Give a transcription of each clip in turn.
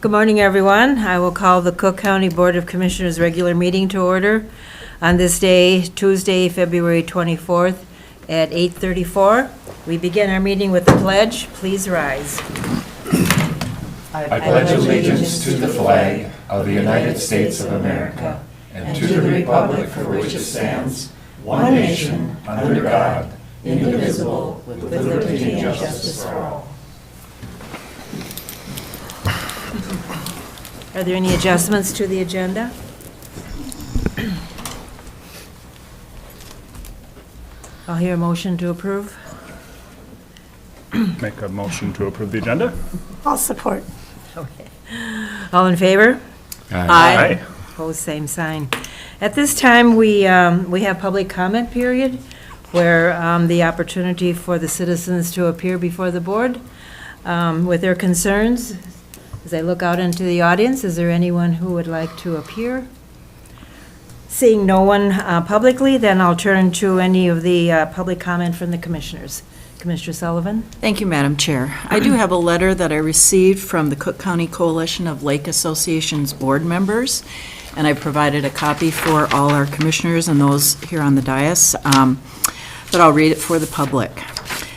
Good morning, everyone. I will call the Cook County Board of Commissioners regular meeting to order on this day, Tuesday, February 24th at 8:34. We begin our meeting with the pledge. Please rise. I pledge allegiance to the flag of the United States of America and to the republic for which it stands, one nation, under God, indivisible, with liberty and justice for all. Are there any adjustments to the agenda? I'll hear a motion to approve. Make a motion to approve the agenda. I'll support. Okay. All in favor? Aye. Opposed, same sign. At this time, we have public comment period where the opportunity for the citizens to appear before the board with their concerns. As I look out into the audience, is there anyone who would like to appear? Seeing no one publicly, then I'll turn to any of the public comment from the commissioners. Commissioner Sullivan? Thank you, Madam Chair. I do have a letter that I received from the Cook County Coalition of Lake Associations board members, and I provided a copy for all our commissioners and those here on the dais, but I'll read it for the public.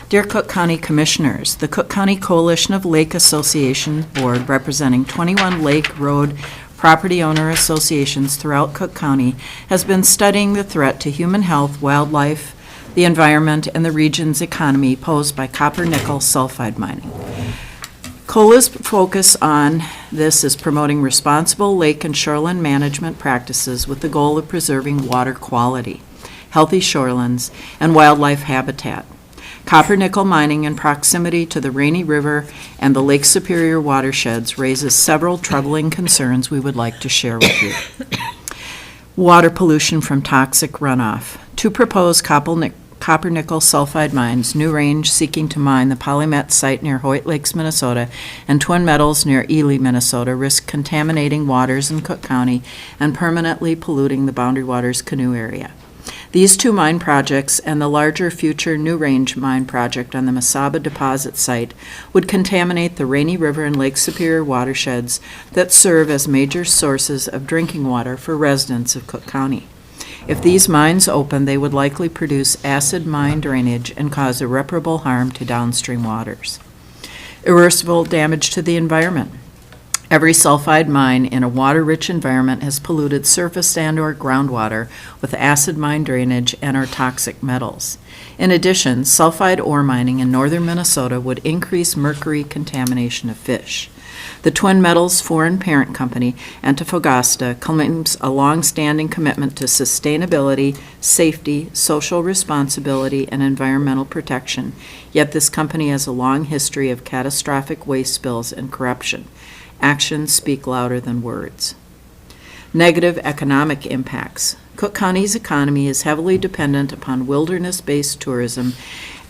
Dear Cook County Commissioners, the Cook County Coalition of Lake Association Board, representing 21 Lake Road property owner associations throughout Cook County, has been studying the threat to human health, wildlife, the environment, and the region's economy posed by copper-nickel sulfide mining. COLA's focus on this is promoting responsible lake and shoreline management practices with the goal of preserving water quality, healthy shorelands, and wildlife habitat. Copper-nickel mining in proximity to the Rainy River and the Lake Superior watersheds raises several troubling concerns we would like to share with you. Water pollution from toxic runoff. Two proposed copper-nickel sulfide mines, New Range seeking to mine the Polymet site near Hoyt Lakes, Minnesota, and Twin Metals near Ely, Minnesota, risk contaminating waters in Cook County and permanently polluting the Boundary Waters canoe area. These two mine projects and the larger future New Range mine project on the Mesaba deposit site would contaminate the Rainy River and Lake Superior watersheds that serve as major sources of drinking water for residents of Cook County. If these mines open, they would likely produce acid mine drainage and cause irreparable harm to downstream waters. Irreversible damage to the environment. Every sulfide mine in a water-rich environment has polluted surface and/or groundwater with acid mine drainage and or toxic metals. In addition, sulfide ore mining in northern Minnesota would increase mercury contamination of fish. The Twin Metals foreign parent company, Antofagasta, claims a long-standing commitment to sustainability, safety, social responsibility, and environmental protection, yet this company has a long history of catastrophic waste spills and corruption. Actions speak louder than words. Negative economic impacts. Cook County's economy is heavily dependent upon wilderness-based tourism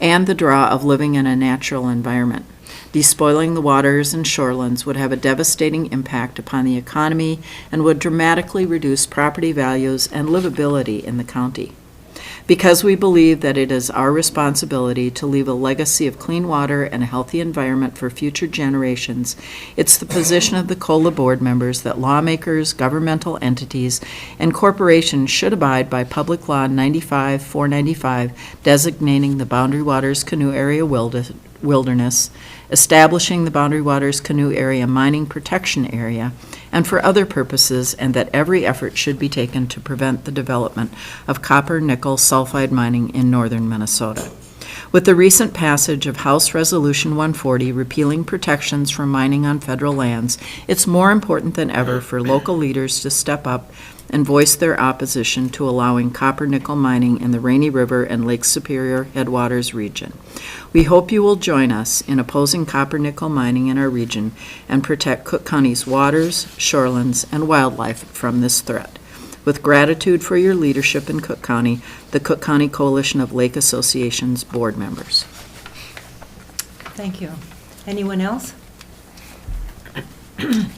and the draw of living in a natural environment. Despoiling the waters and shorelands would have a devastating impact upon the economy and would dramatically reduce property values and livability in the county. Because we believe that it is our responsibility to leave a legacy of clean water and a healthy environment for future generations, it's the position of the COLA board members that lawmakers, governmental entities, and corporations should abide by Public Law 95-495 designating the Boundary Waters Canoe Area wilderness, establishing the Boundary Waters Canoe Area Mining Protection Area, and for other purposes, and that every effort should be taken to prevent the development of copper-nickel sulfide mining in northern Minnesota. With the recent passage of House Resolution 140 repealing protections from mining on federal lands, it's more important than ever for local leaders to step up and voice their opposition to allowing copper-nickel mining in the Rainy River and Lake Superior headwaters region. We hope you will join us in opposing copper-nickel mining in our region and protect Cook County's waters, shorelands, and wildlife from this threat. With gratitude for your leadership in Cook County, the Cook County Coalition of Lake Associations board members. Thank you. Anyone else? Then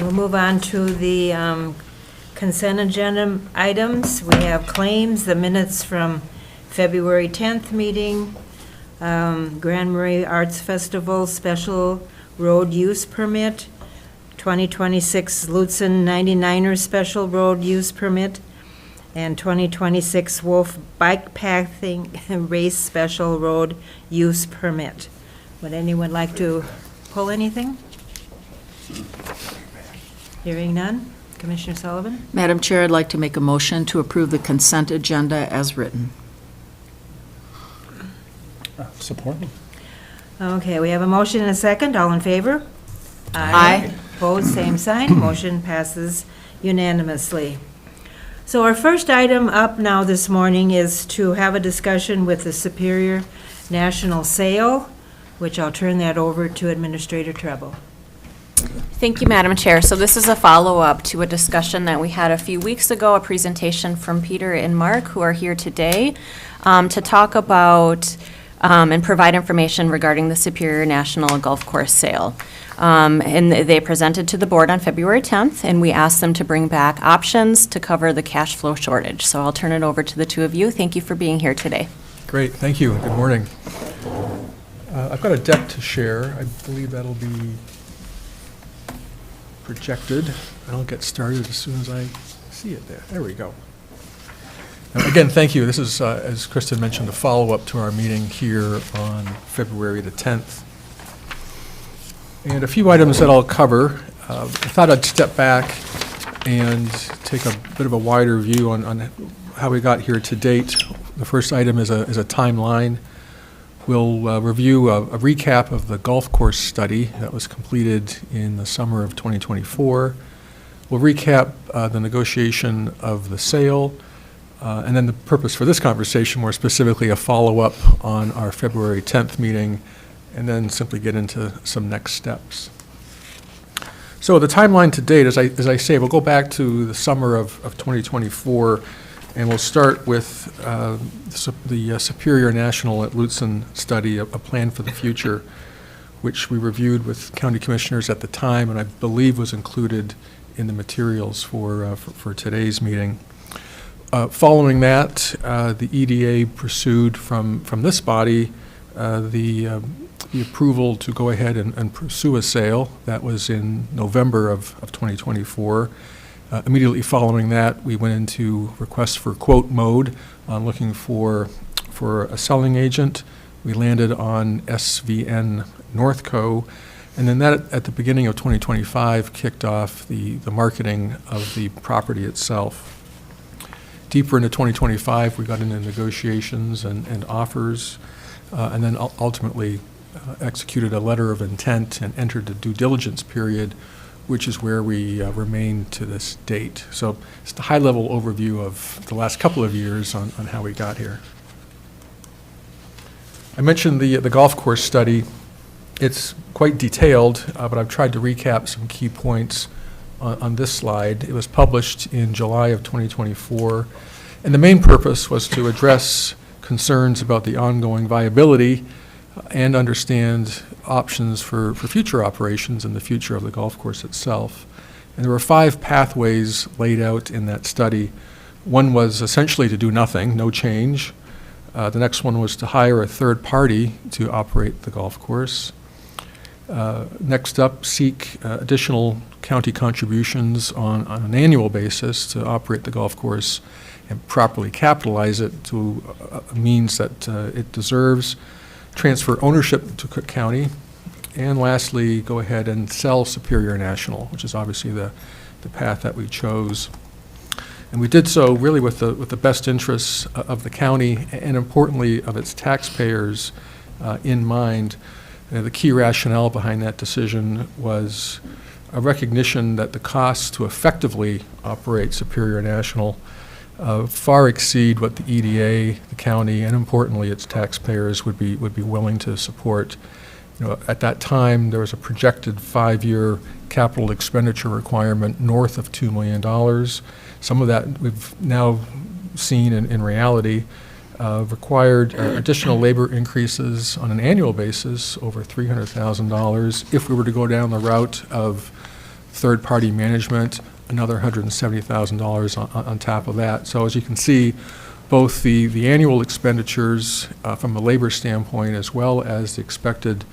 we'll move on to the consent agenda items. We have claims, the minutes from February 10th meeting, Grand Marais Arts Festival special road use permit, 2026 Lutsen 99er special road use permit, and 2026 Wolf Bikepacking race special road use permit. Would anyone like to pull anything? Hearing none. Commissioner Sullivan? Madam Chair, I'd like to make a motion to approve the consent agenda as written. Support. Okay, we have a motion and a second. All in favor? Aye. Opposed, same sign. Motion passes unanimously. So our first item up now this morning is to have a discussion with the Superior National Sale, which I'll turn that over to Administrator Treble. Thank you, Madam Chair. So this is a follow-up to a discussion that we had a few weeks ago, a presentation from Peter and Mark, who are here today, to talk about and provide information regarding the Superior National Golf Course sale. And they presented to the board on February 10th, and we asked them to bring back options to cover the cash flow shortage. So I'll turn it over to the two of you. Thank you for being here today. Great, thank you. Good morning. I've got a deck to share. I believe that'll be projected. I'll get started as soon as I see it there. There we go. Again, thank you. This is, as Kristen mentioned, a follow-up to our meeting here on February the 10th. And a few items that I'll cover. I thought I'd step back and take a bit of a wider view on how we got here to date. The first item is a timeline. We'll review a recap of the golf course study that was completed in the summer of 2024. We'll recap the negotiation of the sale, and then the purpose for this conversation, more specifically a follow-up on our February 10th meeting, and then simply get into some next steps. So the timeline to date, as I say, we'll go back to the summer of 2024, and we'll start with the Superior National at Lutsen study, a plan for the future, which we reviewed with county commissioners at the time, and I believe was included in the materials for today's meeting. Following that, the EDA pursued from this body the approval to go ahead and pursue a sale. That was in November of 2024. Immediately following that, we went into request for quote mode, looking for a selling agent. We landed on SVN Northco, and then that at the beginning of 2025 kicked off the marketing of the property itself. Deeper into 2025, we got into negotiations and offers, and then ultimately executed a letter of intent and entered the due diligence period, which is where we remain to this date. So it's the high-level overview of the last couple of years on how we got here. I mentioned the golf course study. It's quite detailed, but I've tried to recap some key points on this slide. It was published in July of 2024, and the main purpose was to address concerns about the ongoing viability and understand options for future operations and the future of the golf course itself. And there were 5 pathways laid out in that study. One was essentially to do nothing, no change. The next one was to hire a third party to operate the golf course. Next up, seek additional county contributions on an annual basis to operate the golf course and properly capitalize it to a means that it deserves. Transfer ownership to Cook County, and lastly, go ahead and sell Superior National, which is obviously the path that we chose. And we did so really with the best interests of the county and importantly of its taxpayers in mind. The key rationale behind that decision was a recognition that the costs to effectively operate Superior National far exceed what the EDA, the county, and importantly its taxpayers would be willing to support. At that time, there was a projected 5-year capital expenditure requirement north of $2 million. Some of that we've now seen in reality required additional labor increases on an annual basis over $300,000. If we were to go down the route of third-party management, another $170,000 on top of that. So as you can see, both the annual expenditures from a labor standpoint as well as the expected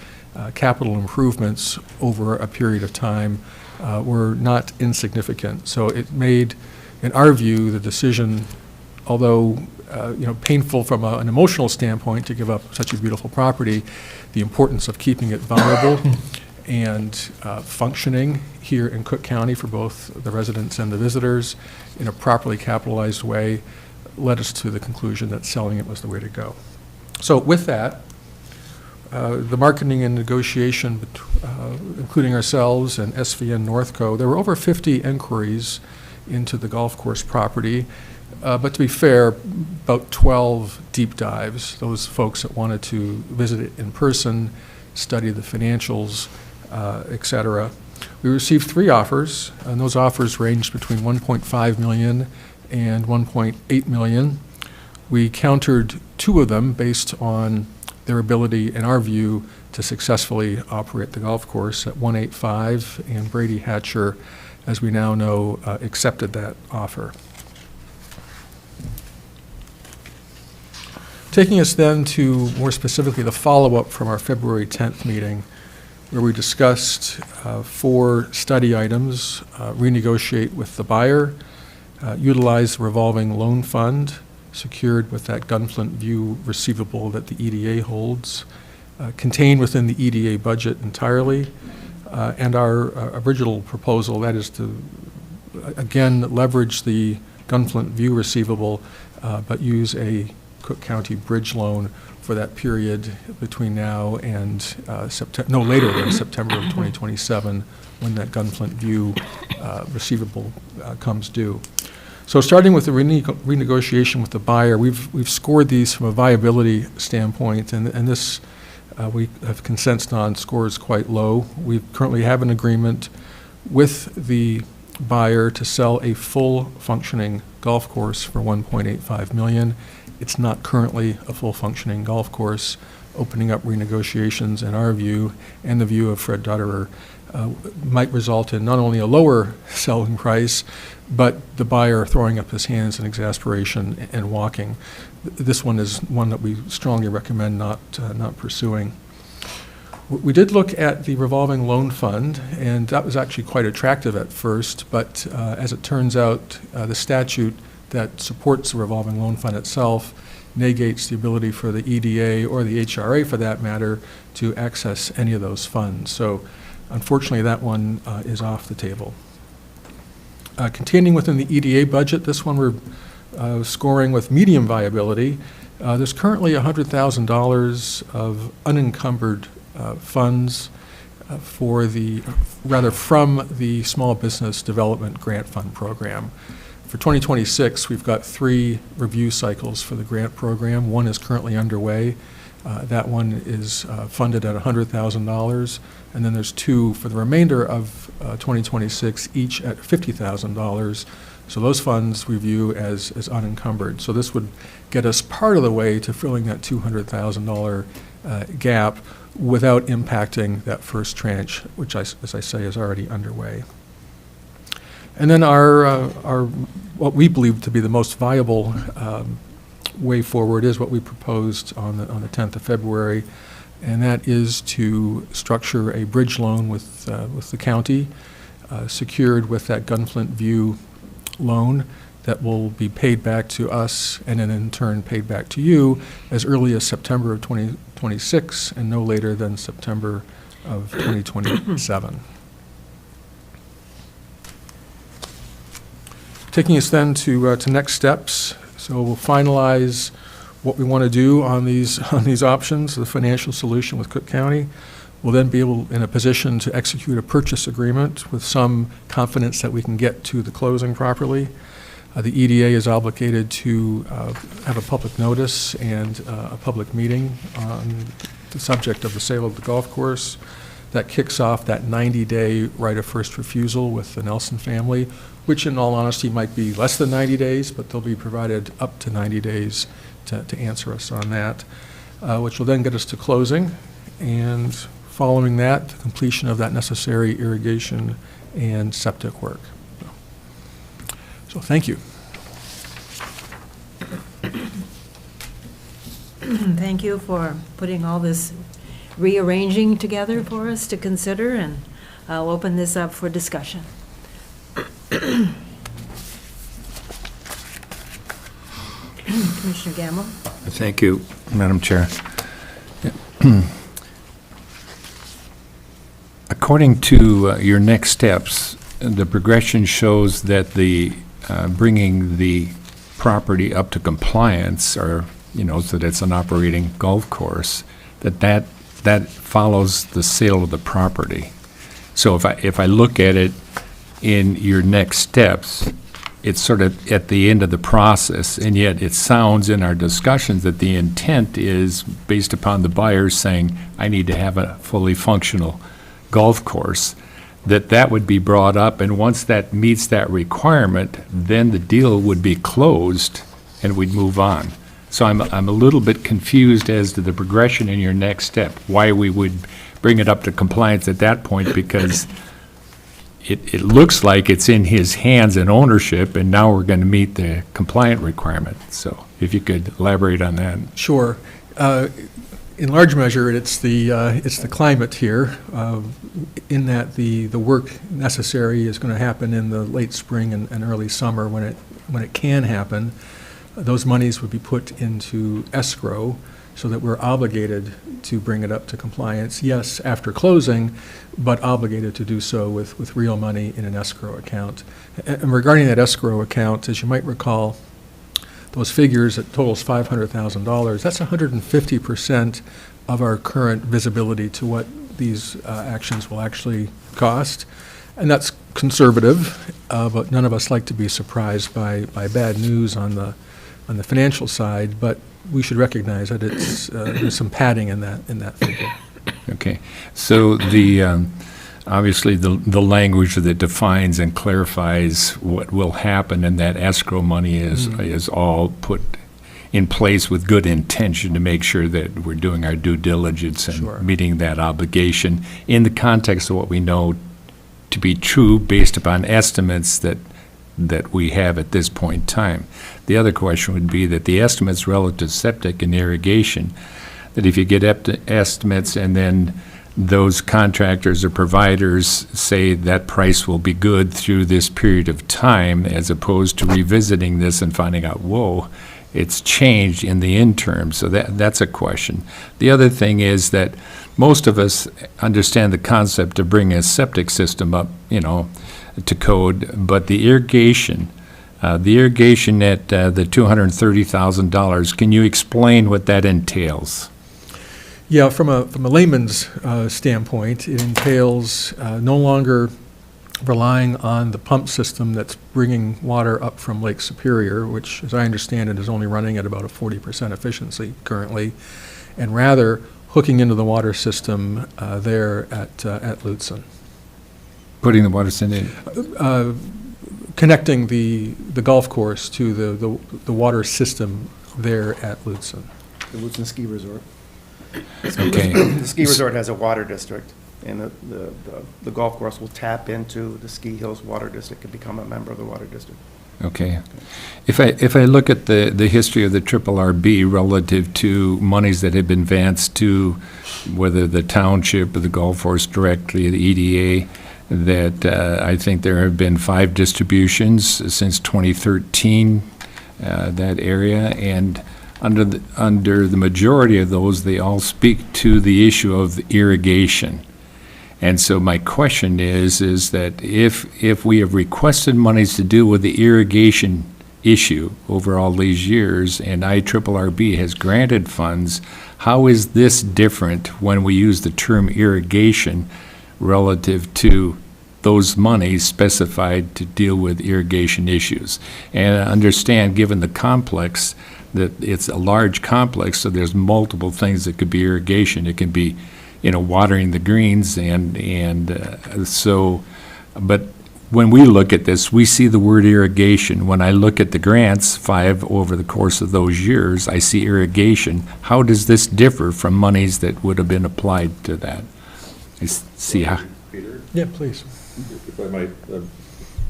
capital improvements over a period of time were not insignificant. So it made, in our view, the decision, although painful from an emotional standpoint to give up such a beautiful property, the importance of keeping it viable and functioning here in Cook County for both the residents and the visitors in a properly capitalized way led us to the conclusion that selling it was the way to go. So with that, the marketing and negotiation, including ourselves and SVN Northco, there were over 50 inquiries into the golf course property. But to be fair, about 12 deep dives, those folks that wanted to visit it in person, study the financials, et cetera. We received 3 offers, and those offers ranged between $1.5 million and $1.8 million. We countered 2 of them based on their ability, in our view, to successfully operate the golf course at 185, and Brady Hatcher, as we now know, accepted that offer. Taking us then to, more specifically, the follow-up from our February 10th meeting, where we discussed 4 study items: renegotiate with the buyer, utilize the revolving loan fund secured with that Gunflint View receivable that the EDA holds, contained within the EDA budget entirely, and our original proposal, that is to, again, leverage the Gunflint View receivable, but use a Cook County bridge loan for that period between now and no later than September of 2027, when that Gunflint View receivable comes due. So starting with the renegotiation with the buyer, we've scored these from a viability standpoint, and this we have consensus on scores quite low. We currently have an agreement with the buyer to sell a full functioning golf course for $1.85 million. It's not currently a full functioning golf course. Opening up renegotiations, in our view, and the view of Fred Dutterer, might result in not only a lower selling price, but the buyer throwing up his hands in exasperation and walking. This one is one that we strongly recommend not pursuing. We did look at the revolving loan fund, and that was actually quite attractive at first, but as it turns out, the statute that supports the revolving loan fund itself negates the ability for the EDA or the HRA, for that matter, to access any of those funds. So unfortunately, that one is off the table. Containing within the EDA budget, this one we're scoring with medium viability. There's currently $100,000 of unencumbered funds from the Small Business Development Grant Fund program. For 2026, we've got 3 review cycles for the grant program. One is currently underway. That one is funded at $100,000, and then there's 2 for the remainder of 2026, each at $50,000. So those funds we view as unencumbered. So this would get us part of the way to filling that $200,000 gap without impacting that first tranche, which, as I say, is already underway. And then our what we believe to be the most viable way forward is what we proposed on the 10th of February, and that is to structure a bridge loan with the county, secured with that Gunflint View loan that will be paid back to us and then in turn paid back to you as early as September of 2026 and no later than September of 2027. Taking us then to next steps. So we'll finalize what we want to do on these options, the financial solution with Cook County. We'll then be in a position to execute a purchase agreement with some confidence that we can get to the closing properly. The EDA is obligated to have a public notice and a public meeting on the subject of the sale of the golf course. That kicks off that 90-day right of first refusal with the Nelson family, which in all honesty might be less than 90 days, but they'll be provided up to 90 days to answer us on that, which will then get us to closing. And following that, the completion of that necessary irrigation and septic work. So thank you. Thank you for putting all this rearranging together for us to consider, and I'll open this up for discussion. Commissioner Gamble? Thank you, Madam Chair. According to your next steps, the progression shows that the bringing the property up to compliance, or, so that it's an operating golf course, that follows the sale of the property. So if I look at it in your next steps, it's sort of at the end of the process, and yet it sounds in our discussions that the intent is based upon the buyers saying, I need to have a fully functional golf course, that would be brought up, and once that meets that requirement, then the deal would be closed and we'd move on. So I'm a little bit confused as to the progression in your next step, why we would bring it up to compliance at that point, because it looks like it's in his hands and ownership, and now we're going to meet the compliant requirement. So if you could elaborate on that. Sure. In large measure, it's the climate here, in that the work necessary is going to happen in the late spring and early summer when it can happen. Those monies would be put into escrow so that we're obligated to bring it up to compliance. Yes, after closing, but obligated to do so with real money in an escrow account. And regarding that escrow account, as you might recall, those figures, it totals $500,000. That's 150% of our current visibility to what these actions will actually cost. And that's conservative, but none of us like to be surprised by bad news on the financial side, but we should recognize that it's there's some padding in that figure. Okay. So obviously the language that defines and clarifies what will happen, and that escrow money is all put in place with good intention to make sure that we're doing our due diligence and Sure. meeting that obligation in the context of what we know to be true based upon estimates that we have at this point in time. The other question would be that the estimates relative to septic and irrigation, that if you get estimates and then those contractors or providers say that price will be good through this period of time, as opposed to revisiting this and finding out, whoa, it's changed in the interim. So that's a question. The other thing is that most of us understand the concept of bringing a septic system up, to code, but the irrigation at the $230,000, can you explain what that entails? Yeah, from a layman's standpoint, it entails no longer relying on the pump system that's bringing water up from Lake Superior, which, as I understand it, is only running at about a 40% efficiency currently, and rather hooking into the water system there at Lutsen. Putting the water system in? Connecting the golf course to the water system there at Lutsen. The Lutsen Ski Resort. Okay. The ski resort has a water district, and the golf course will tap into the Ski Hills Water District and become a member of the water district. Okay. If I look at the history of the RRRB relative to monies that have been advanced to whether the township or the golf course directly, the EDA, that I think there have been 5 distributions since 2013, that area, and under the majority of those, they all speak to the issue of irrigation. And so my question is that if we have requested monies to do with the irrigation issue over all these years, and IRRB has granted funds, how is this different when we use the term irrigation relative to those monies specified to deal with irrigation issues? And I understand, given the complex, that it's a large complex, so there's multiple things that could be irrigation. It can be, watering the greens, but when we look at this, we see the word irrigation. When I look at the grants, 5 over the course of those years, I see irrigation. How does this differ from monies that would have been applied to that? I see how. Peter, Yeah, please. if I might,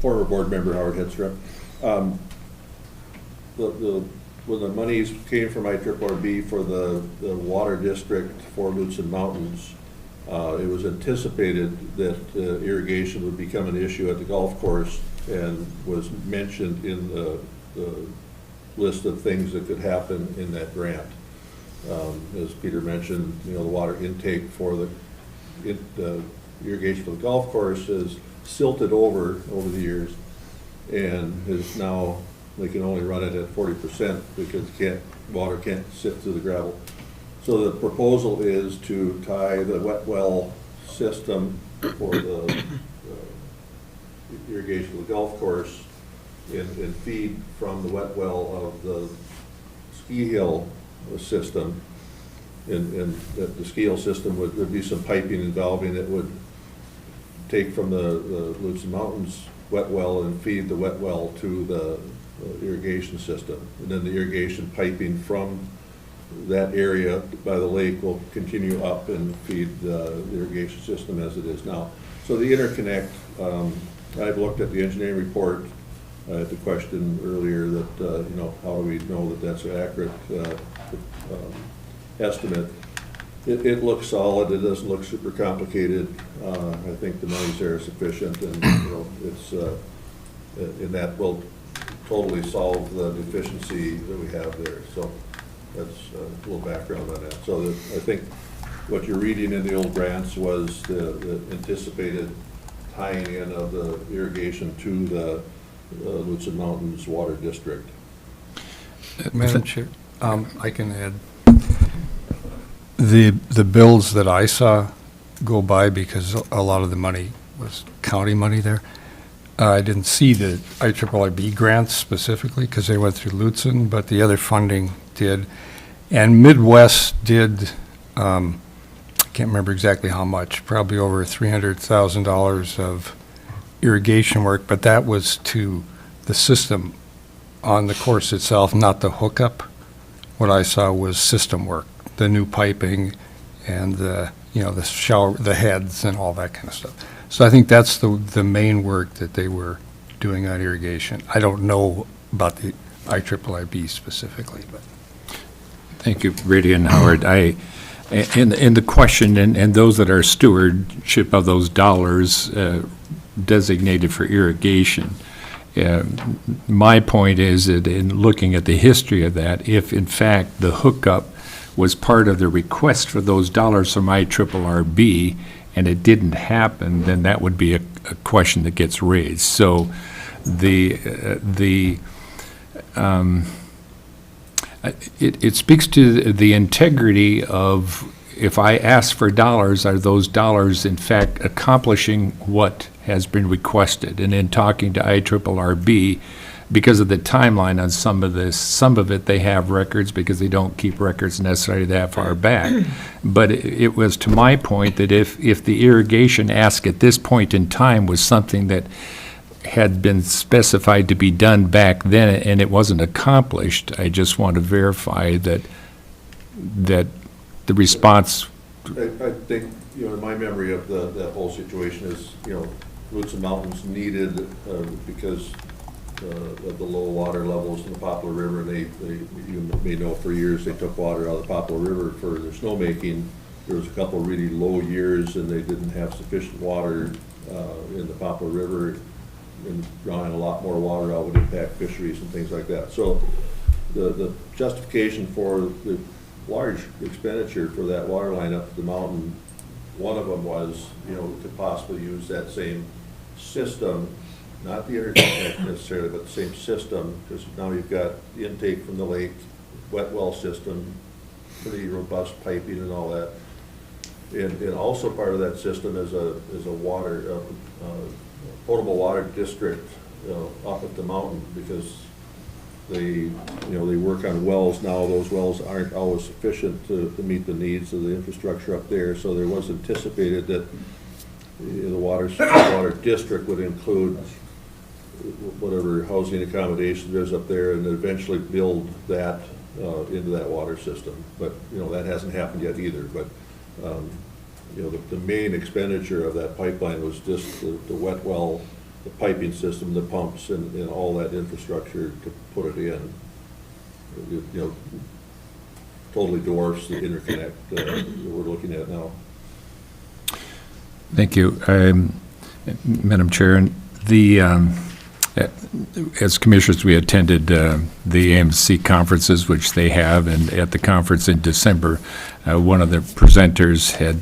former board member Howard Hedstrom. The when the monies came from IRRB for the water district for Lutsen Mountains, it was anticipated that irrigation would become an issue at the golf course and was mentioned in the list of things that could happen in that grant. As Peter mentioned, the water intake for the irrigation for the golf course has silted over the years and is now, they can only run it at 40% because water can't sit through the gravel. So the proposal is to tie the wet well system for the irrigation of the golf course and feed from the wet well of the ski hill system. And that the ski hill system would be some piping and valving that would take from the Lutsen Mountains wet well and feed the wet well to the irrigation system. And then the irrigation piping from that area by the lake will continue up and feed the irrigation system as it is now. So the interconnect, I've looked at the engineering report. I had the question earlier that, how do we know that that's an accurate estimate? It looks solid. It doesn't look super complicated. I think the monies there are sufficient, and it's and that will totally solve the deficiency that we have there. So that's a little background on that. So I think what you're reading in the old grants was the anticipated tying in of the irrigation to the Lutsen Mountains Water District. Madam Chair, I can add. The bills that I saw go by, because a lot of the money was county money there, I didn't see the IRRB grants specifically because they went through Lutsen, but the other funding did. And Midwest did, I can't remember exactly how much, probably over $300,000 of irrigation work, but that was to the system on the course itself, not the hookup. What I saw was system work, the new piping and the shower, the heads and all that kind of stuff. So I think that's the main work that they were doing on irrigation. I don't know about the IRRB specifically, but. Thank you, Brady and Howard. In the question, and those that are stewardship of those dollars designated for irrigation, my point is that in looking at the history of that, if in fact the hookup was part of the request for those dollars from IRRB and it didn't happen, then that would be a question that gets raised. So it speaks to the integrity of, if I ask for dollars, are those dollars in fact accomplishing what has been requested? And in talking to IRRB, because of the timeline on some of this, some of it they have records because they don't keep records necessarily that far back. But it was to my point that if the irrigation ask at this point in time was something that had been specified to be done back then and it wasn't accomplished, I just want to verify that the response. I think, in my memory of that whole situation is, Lutsen Mountains needed, because of the low water levels in the Poplar River, you may know for years they took water out of the Poplar River for their snowmaking. There was a couple of really low years and they didn't have sufficient water in the Poplar River, and drawing a lot more water out would impact fisheries and things like that. So the justification for the large expenditure for that water line up the mountain, one of them was, we could possibly use that same system, not the interconnect necessarily, but the same system, because now you've got the intake from the lake, wet well system, pretty robust piping and all that. And also part of that system is a water, potable water district up at the mountain, because they work on wells now. Those wells aren't always sufficient to meet the needs of the infrastructure up there. So there was anticipated that the water district would include whatever housing accommodation there's up there, and eventually build that into that water system. But that hasn't happened yet either. But the main expenditure of that pipeline was just the wet well, the piping system, the pumps, and all that infrastructure to put it in. totally dwarfs the interconnect that we're looking at now. Thank you, Madam Chair. And as commissioners, we attended the AMC conferences, which they have, and at the conference in December, one of the presenters had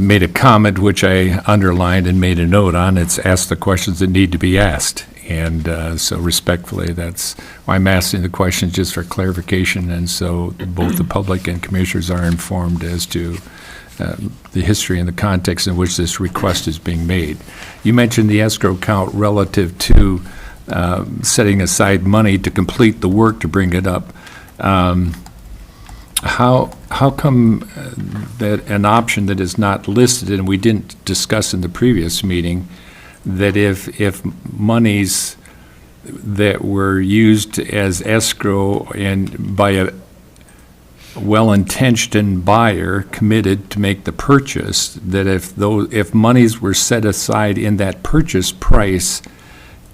made a comment which I underlined and made a note on. It's ask the questions that need to be asked. And so respectfully, that's why I'm asking the questions, just for clarification, and so both the public and commissioners are informed as to the history and the context in which this request is being made. You mentioned the escrow account relative to setting aside money to complete the work to bring it up. How come that an option that is not listed, and we didn't discuss in the previous meeting, that if monies that were used as escrow and by a well-intentioned buyer committed to make the purchase, that if monies were set aside in that purchase price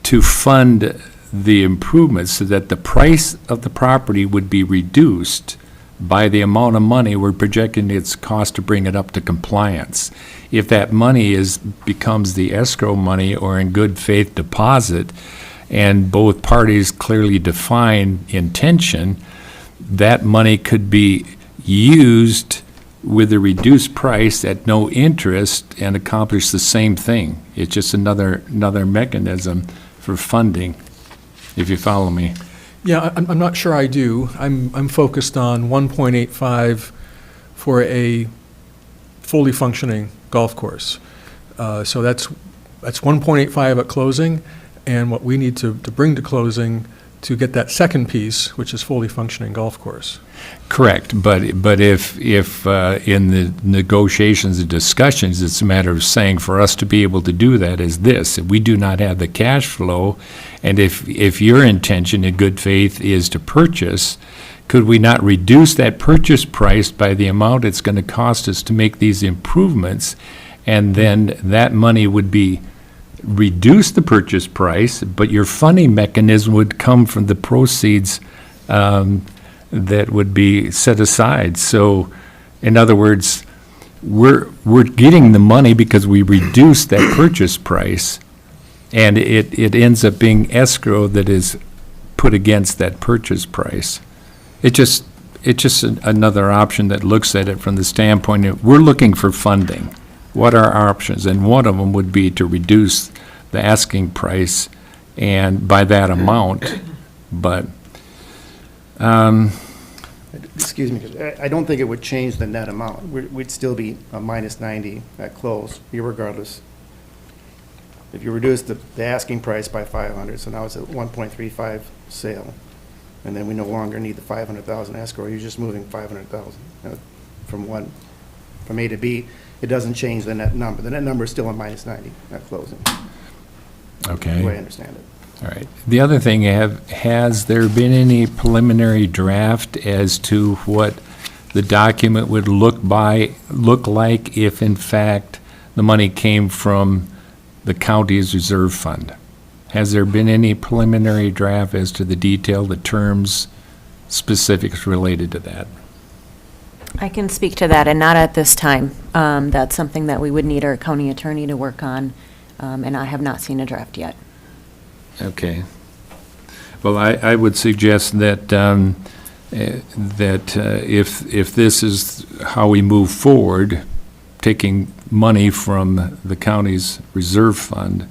to fund the improvements, so that the price of the property would be reduced by the amount of money we're projecting its cost to bring it up to compliance. If that money becomes the escrow money or in good faith deposit, and both parties clearly define intention, that money could be used with a reduced price at no interest and accomplish the same thing. It's just another mechanism for funding, if you follow me. Yeah, I'm not sure I do. I'm focused on 1.85 for a fully functioning golf course. So that's 1.85 at closing, and what we need to bring to closing to get that second piece, which is fully functioning golf course. Correct, but if in the negotiations and discussions, it's a matter of saying for us to be able to do that is this: if we do not have the cash flow, and if your intention in good faith is to purchase, could we not reduce that purchase price by the amount it's going to cost us to make these improvements, and then that money would be reduce the purchase price, but your funding mechanism would come from the proceeds that would be set aside. So, in other words, we're getting the money because we reduced that purchase price, and it ends up being escrow that is put against that purchase price. It's just another option that looks at it from the standpoint of we're looking for funding. What are our options? And one of them would be to reduce the asking price and by that amount, but Excuse me, I don't think it would change the net amount. We'd still be a minus 90 at close, irregardless. If you reduce the asking price by 500, so now it's at 1.35 sale, and then we no longer need the 500,000 escrow, you're just moving 500,000 from A to B. It doesn't change the net number. The net number is still a minus 90 at closing. okay. The way I understand it. All right. The other thing, has there been any preliminary draft as to what the document would look like if, in fact, the money came from the county's reserve fund? Has there been any preliminary draft as to the detail, the terms, specifics related to that? I can speak to that, and not at this time. That's something that we would need our county attorney to work on, and I have not seen a draft yet. Okay. Well, I would suggest that if this is how we move forward, taking money from the county's reserve fund,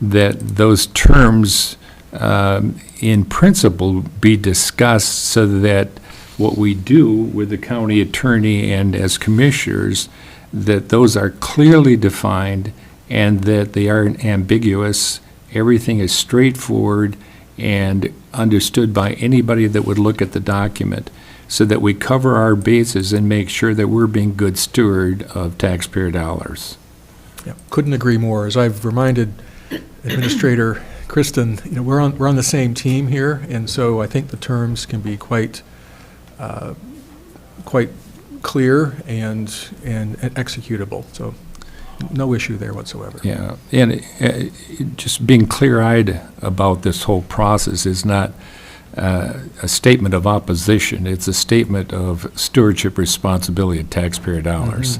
that those terms in principle be discussed so that what we do with the county attorney and as commissioners, that those are clearly defined and that they aren't ambiguous. Everything is straightforward and understood by anybody that would look at the document, so that we cover our bases and make sure that we're being good steward of taxpayer dollars. Yeah, couldn't agree more. As I've reminded Administrator Kristen, we're on the same team here, and so I think the terms can be quite clear and executable. So no issue there whatsoever. Yeah, and just being clear-eyed about this whole process is not a statement of opposition. It's a statement of stewardship responsibility of taxpayer dollars.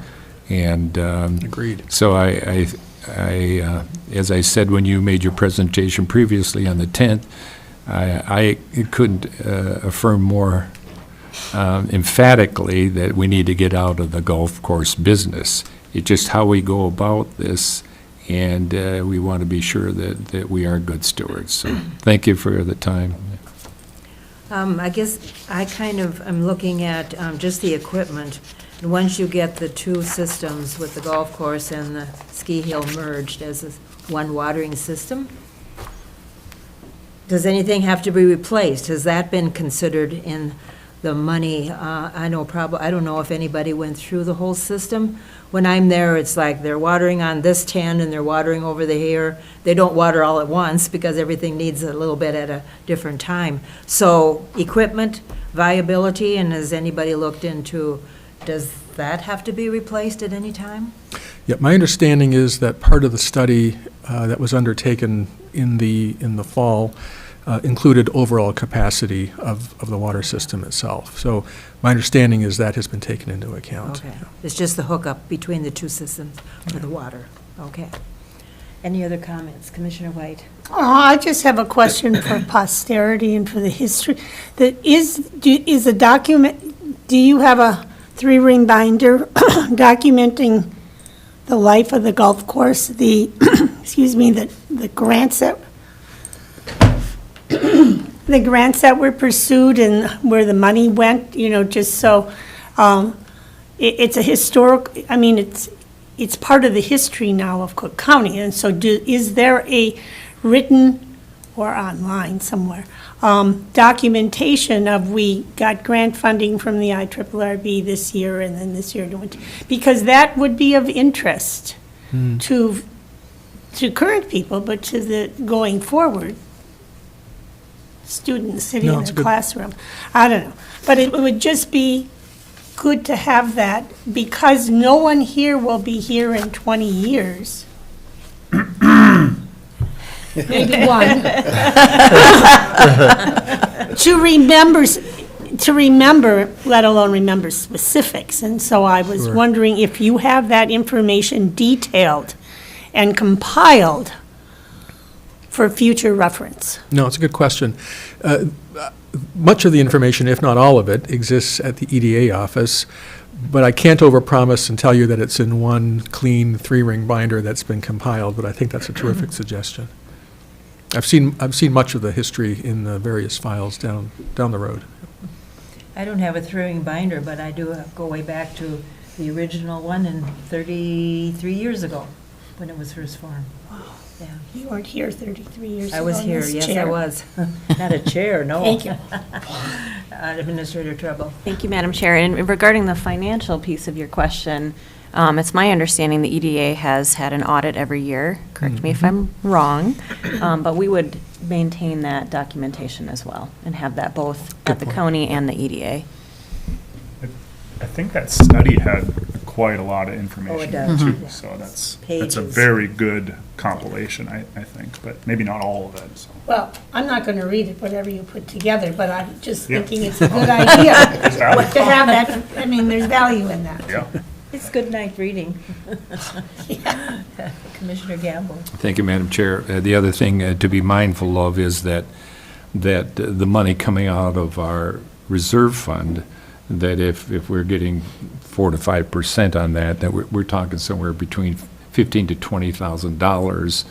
And Agreed. so as I said when you made your presentation previously on the 10th, I couldn't affirm more emphatically that we need to get out of the golf course business. It's just how we go about this, and we want to be sure that we are good stewards. So thank you for the time. I guess I kind of am looking at just the equipment. And once you get the two systems with the golf course and the ski hill merged as one watering system, does anything have to be replaced? Has that been considered in the money? I don't know if anybody went through the whole system. When I'm there, it's like they're watering on this 10 and they're watering over the here. They don't water all at once because everything needs a little bit at a different time. So equipment, viability, and has anybody looked into, does that have to be replaced at any time? Yeah, my understanding is that part of the study that was undertaken in the fall included overall capacity of the water system itself. So my understanding is that has been taken into account. Okay, it's just the hookup between the two systems for the water. Okay. Any other comments? Commissioner White? I just have a question for posterity and for the history. Do you have a 3-ring binder documenting the life of the golf course, the grants that the grants that were pursued and where the money went, just so it's a historic, it's part of the history now of Cook County. And so is there a written or online somewhere documentation of we got grant funding from the IRRB this year and then this year? Because that would be of interest to current people, but to the going forward students sitting in a classroom. I don't know. But it would just be good to have that because no one here will be here in 20 years. Maybe one. To remember, let alone remember specifics. And so I was wondering if you have that information detailed and compiled for future reference. No, it's a good question. Much of the information, if not all of it, exists at the EDA office, but I can't overpromise and tell you that it's in one clean 3-ring binder that's been compiled, but I think that's a terrific suggestion. I've seen much of the history in the various files down the road. I don't have a 3-ring binder, but I do go way back to the original one in 33 years ago when it was first formed. Yeah. You weren't here 33 years ago. I was here, yes, I was. Not a chair, no. Thank you. Administrator Treble. Thank you, Madam Chair. And regarding the financial piece of your question, it's my understanding the EDA has had an audit every year. Correct me if I'm wrong. But we would maintain that documentation as well and have that both at the county and the EDA. I think that study had quite a lot of information. Oh, it does. Too, Yeah. so that's a Pages. very good compilation, I think, but maybe not all of it. So. Well, I'm not going to read it, whatever you put together, but I'm just Yeah. thinking it's a good idea value. to have that. There's value in that. Yeah. It's good night reading. Commissioner Gamble. Thank you, Madam Chair. The other thing to be mindful of is that the money coming out of our reserve fund, that if we're getting 4 to 5% on that we're talking somewhere between $15,000 to $20,000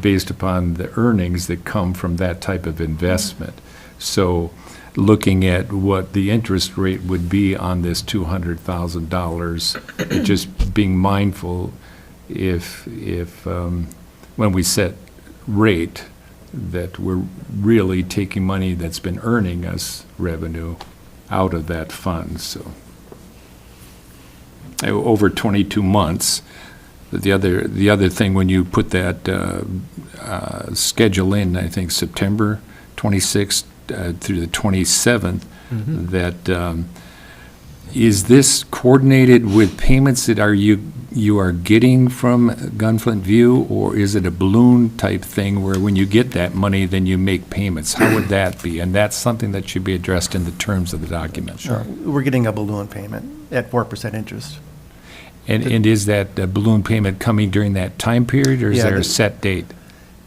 based upon the earnings that come from that type of investment. So looking at what the interest rate would be on this $200,000, just being mindful if when we set rate that we're really taking money that's been earning us revenue out of that fund. So over 22 months. The other thing, when you put that schedule in, I think September 26th through the 27th, that is this coordinated with payments that are you you are getting from Gunflint View, or is it a balloon type thing where when you get that money, then you make payments? How would that be? And that's something that should be addressed in the terms of the document. Sure. We're getting a balloon payment at 4% interest. And is that balloon payment coming during that time period, or is Yeah, there a set date?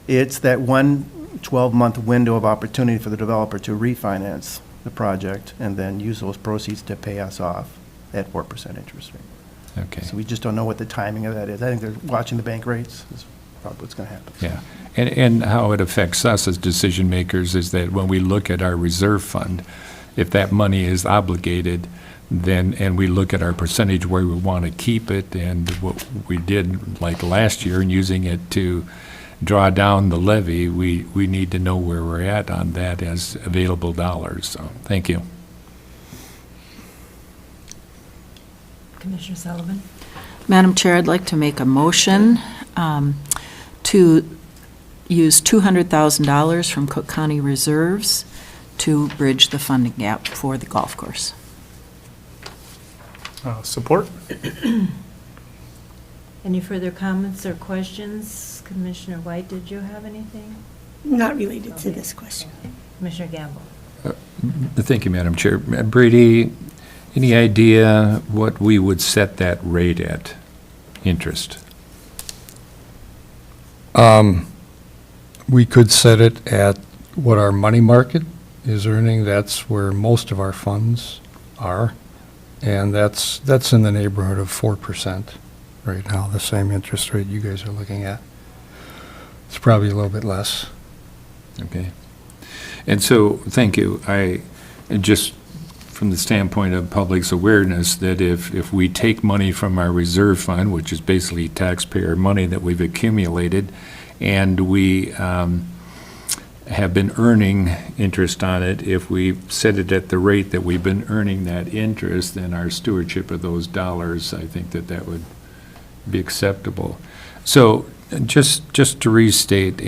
It's that one 12-month window of opportunity for the developer to refinance the project and then use those proceeds to pay us off at 4% interest rate. Okay. So we just don't know what the timing of that is. I think they're watching the bank rates is probably what's going to happen. Yeah, and how it affects us as decision makers is that when we look at our reserve fund, if that money is obligated, then, and we look at our percentage where we want to keep it, and what we did like last year in using it to draw down the levy, we need to know where we're at on that as available dollars. So, thank you. Commissioner Sullivan? Madam Chair, I'd like to make a motion to use $200,000 from Cook County Reserves to bridge the funding gap for the golf course. Support? Any further comments or questions? Commissioner White, did you have anything? Not related to this question. Commissioner Gamble? Thank you, Madam Chair. Brady, any idea what we would set that rate at, interest? We could set it at what our money market is earning. That's where most of our funds are. And that's in the neighborhood of 4% right now, the same interest rate you guys are looking at. It's probably a little bit less. Okay. And so, thank you. And just from the standpoint of public's awareness, that if we take money from our reserve fund, which is basically taxpayer money that we've accumulated, and we have been earning interest on it, if we set it at the rate that we've been earning that interest, then our stewardship of those dollars, I think that would be acceptable. So just to restate,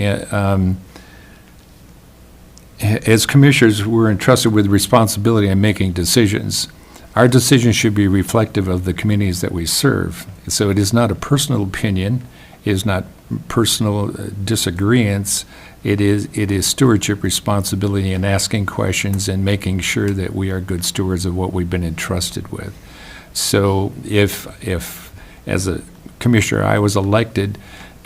as commissioners, we're entrusted with responsibility in making decisions. Our decisions should be reflective of the communities that we serve. So it is not a personal opinion, it is not personal disagreements. It is stewardship responsibility and asking questions and making sure that we are good stewards of what we've been entrusted with. So if as a commissioner I was elected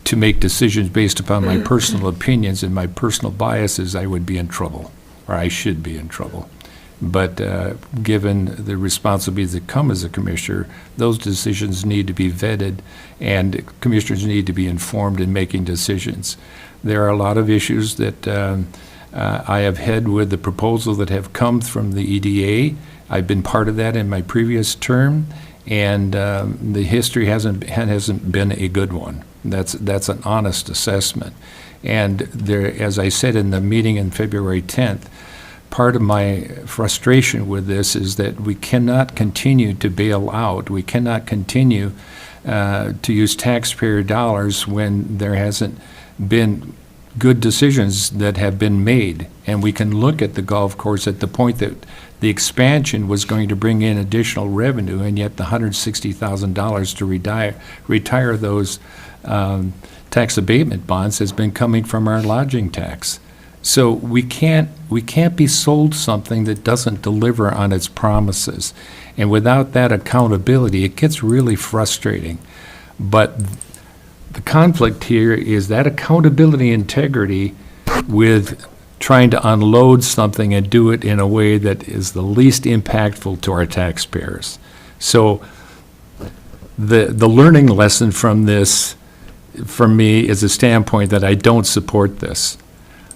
to make decisions based upon my personal opinions and my personal biases, I would be in trouble, or I should be in trouble. But given the responsibilities that come as a commissioner, those decisions need to be vetted, and commissioners need to be informed in making decisions. There are a lot of issues that I have had with the proposal that have come from the EDA. I've been part of that in my previous term, and the history hasn't been a good one. That's an honest assessment. And there, as I said in the meeting on February 10th, part of my frustration with this is that we cannot continue to bail out. We cannot continue to use taxpayer dollars when there hasn't been good decisions that have been made. And we can look at the golf course at the point that the expansion was going to bring in additional revenue, and yet the $160,000 to retire those tax abatement bonds has been coming from our lodging tax. So we can't be sold something that doesn't deliver on its promises. And without that accountability, it gets really frustrating. But the conflict here is that accountability integrity with trying to unload something and do it in a way that is the least impactful to our taxpayers. So the learning lesson from this, for me, is a standpoint that I don't support this.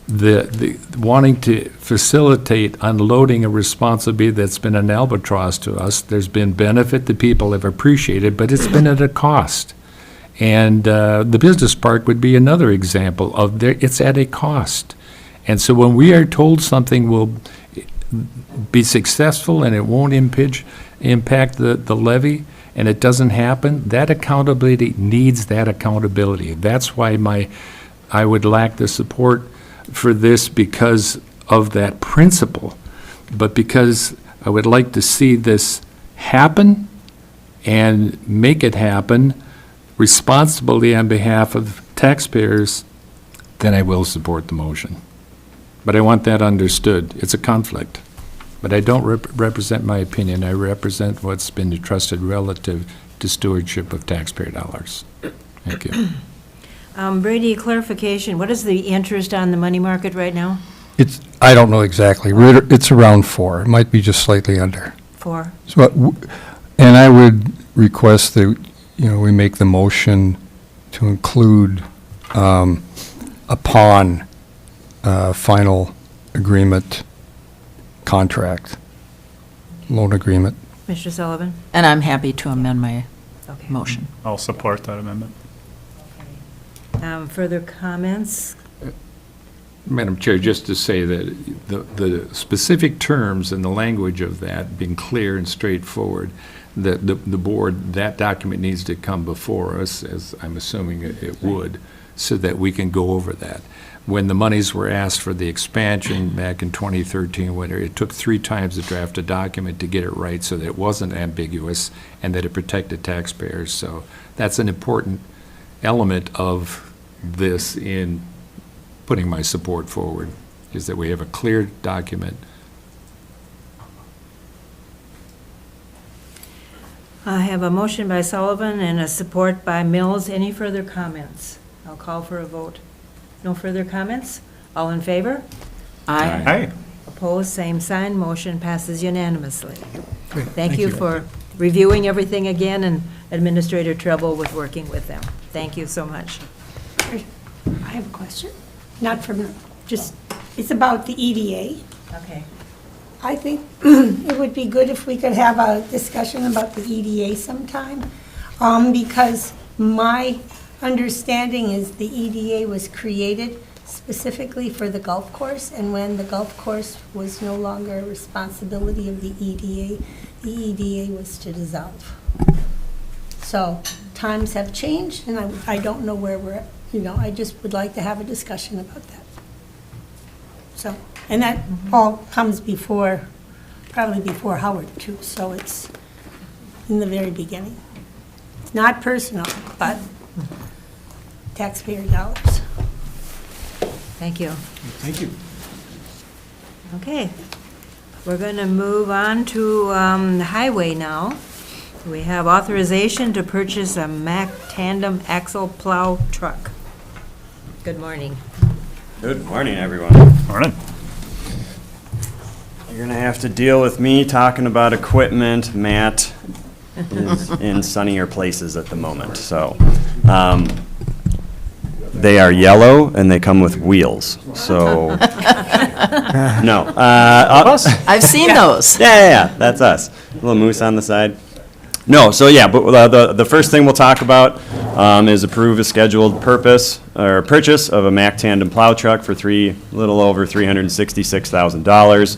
The wanting to facilitate unloading a responsibility that's been an albatross to us, there's been benefit that people have appreciated, but it's been at a cost. And the business park would be another example of it's at a cost. And so when we are told something will be successful and it won't impact the levy, and it doesn't happen, that accountability needs that accountability. That's why I would lack the support for this, because of that principle, but because I would like to see this happen and make it happen responsibly on behalf of taxpayers, then I will support the motion. But I want that understood. It's a conflict. But I don't represent my opinion. I represent what's been entrusted relative to stewardship of taxpayer dollars. Thank you. Brady, clarification, what is the interest on the money market right now? I don't know exactly. It's around 4. It might be just slightly under. 4? So, and I would request that, we make the motion to include upon final agreement contract, loan agreement. Mr. Sullivan? And I'm happy to amend my Okay. motion. I'll support that amendment. Further comments? Madam Chair, just to say that the specific terms and the language of that being clear and straightforward, that the board, that document needs to come before us, as I'm assuming it would, so that we can go over that. When the monies were asked for the expansion back in 2013, it took 3 times to draft a document to get it right so that it wasn't ambiguous and that it protected taxpayers. So that's an important element of this in putting my support forward, is that we have a clear document. I have a motion by Sullivan and a support by Mills. Any further comments? I'll call for a vote. No further comments? All in favor? Aye. Aye. Opposed, same sign. Motion passes unanimously. Great, Thank you for reviewing everything again, and Administrator Treble with working with them. Thank you so much. I have a question, not from, just, it's about the EDA. Okay. I think it would be good if we could have a discussion about the EDA sometime, because my understanding is the EDA was created specifically for the golf course, and when the golf course was no longer a responsibility of the EDA was to dissolve. So times have changed, and I don't know where we're at. I just would like to have a discussion about that. So, and that all comes probably before Howard too, so it's in the very beginning. Not personal, but taxpayer dollars. Thank you. Thank you. Okay. We're going to move on to the highway now. We have authorization to purchase a Mack Tandem axle plow truck. Good morning. Good morning, everyone. Morning. You're gonna have to deal with me talking about equipment. Matt is in sunnier places at the moment, so. They are yellow and they come with wheels, so. No. I've seen those. Yeah, that's us. A little moose on the side. No, so yeah, but the first thing we'll talk about is approve a scheduled purchase of a Mack Tandem plow truck for little over $366,000.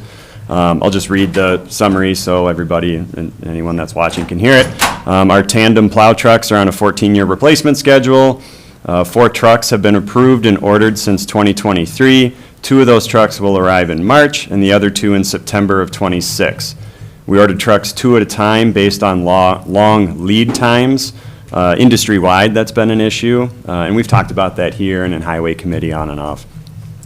I'll just read the summary so everybody and anyone that's watching can hear it. Our Tandem plow trucks are on a 14-year replacement schedule. 4 trucks have been approved and ordered since 2023. 2 of those trucks will arrive in March and the other 2 in September of '26. We ordered trucks 2 at a time based on long lead times. Industry-wide, that's been an issue, and we've talked about that here and in Highway Committee on and off.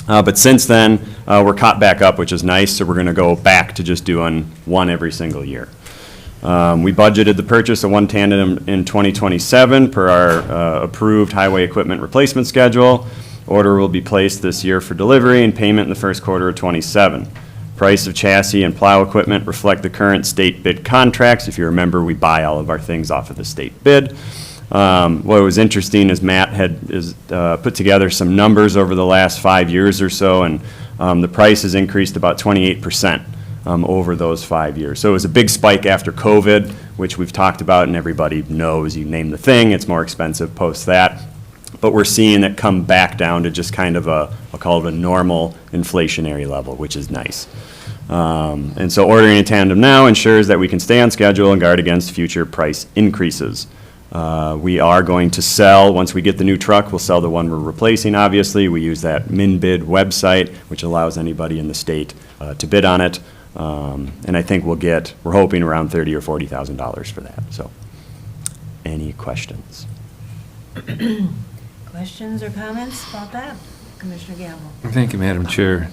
But since then, we're caught back up, which is nice, so we're going to go back to just doing 1 every single year. We budgeted the purchase of 1 Tandem in 2027 per our approved highway equipment replacement schedule. Order will be placed this year for delivery and payment in the first quarter of '27. Price of chassis and plow equipment reflect the current state bid contracts. If you remember, we buy all of our things off of the state bid. What was interesting is Matt had put together some numbers over the last 5 years or so, and the price has increased about 28% over those 5 years. So it was a big spike after COVID, which we've talked about, and everybody knows, you name the thing, it's more expensive post that. But we're seeing it come back down to just kind of I'll call it a normal inflationary level, which is nice. And so ordering a Tandem now ensures that we can stay on schedule and guard against future price increases. We are going to sell, once we get the new truck, we'll sell the one we're replacing, obviously. We use that MinBid website, which allows anybody in the state to bid on it. And I think we're hoping around $30,000 or $40,000 for that. So, any questions? Questions or comments about that? Commissioner Gamble? Thank you, Madam Chair.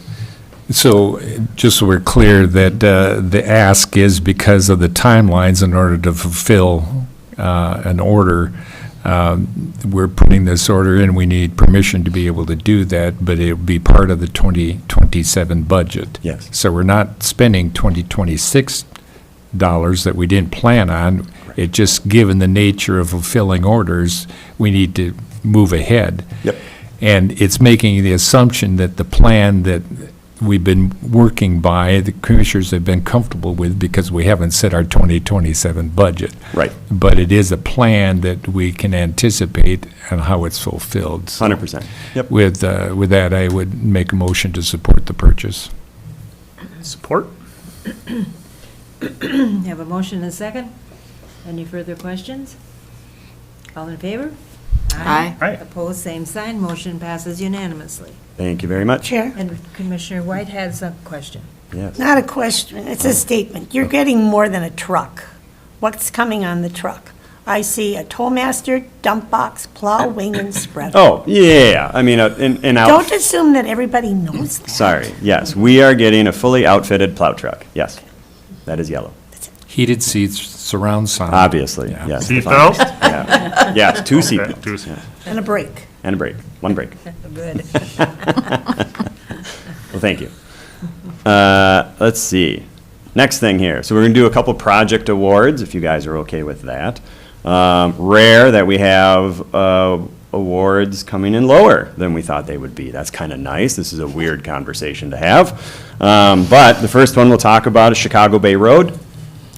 So, just so we're clear, that the ask is because of the timelines in order to fulfill an order. We're putting this order in, we need permission to be able to do that, but it'll be part of the 2027 budget. Yes. So we're not spending 2026 dollars that we didn't plan on. It just, given the nature of fulfilling orders, we need to move ahead. Yep. And it's making the assumption that the plan that we've been working by, the commissioners have been comfortable with, because we haven't set our 2027 budget. Right. But it is a plan that we can anticipate on how it's fulfilled. So 100%. Yep. With that, I would make a motion to support the purchase. Support? Have a motion and a second. Any further questions? All in favor? Aye. Aye. Opposed, same sign. Motion passes unanimously. Thank you very much. Chair, And Commissioner White has a question. Yes. not a question, it's a statement. You're getting more than a truck. What's coming on the truck? I see a towmaster, dump box, plow, wing, and spreader. Oh, yeah, I mean, in out. Don't assume that everybody knows that. Sorry, yes, we are getting a fully outfitted plow truck, yes. That is yellow, Heated seats, surround sound. obviously, Yeah. yes. Seatbelt? Yeah, yes, 2 Okay, seatbelts. two seat- And a break. And a brake, 1 brake. Good. Well, thank you. Let's see. Next thing here. So we're going to do a couple project awards, if you guys are okay with that. Rare that we have awards coming in lower than we thought they would be. That's kind of nice. This is a weird conversation to have. But the first one we'll talk about is Chicago Bay Road.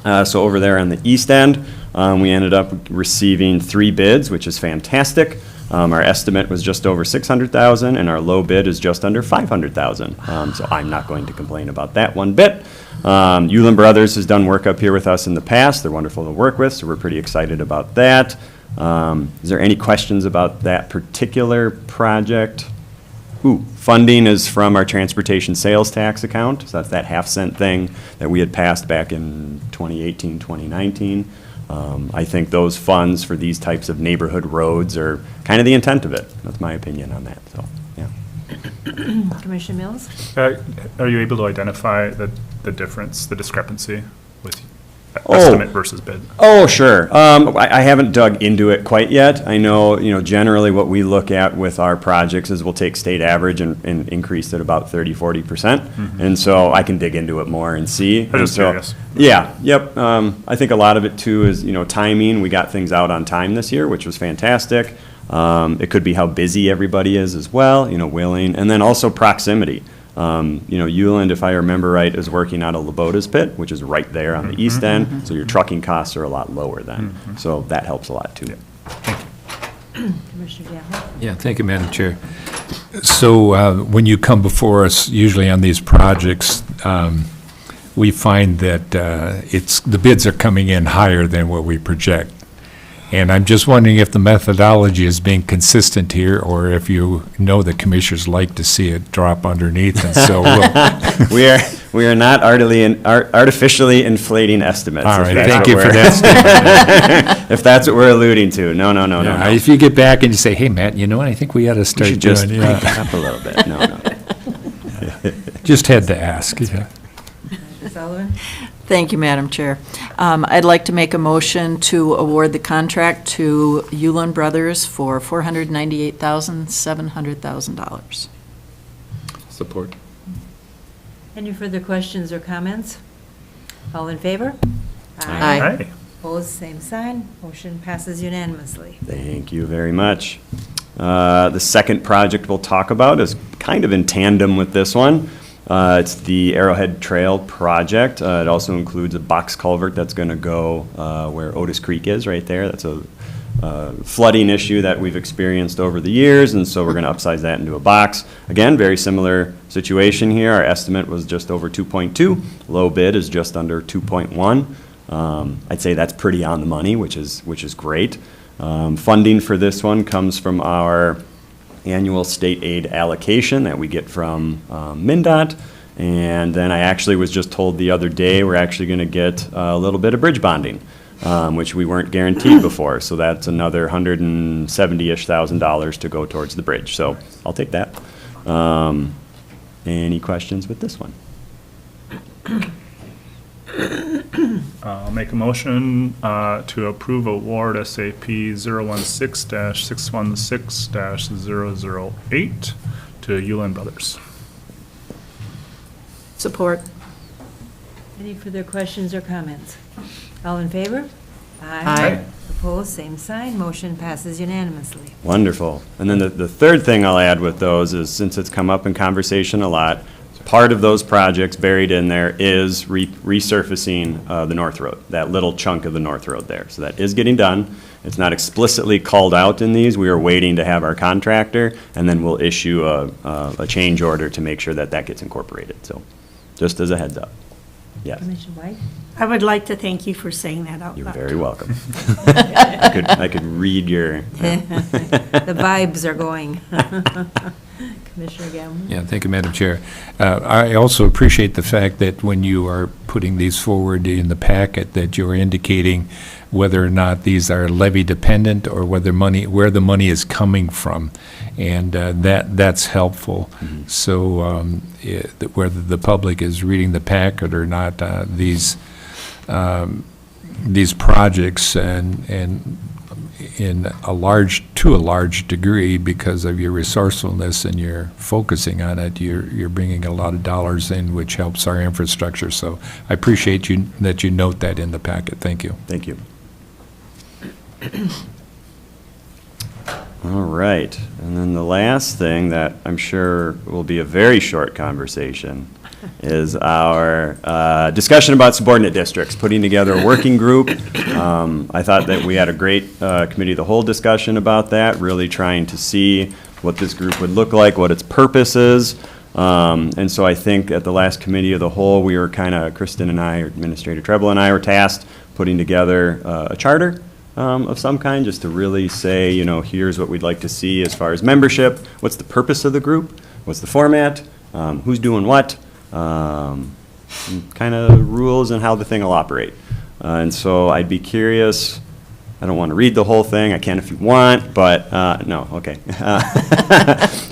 So over there on the east end, we ended up receiving 3 bids, which is fantastic. Our estimate was just over $600,000, and our low bid is just under $500,000. So I'm not going to complain about that one bit. Ullin Brothers has done work up here with us in the past. They're wonderful to work with, so we're pretty excited about that. Is there any questions about that particular project? Funding is from our transportation sales tax account, so that's that half-cent thing that we had passed back in 2018, 2019. I think those funds for these types of neighborhood roads are kind of the intent of it. That's my opinion on that, so, yeah. Commissioner Mills? Are you able to identify the difference, the discrepancy with Oh. estimate versus bid? Oh, sure. I haven't dug into it quite yet. I know, generally what we look at with our projects is we'll take state average and increase it about 30-40%. And so I can dig into it more and see. I'm just And so- curious. Yeah, yep. I think a lot of it too is, timing. We got things out on time this year, which was fantastic. It could be how busy everybody is as well, willing, and then also proximity. Uland, if I remember right, is working out of Labota's pit, which is right there on the east end, so your trucking costs are a lot lower then. So that helps a lot too. Commissioner Gamble? Yeah, thank you, Madam Chair. So when you come before us, usually on these projects, we find that the bids are coming in higher than what we project. And I'm just wondering if the methodology is being consistent here, or if the commissioners like to see it drop underneath, and so We are not artificially inflating estimates. All if right, that's thank what you for we're- that. If that's what we're alluding to. No. If you get back and you say, hey, Matt, I think we ought to We start should just doing, crank it up a little bit. No. just had to ask. Yeah. Sullivan? Thank you, Madam Chair. I'd like to make a motion to award the contract to Ullin Brothers for $498,700,000. Support. Any further questions or comments? All in favor? Aye. Aye. Opposed, same sign. Motion passes unanimously. Thank you very much. The second project we'll talk about is kind of in tandem with this one. It's the Arrowhead Trail project. It also includes a box culvert that's going to go where Otis Creek is, right there. That's a flooding issue that we've experienced over the years, and so we're going to upsize that into a box. Again, very similar situation here. Our estimate was just over 2.2. Low bid is just under 2.1. I'd say that's pretty on the money, which is great. Funding for this one comes from our annual state aid allocation that we get from MnDOT. And then I actually was just told the other day, we're actually going to get a little bit of bridge bonding. which we weren't guaranteed before. So that's another $170-ish thousand to go towards the bridge. So I'll take that. Any questions with this one? I'll make a motion to approve award SAP 016-616-008 to Yulin Brothers. Support. Any further questions or comments? All in favor? Aye. Opposed, same sign. Motion passes unanimously. Wonderful. And then the third thing I'll add with those is, since it's come up in conversation a lot, part of those projects buried in there is resurfacing the North Road, that little chunk of the North Road there. So that is getting done. It's not explicitly called out in these. We are waiting to have our contractor, and then we'll issue a change order to make sure that that gets incorporated. So just as a heads up. Yes, Commissioner White? I would like to thank you for saying that out you're loud. very welcome. I could read your. The vibes are going. Commissioner Gamble? Yeah, thank you, Madam Chair. I also appreciate the fact that when you are putting these forward in the packet, that you're indicating whether or not these are levy dependent or where the money is coming from, and that's helpful. Mm-hmm. So whether the public is reading the packet or not, these projects and to a large degree, because of your resourcefulness and your focusing on it, you're bringing a lot of dollars in, which helps our infrastructure. So I appreciate that you note that in the packet. Thank you. Thank you. All right, and then the last thing that I'm sure will be a very short conversation is our discussion about subordinate districts, putting together a working group. I thought that we had a great committee of the whole discussion about that, really trying to see what this group would look like, what its purpose is. And so I think at the last committee of the whole, we were Kristen and I, or Administrator Treble and I, were tasked putting together a charter of some kind, just to really say, here's what we'd like to see as far as membership, what's the purpose of the group, what's the format, who's doing what, kind of rules and how the thing will operate. And so I'd be curious, I don't want to read the whole thing, I can if you want, but no, okay.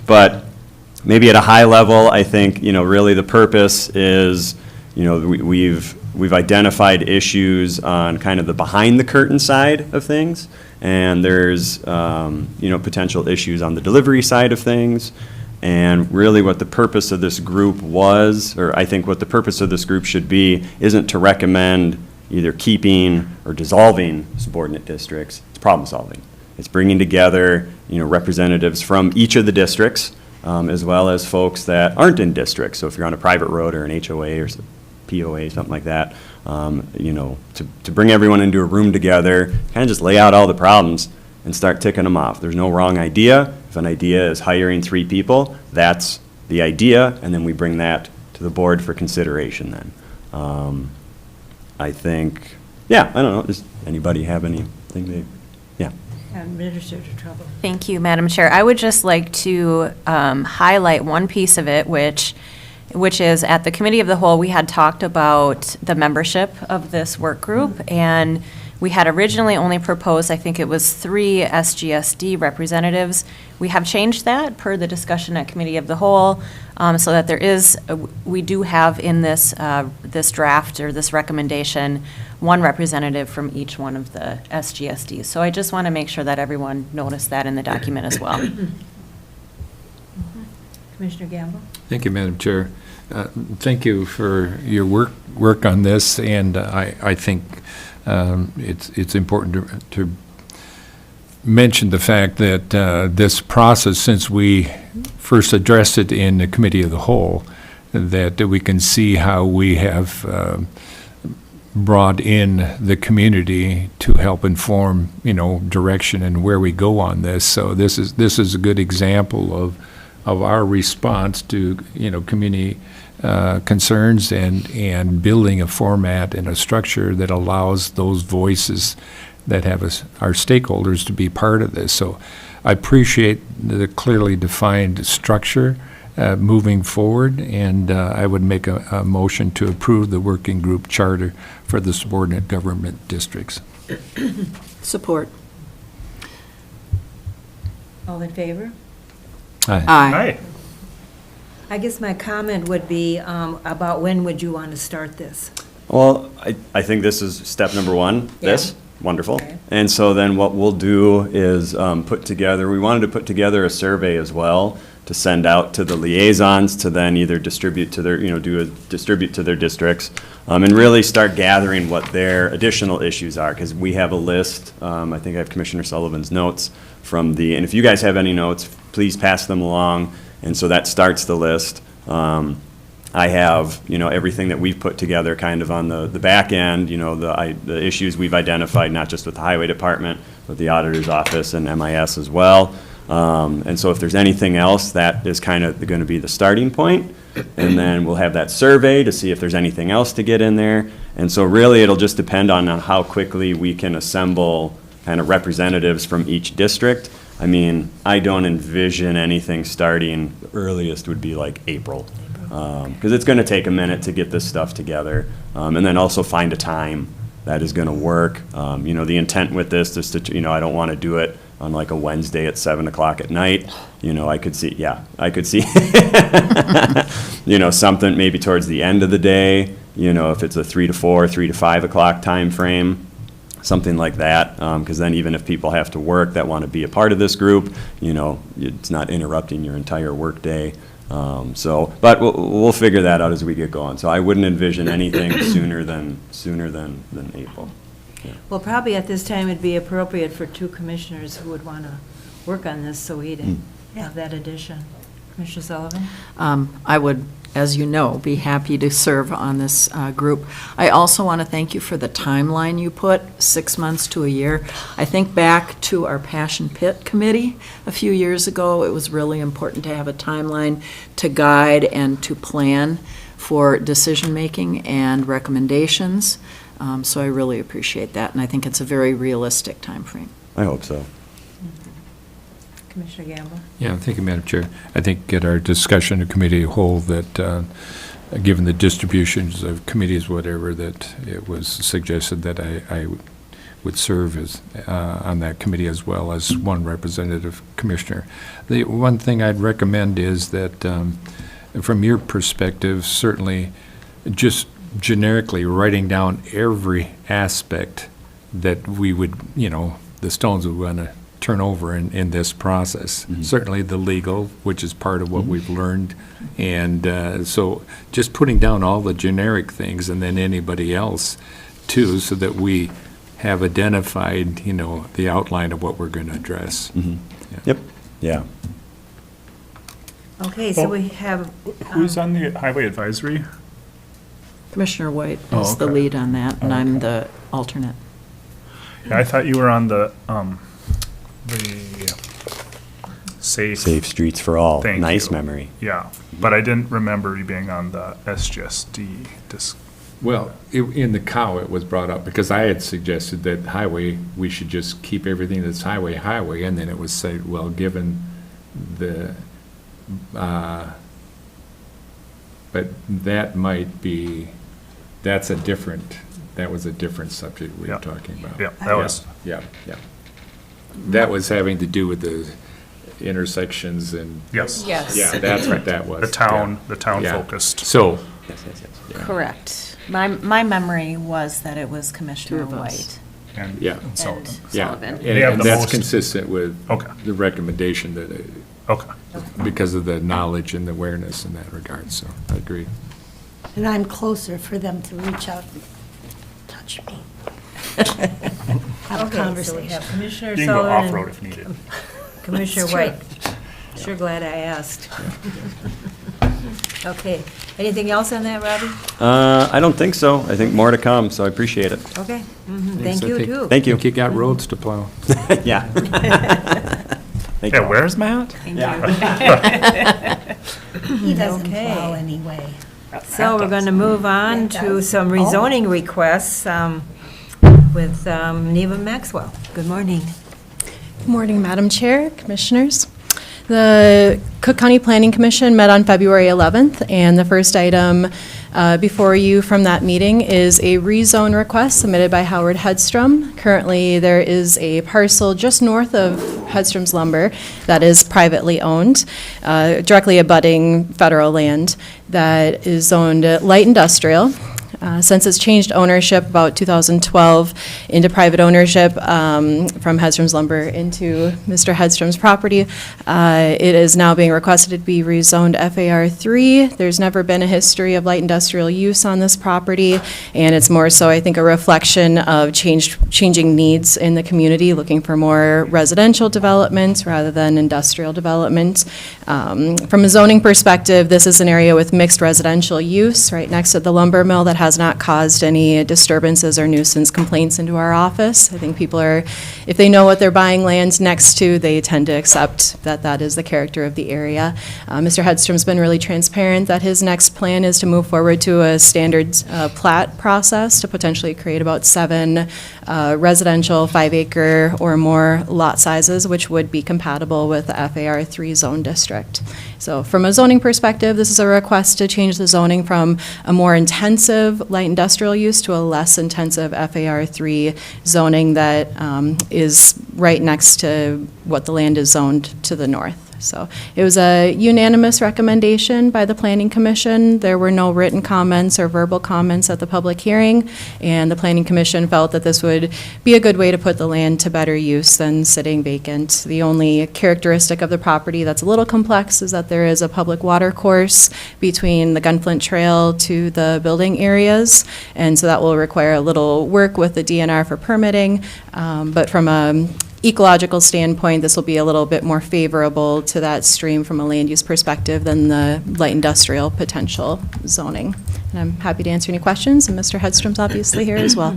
But maybe at a high level, I think, really the purpose is, we've identified issues on kind of the behind the curtain side of things, and there's potential issues on the delivery side of things. And really what the purpose of this group was, or I think what the purpose of this group should be, isn't to recommend either keeping or dissolving subordinate districts. It's problem solving. It's bringing together representatives from each of the districts, as well as folks that aren't in districts. So if you're on a private road or an HOA or POA, something like that, to bring everyone into a room together, kind of just lay out all the problems and start ticking them off. There's no wrong idea. If an idea is hiring 3 people, that's the idea, and then we bring that to the board for consideration then. I think, I don't know, does anybody have anything Administrator Trouble. Thank you, Madam Chair. I would just like to highlight one piece of it, which is at the Committee of the Whole, we had talked about the membership of this work group, and we had originally only proposed, I think it was 3 SGSD representatives. We have changed that per the discussion at Committee of the Whole, so that we do have in this draft or this recommendation 1 representative from each one of the SGSDs. So I just want to make sure that everyone noticed that in the document as well. Commissioner Gamble? Thank you, Madam Chair. Thank you for your work on this, and I think it's important to mention the fact that this process, since we first addressed it in the Committee of the Whole, that we can see how we have brought in the community to help inform, direction and where we go on this. So this is a good example of our response to, community concerns and building a format and a structure that allows those voices that have our stakeholders to be part of this. So I appreciate the clearly defined structure moving forward, and I would make a motion to approve the working group charter for the subordinate government districts. Support. All in favor? Aye. Aye. I guess my comment would be about when would you want to start this? Well, I think this is step number one, this. Yeah. Wonderful. Okay. And so then what we'll do is we wanted to put together a survey as well to send out to the liaisons to then either distribute to their, distribute to their districts, and really start gathering what their additional issues are, because we have a list. I think I have Commissioner Sullivan's notes and if you guys have any notes, please pass them along. And so that starts the list. I have, everything that we've put together kind of on the back end, the issues we've identified, not just with the Highway Department, but the Auditor's Office and MIS as well. And so if there's anything else, that is kind of going to be the starting point. And then we'll have that survey to see if there's anything else to get in there. And so really, it'll just depend on how quickly we can assemble kind of representatives from each district. I mean, I don't envision anything starting, the earliest would be like April. Because it's going to take a minute to get this stuff together, and then also find a time that is going to work. The intent with this is to, I don't want to do it on like a Wednesday at 7 o'clock at night. I could see, something maybe towards the end of the day, if it's a 3 to 4, 3 to 5 o'clock time frame, something like that. Because then even if people have to work that want to be a part of this group, it's not interrupting your entire work day. But we'll figure that out as we get going. So I wouldn't envision anything sooner than April. Yeah. Well, probably at this time it'd be appropriate for two commissioners who would want to work on this, so we'd have that addition. Commissioner Sullivan? I would, as you know, be happy to serve on this group. I also want to thank you for the timeline you put, 6 months to a year. I think back to our Passion Pit Committee a few years ago, it was really important to have a timeline to guide and to plan for decision-making and recommendations. So I really appreciate that, and I think it's a very realistic timeframe. I hope so. Commissioner Gamble? Yeah, thank you, Madam Chair. I think at our discussion of committee whole that, given the distributions of committees, whatever, that it was suggested that I would serve as on that committee as well as one representative commissioner. The one thing I'd recommend is that, from your perspective, certainly just generically writing down every aspect that we would, the stones we want to turn over in this process. Mm-hmm. Certainly the legal, which is part of what we've learned. And so just putting down all the generic things and then anybody else too, so that we have identified, the outline of what we're going to address. Mm-hmm. Yeah. Yep. Yeah. Okay, so we have. Who's on the Highway Advisory? Commissioner White Oh, is the okay. lead on that, and Oh, I'm okay. the alternate. Yeah, I thought you were on the safe. Safe Streets for All. Thank Nice you. memory. Yeah, but I didn't remember you being on the SGSD. Well, in the cow, it was brought up, because I had suggested that highway, we should just keep everything that's highway, and then it was said, well, given the, but that might be, that was a different subject we were Yeah. talking about. Yeah, that was. Yeah. That was having to do with the intersections and. Yes. Yes. Yeah, that's what that was. The town Yeah. focused. So, Yes. Correct. My memory was that it was Commissioner Two of us. White And yeah. and Sullivan. Yeah, Sullivan. They have and the that's most- consistent with Okay. the recommendation that, Okay. because of the knowledge and the awareness in that regard, so I agree. And I'm closer for them to reach out and touch me. Have a Okay, so we conversation. have Commissioner You can go Sullivan off-road and if needed. Commissioner White. Sure glad I asked. Okay, anything else on that, Robbie? I don't think so. I think more to come, so I appreciate it. Okay, Thanks, thank I you think- too. Thank you. I think you got roads to plow. Yeah. Thank you. Yeah, where's Matt? Thank you. He doesn't Okay. plow anyway. So we're going to move on to some rezoning requests with Neva Maxwell. Good morning. Good morning, Madam Chair, Commissioners. The Cook County Planning Commission met on February 11th, and the first item before you from that meeting is a rezone request submitted by Howard Hedstrom. Currently, there is a parcel just north of Hedstrom's Lumber that is privately owned, directly abutting federal land, that is zoned light industrial. Since it's changed ownership about 2012 into private ownership from Hedstrom's Lumber into Mr. Hedstrom's property, it is now being requested to be rezoned FAR3. There's never been a history of light industrial use on this property, and it's more so, I think, a reflection of changing needs in the community, looking for more residential development rather than industrial development. From a zoning perspective, this is an area with mixed residential use right next to the lumber mill that has not caused any disturbances or nuisance complaints into our office. I think people are, if they know what they're buying land next to, they tend to accept that that is the character of the area. Mr. Hedstrom's been really transparent that his next plan is to move forward to a standard plat process to potentially create about 7 residential 5-acre or more lot sizes, which would be compatible with the FAR3 zone district. So from a zoning perspective, this is a request to change the zoning from a more intensive light industrial use to a less intensive FAR3 zoning that is right next to what the land is zoned to the north. So it was a unanimous recommendation by the Planning Commission. There were no written comments or verbal comments at the public hearing, and the Planning Commission felt that this would be a good way to put the land to better use than sitting vacant. The only characteristic of the property that's a little complex is that there is a public water course between the Gunflint Trail to the building areas, and so that will require a little work with the DNR for permitting, but from a ecological standpoint, this will be a little bit more favorable to that stream from a land use perspective than the light industrial potential zoning. And I'm happy to answer any questions, and Mr. Hedstrom's obviously here as well.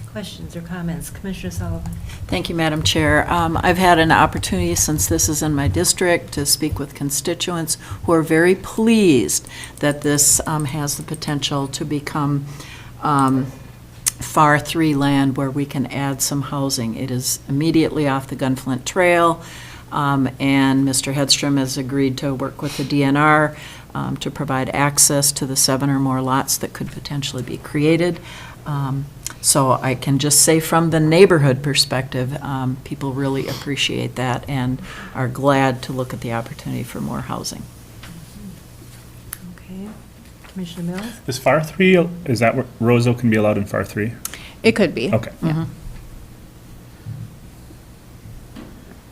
Questions or comments? Commissioner Sullivan. Thank you, Madam Chair. I've had an opportunity, since this is in my district, to speak with constituents who are very pleased that this has the potential to become FAR 3 land where we can add some housing. It is immediately off the Gunflint Trail, and Mr. Hedstrom has agreed to work with the DNR to provide access to the 7 or more lots that could potentially be created. So I can just say from the neighborhood perspective, people really appreciate that and are glad to look at the opportunity for more housing. Okay. Commissioner Mills? Is FAR 3, is that where Roseau can be allowed in FAR 3? It could be. Okay.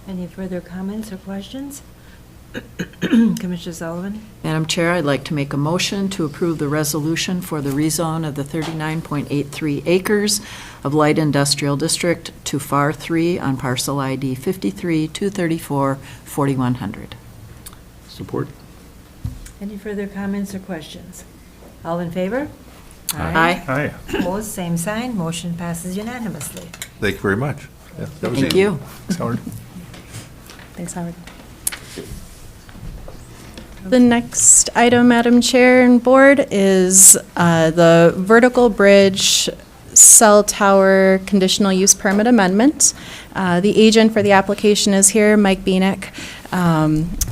Any further comments or questions? Commissioner Sullivan? Madam Chair, I'd like to make a motion to approve the resolution for the rezone of the 39.83 acres of light industrial district to FAR 3 on parcel ID 53-234-4100. Support. Any further comments or questions? All in favor? Aye. Aye. Opposed, same sign. Motion passes unanimously. Thank you very much. Yeah, that was Thank easy. you. Thanks, Howard. Thanks, Howard. The next item, Madam Chair and Board, is the vertical bridge cell tower conditional use permit amendment. The agent for the application is here, Mike Beanick.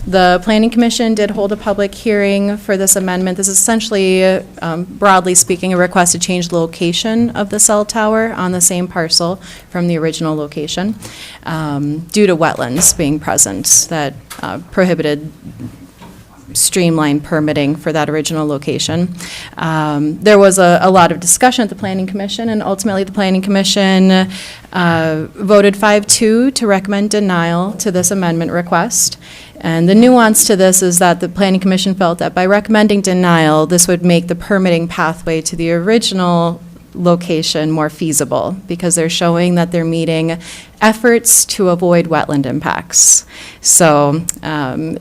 The Planning Commission did hold a public hearing for this amendment. This is essentially, broadly speaking, a request to change the location of the cell tower on the same parcel from the original location due to wetlands being present that prohibited streamlined permitting for that original location. There was a lot of discussion at the Planning Commission, and ultimately the Planning Commission voted 5-2 to recommend denial to this amendment request. And the nuance to this is that the Planning Commission felt that by recommending denial, this would make the permitting pathway to the original location more feasible, because they're showing that they're meeting efforts to avoid wetland impacts. So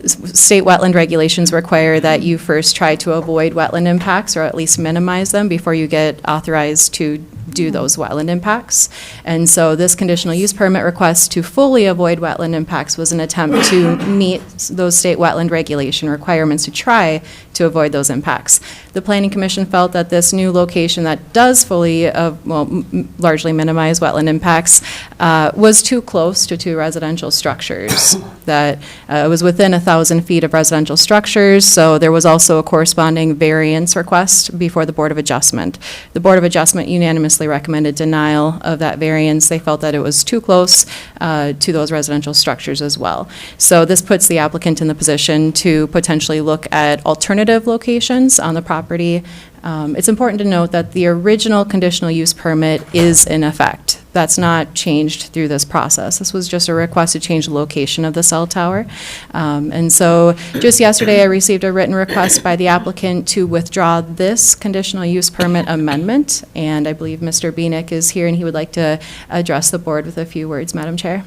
state wetland regulations require that you first try to avoid wetland impacts, or at least minimize them, before you get authorized to do those wetland impacts. And so this conditional use permit request to fully avoid wetland impacts was an attempt to meet those state wetland regulation requirements to try to avoid those impacts. The Planning Commission felt that this new location that does fully, largely minimize wetland impacts, was too close to two residential structures, that it was within 1,000 feet of residential structures, so there was also a corresponding variance request before the Board of Adjustment. The Board of Adjustment unanimously recommended denial of that variance. They felt that it was too close to those residential structures as well. So this puts the applicant in the position to potentially look at alternative locations on the property. It's important to note that the original conditional use permit is in effect. That's not changed through this process. This was just a request to change the location of the cell tower. And so just yesterday, I received a written request by the applicant to withdraw this conditional use permit amendment. And I believe Mr. Beanick is here, and he would like to address the board with a few words, Madam Chair.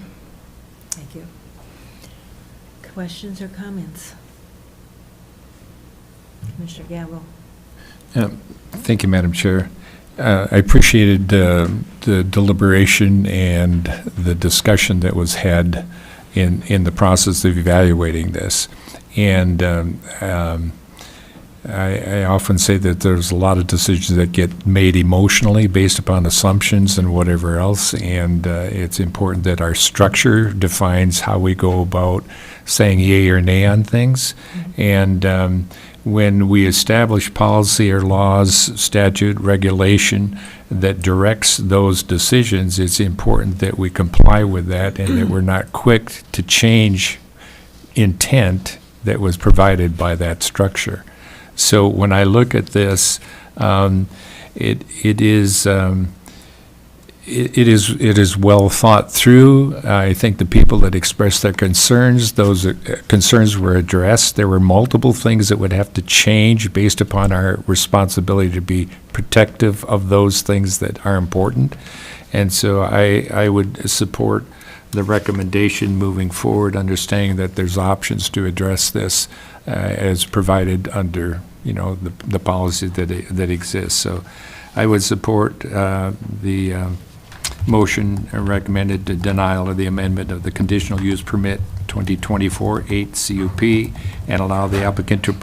Thank you. Questions or comments? Commissioner Gamble. Thank you, Madam Chair. I appreciated the deliberation and the discussion that was had in the process of evaluating this. And I often say that there's a lot of decisions that get made emotionally based upon assumptions and whatever else, and it's important that our structure defines how we go about saying yay or nay on things. And when we establish policy or laws, statute, regulation that directs those decisions, it's important that we comply with that and that we're not quick to change intent that was provided by that structure. So when I look at this, it is well thought through. I think the people that expressed their concerns, those concerns were addressed. There were multiple things that would have to change based upon our responsibility to be protective of those things that are important. And so I would support the recommendation moving forward, understanding that there's options to address this as provided under, the policy that exists. So I would support the motion recommended denial of the amendment of the conditional use permit 2024-8 CUP and allow the applicant to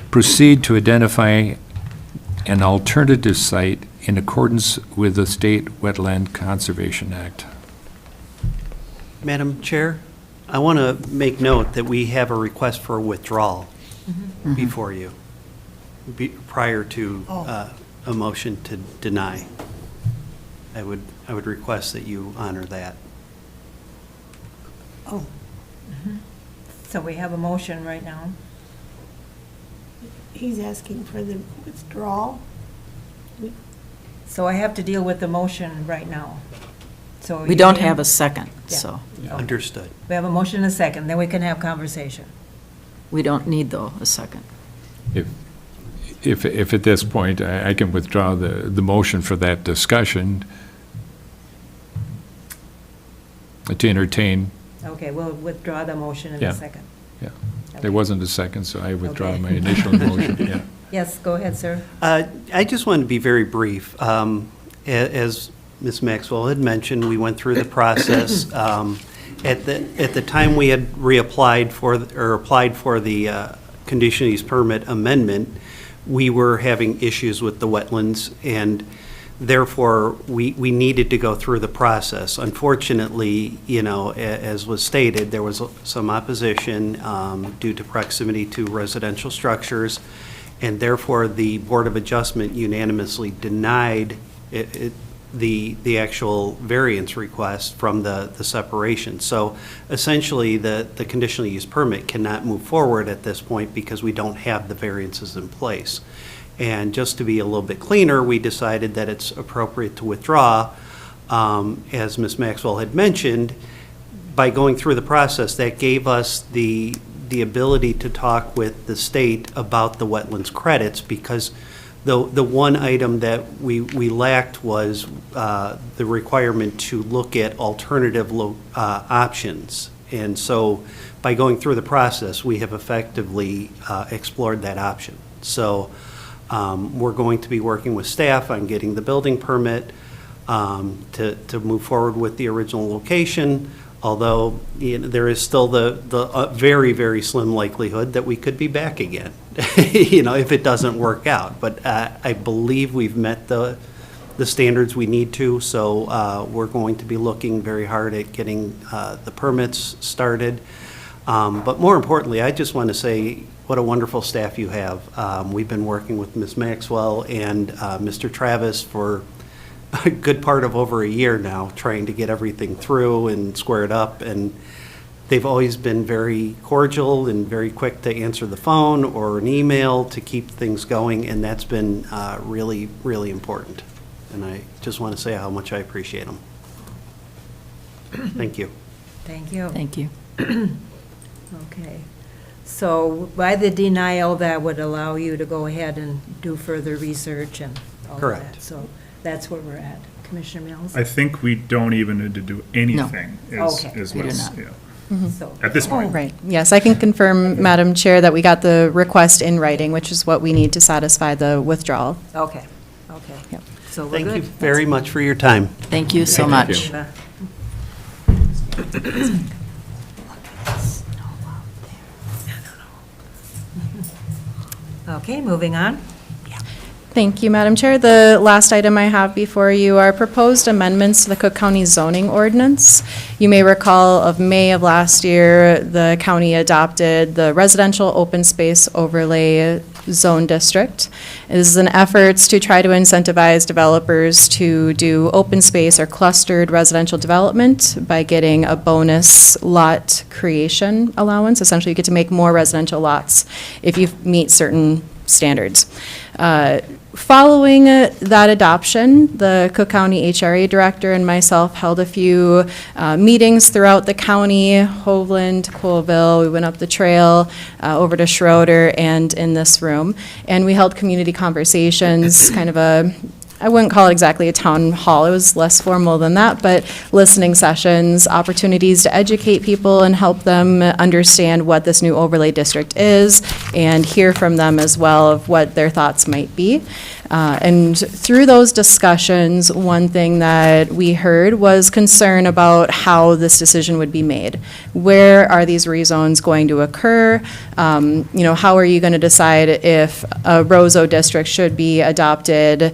proceed to identify an alternative site in accordance with the State Wetland Conservation Act. Madam Chair, I want to make note that we have a request for withdrawal before you, prior to a motion to deny. I would request that you honor that. Oh. So we have a motion right now. He's asking for the withdrawal. So I have to deal with the motion right now. So We don't have a second, Yeah. so Understood. We have a motion and a second, then we can have conversation. we don't need, though, a second. If at this point I can withdraw the motion for that discussion to entertain. Okay, we'll withdraw the motion in Yeah. a second. Yeah, there wasn't a second, so I withdraw Okay. my initial motion, yeah. Yes, go ahead, sir. I just wanted to be very brief. As Ms. Maxwell had mentioned, we went through the process. At the time we had reapplied for, or applied for the conditional use permit amendment, we were having issues with the wetlands, and therefore, we needed to go through the process. Unfortunately, as was stated, there was some opposition due to proximity to residential structures, and therefore, the Board of Adjustment unanimously denied the actual variance request from the separation. So essentially, the conditional use permit cannot move forward at this point because we don't have the variances in place. And just to be a little bit cleaner, we decided that it's appropriate to withdraw. As Ms. Maxwell had mentioned, by going through the process, that gave us the ability to talk with the state about the wetlands credits, because the one item that we lacked was the requirement to look at alternative options. And so by going through the process, we have effectively explored that option. So we're going to be working with staff on getting the building permit. to move forward with the original location, although there is still the very, very slim likelihood that we could be back again, if it doesn't work out. But I believe we've met the standards we need to, so we're going to be looking very hard at getting the permits started. But more importantly, I just want to say what a wonderful staff you have. We've been working with Ms. Maxwell and Mr. Travis for a good part of over a year now, trying to get everything through and squared up, and they've always been very cordial and very quick to answer the phone or an email to keep things going, and that's been really, really important. And I just want to say how much I appreciate them. Thank you. Thank you. Thank you. Okay. So by the denial, that would allow you to go ahead and do further research and all of that. Correct. So that's where we're at. Commissioner Mills? I think we don't even need to do anything, Okay. is We do what's, not. yeah. So- At this point. Right, yes, I can confirm, Madam Chair, that we got the request in writing, which is what we need to satisfy the withdrawal. Okay, Yep. so we're Thank you good. very much for your time. Thank you so Thank much. you. Okay, moving on. Thank you, Madam Chair. The last item I have before you are proposed amendments to the Cook County zoning ordinance. You may recall of May of last year, the county adopted the residential open space overlay zone district. It is an effort to try to incentivize developers to do open space or clustered residential development by getting a bonus lot creation allowance. Essentially, you get to make more residential lots if you meet certain standards. Following that adoption, the Cook County HRA Director and myself held a few meetings throughout the county, Hovland, Colville, we went up the trail, over to Schroeder, and in this room. And we held community conversations, kind of I wouldn't call it exactly a town hall, it was less formal than that, but listening sessions, opportunities to educate people and help them understand what this new overlay district is, and hear from them as well of what their thoughts might be. And through those discussions, one thing that we heard was concern about how this decision would be made. Where are these rezones going to occur? How are you going to decide if a Rezone district should be adopted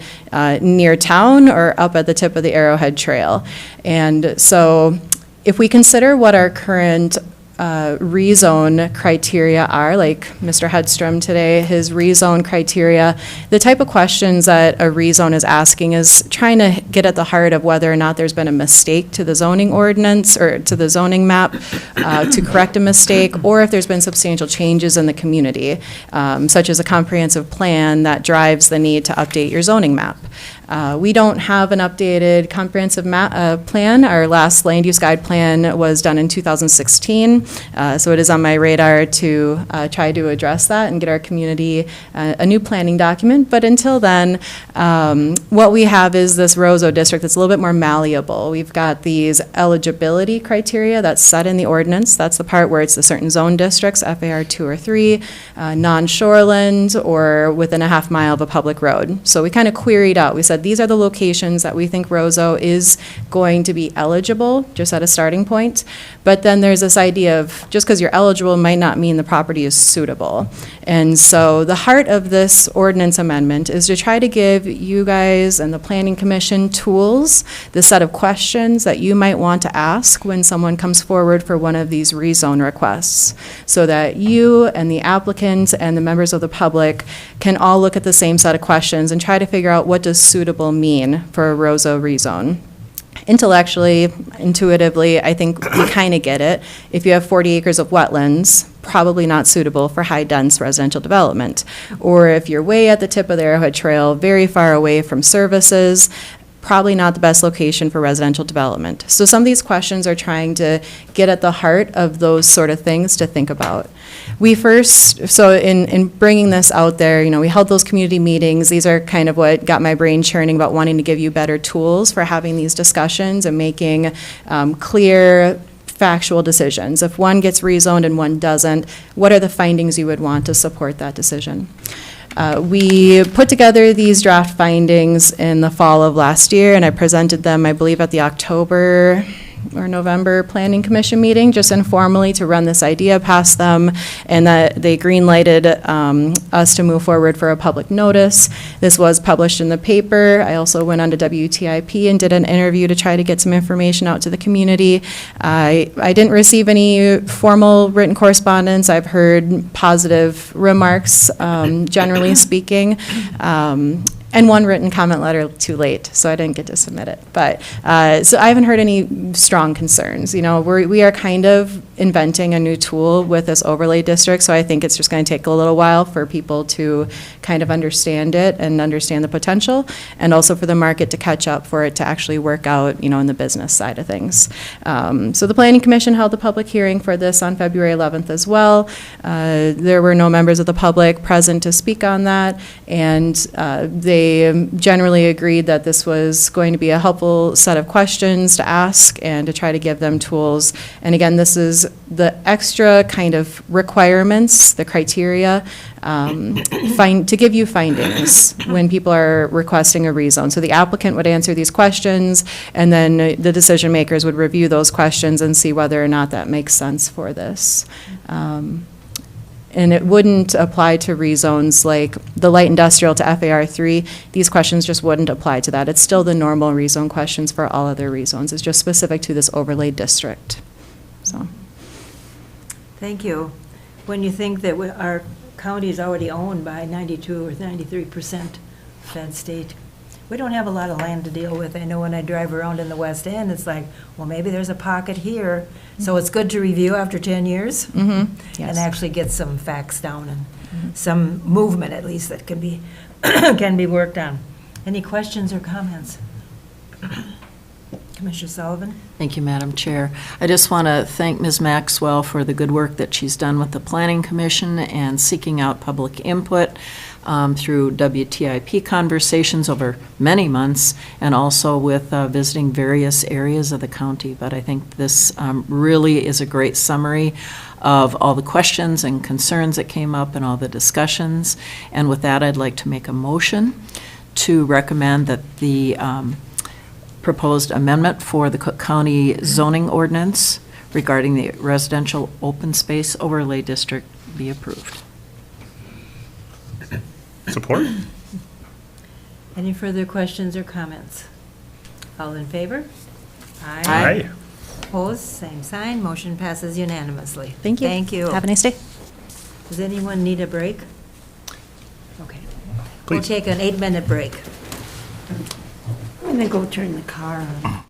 near town or up at the tip of the Arrowhead Trail? And so if we consider what our current rezone criteria are, like Mr. Hedstrom today, his rezone criteria, the type of questions that a rezone is asking is trying to get at the heart of whether or not there's been a mistake to the zoning ordinance or to the zoning map to correct a mistake, or if there's been substantial changes in the community, such as a comprehensive plan that drives the need to update your zoning map. We don't have an updated comprehensive plan. Our last land use guide plan was done in 2016, so it is on my radar to try to address that and get our community a new planning document. But until then, what we have is this Rezone district that's a little bit more malleable. We've got these eligibility criteria that's set in the ordinance. That's the part where it's the certain zone districts, FAR 2 or 3, non-shoreland, or within a half mile of a public road. So we kind of queried out. We said, these are the locations that we think Rezone is going to be eligible, just at a starting point. But then there's this idea of just because you're eligible might not mean the property is suitable. And so the heart of this ordinance amendment is to try to give you guys and the Planning Commission tools, the set of questions that you might want to ask when someone comes forward for one of these rezone requests, so that you and the applicant and the members of the public can all look at the same set of questions and try to figure out what does suitable mean for a Rezone rezone. Intellectually, intuitively, I think we kind of get it. If you have 40 acres of wetlands, probably not suitable for high-dense residential development. Or if you're way at the tip of the Arrowhead Trail, very far away from services, probably not the best location for residential development. So some of these questions are trying to get at the heart of those sort of things to think about. So in bringing this out there, we held those community meetings. These are kind of what got my brain churning about wanting to give you better tools for having these discussions and making clear, factual decisions. If one gets rezoned and one doesn't, what are the findings you would want to support that decision? We put together these draft findings in the fall of last year, and I presented them, I believe, at the October or November Planning Commission meeting, just informally to run this idea past them, and that they green-lighted us to move forward for a public notice. This was published in the paper. I also went on to WTIP and did an interview to try to get some information out to the community. I didn't receive any formal written correspondence. I've heard positive remarks, generally speaking. And one written comment letter too late, so I didn't get to submit it. But, so I haven't heard any strong concerns. You know, we are kind of inventing a new tool with this overlay district, so I think it's just going to take a little while for people to kind of understand it and understand the potential, and also for the market to catch up for it to actually work out, you know, in the business side of things. So the Planning Commission held a public hearing for this on February 11th as well. There were no members of the public present to speak on that, and they generally agreed that this was going to be a helpful set of questions to ask and to try to give them tools. And again, this is the extra kind of requirements, the criteria, to give you findings when people are requesting a rezone. So the applicant would answer these questions, and then the decision makers would review those questions and see whether or not that makes sense for this. And it wouldn't apply to rezones like the light industrial to FAR3. These questions just wouldn't apply to that. It's still the normal rezone questions for all other rezones. It's just specific to this overlay district. So. Thank you. When you think that our county is already owned by 92 or 93% Fed state, we don't have a lot of land to deal with. I know when I drive around in the West End, it's like, well, maybe there's a pocket here. So it's good to review after 10 years Mm-hmm. Yes. and actually get some facts down and some movement at least that can be can be worked on. Any questions or comments? Commissioner Sullivan? Thank you, Madam Chair. I just want to thank Ms. Maxwell for the good work that she's done with the Planning Commission and seeking out public input through WTIP conversations over many months, and also with visiting various areas of the county. But I think this really is a great summary of all the questions and concerns that came up and all the discussions. And with that, I'd like to make a motion to recommend that the proposed amendment for the Cook County zoning ordinance regarding the residential open space overlay district be approved. Support? Any further questions or comments? All in favor? Aye. Opposed? Same sign. Motion passes unanimously. Thank you. Thank you. Have a nice day. Does anyone need a break? Okay. We'll Please. take an 8-minute break. I'm gonna go turn the car on.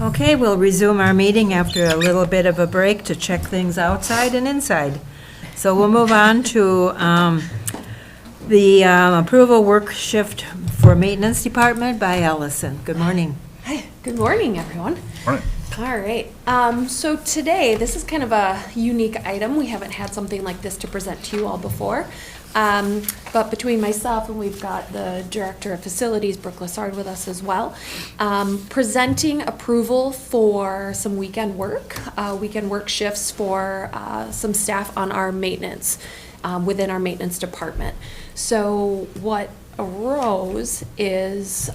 Okay, we'll resume our meeting after a little bit of a break to check things outside and inside. So we'll move on to the approval work shift for maintenance department by Allison. Good morning. Hi, good morning, everyone. Morning. All right, so today, this is kind of a unique item. We haven't had something like this to present to you all before. But between myself and we've got the Director of Facilities, Brooke Lassard, with us as well, presenting approval for some weekend work shifts for some staff on our maintenance, within our maintenance department. So what arose is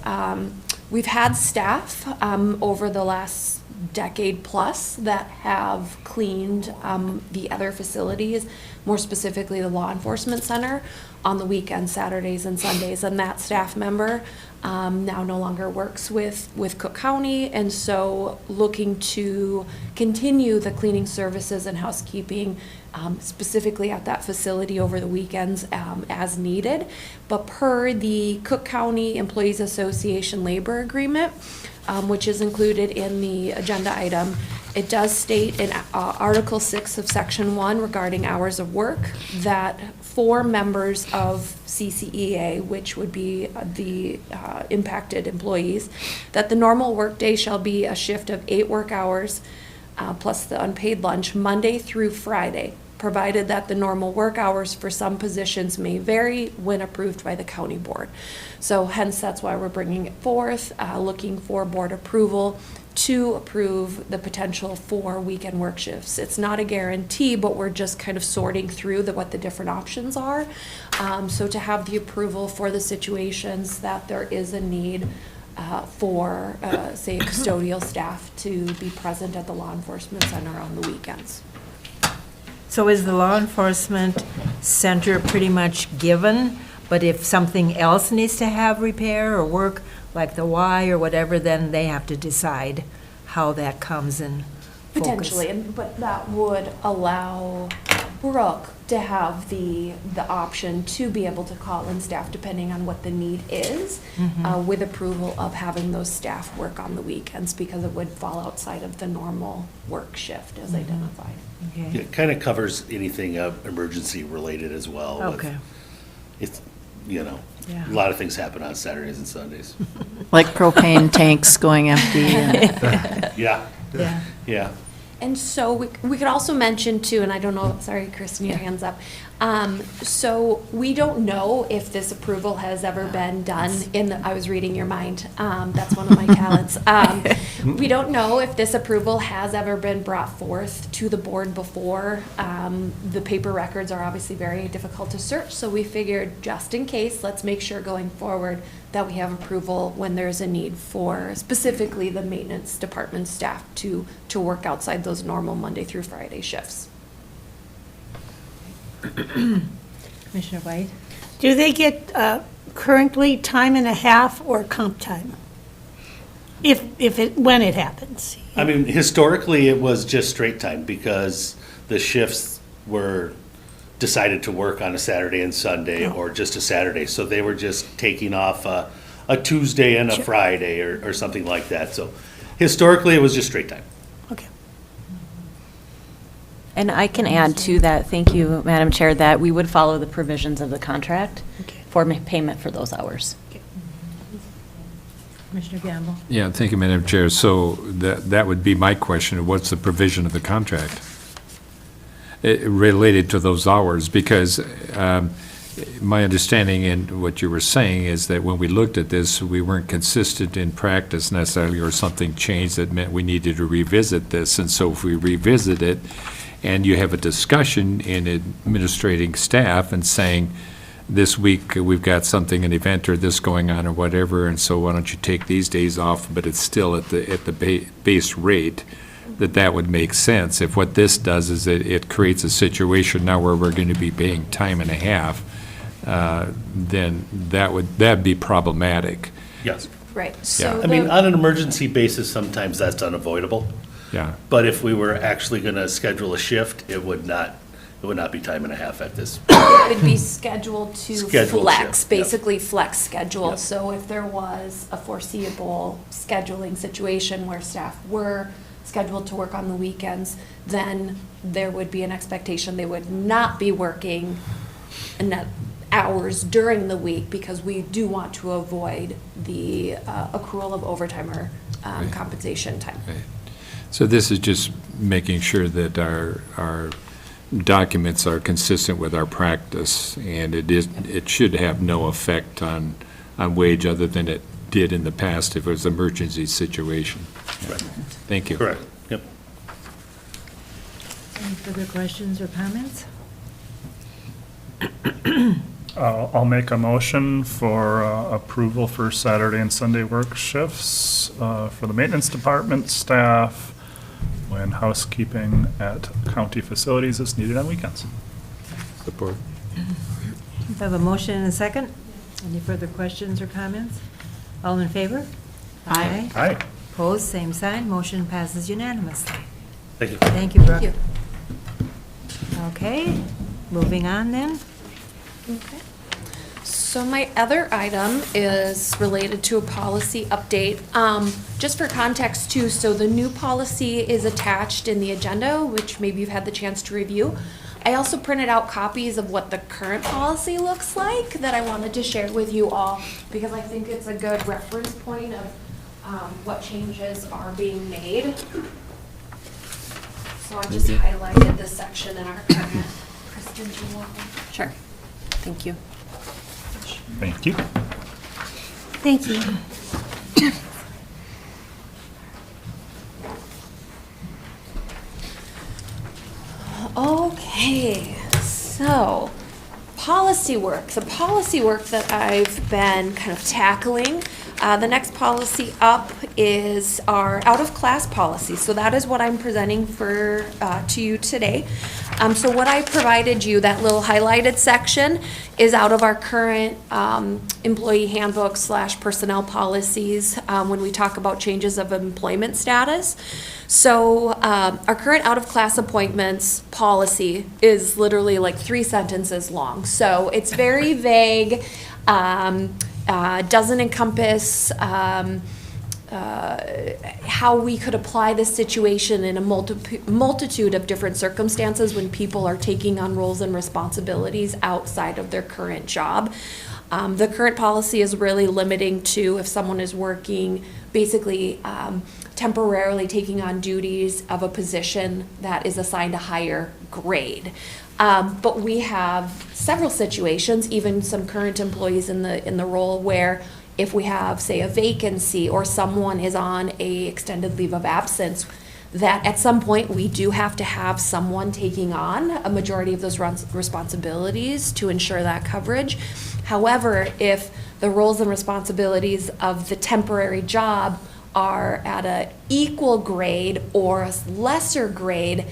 we've had staff over the last decade plus that have cleaned the other facilities, more specifically the law enforcement center, on the weekends, Saturdays and Sundays, and that staff member now no longer works with Cook County, and so looking to continue the cleaning services and housekeeping specifically at that facility over the weekends as needed. But per the Cook County Employees Association labor agreement, which is included in the agenda item, it does state in Article 6 of Section 1 regarding hours of work that 4 members of CCEA, which would be the impacted employees, that the normal workday shall be a shift of 8 work hours plus the unpaid lunch, Monday through Friday, provided that the normal work hours for some positions may vary when approved by the county board. So hence, that's why we're bringing it forth, looking for board approval to approve the potential for weekend work shifts. It's not a guarantee, but we're just kind of sorting through what the different options are. So to have the approval for the situations that there is a need for, say, custodial staff to be present at the law enforcement center on the weekends. So is the law enforcement center pretty much given, but if something else needs to have repair or work, like the Y or whatever, then they have to decide how that comes in focus? Potentially, but that would allow Brooke to have the option to be able to call in staff depending on what the need is, with approval of having those staff work on the weekends, because it would fall outside of the normal work shift as identified. Okay. It kind of covers anything emergency related as well. Okay. It's, you know, Yeah. a lot of things happen on Saturdays and Sundays. Like propane tanks going empty. and- Yeah, Yeah. yeah. And so we could also mention too, and I don't know, sorry, Kristen, your hand's up. So we don't know if this approval has ever been done I was reading your mind. That's one of my talents. We don't know if this approval has ever been brought forth to the board before. The paper records are obviously very difficult to search, so we figured just in case, let's make sure going forward that we have approval when there's a need for specifically the maintenance department staff to work outside those normal Monday through Friday shifts. Commissioner White? Do they get currently time and a half or comp time? When it happens? I mean, historically, it was just straight time because the shifts were decided to work on a Saturday and Sunday or just a Saturday. So they were just taking off a Tuesday and a Friday or something like that. So historically, it was just straight time. Okay. And I can add to that, thank you, Madam Chair, that we would follow the provisions of the contract for payment for those hours. Commissioner Gamble? Yeah, thank you, Madam Chair. So that would be my question, what's the provision of the contract related to those hours? Because my understanding and what you were saying is that when we looked at this, we weren't consistent in practice necessarily, or something changed that meant we needed to revisit this. And so if we revisit it, and you have a discussion in administrating staff and saying, this week we've got something, an event or this going on or whatever, and so why don't you take these days off, but it's still at the base rate, that would make sense. If what this does is it creates a situation now where we're going to be paying time and a half, then that'd be problematic. Yes. Right. Yeah. So I mean, on an emergency basis, sometimes that's unavoidable. Yeah. But if we were actually going to schedule a shift, it would not It would not be time and a half at this. It would be scheduled to Scheduled flex, shift, yep. basically flex schedule. Yep. So if there was a foreseeable scheduling situation where staff were scheduled to work on the weekends, then there would be an expectation they would not be working net hours during the week, because we do want to avoid the accrual of overtime or compensation time. Right. So this is just making sure that our documents are consistent with our practice, and it should have no effect on wage other than it did in the past if it was an emergency situation. Right. Thank you. Correct, yep. Any further questions or comments? I'll make a motion for approval for Saturday and Sunday work shifts for the maintenance department staff when housekeeping at county facilities is needed on weekends. Support. We have a motion and a second. Any further questions or comments? All in favor? Aye. Aye. Opposed, same sign. Motion passes unanimously. Thank you. Thank you, Brooke. Thank you. Okay, moving on then. Okay. So my other item is related to a policy update. Just for context too, so the new policy is attached in the agenda, which maybe you've had the chance to review. I also printed out copies of what the current policy looks like that I wanted to share with you all, because I think it's a good reference point of what changes are being made. So I just highlighted this section in our current. Kristen, do you want one? Sure. Thank you. Thank you. Thank you. Okay, so policy work. The policy work that I've been kind of tackling. The next policy up is our out-of-class policy. So that is what I'm presenting for to you today. So what I provided you, that little highlighted section, is out of our current employee handbook / personnel policies when we talk about changes of employment status. So our current out-of-class appointments policy is literally like 3 sentences long. So it's very vague. Doesn't encompass how we could apply this situation in a multitude of different circumstances when people are taking on roles and responsibilities outside of their current job. The current policy is really limiting to if someone is working, basically temporarily taking on duties of a position that is assigned a higher grade. But we have several situations, even some current employees in the role, where if we have, say, a vacancy or someone is on a extended leave of absence, that at some point we do have to have someone taking on a majority of those responsibilities to ensure that coverage. However, if the roles and responsibilities of the temporary job are at an equal grade or a lesser grade,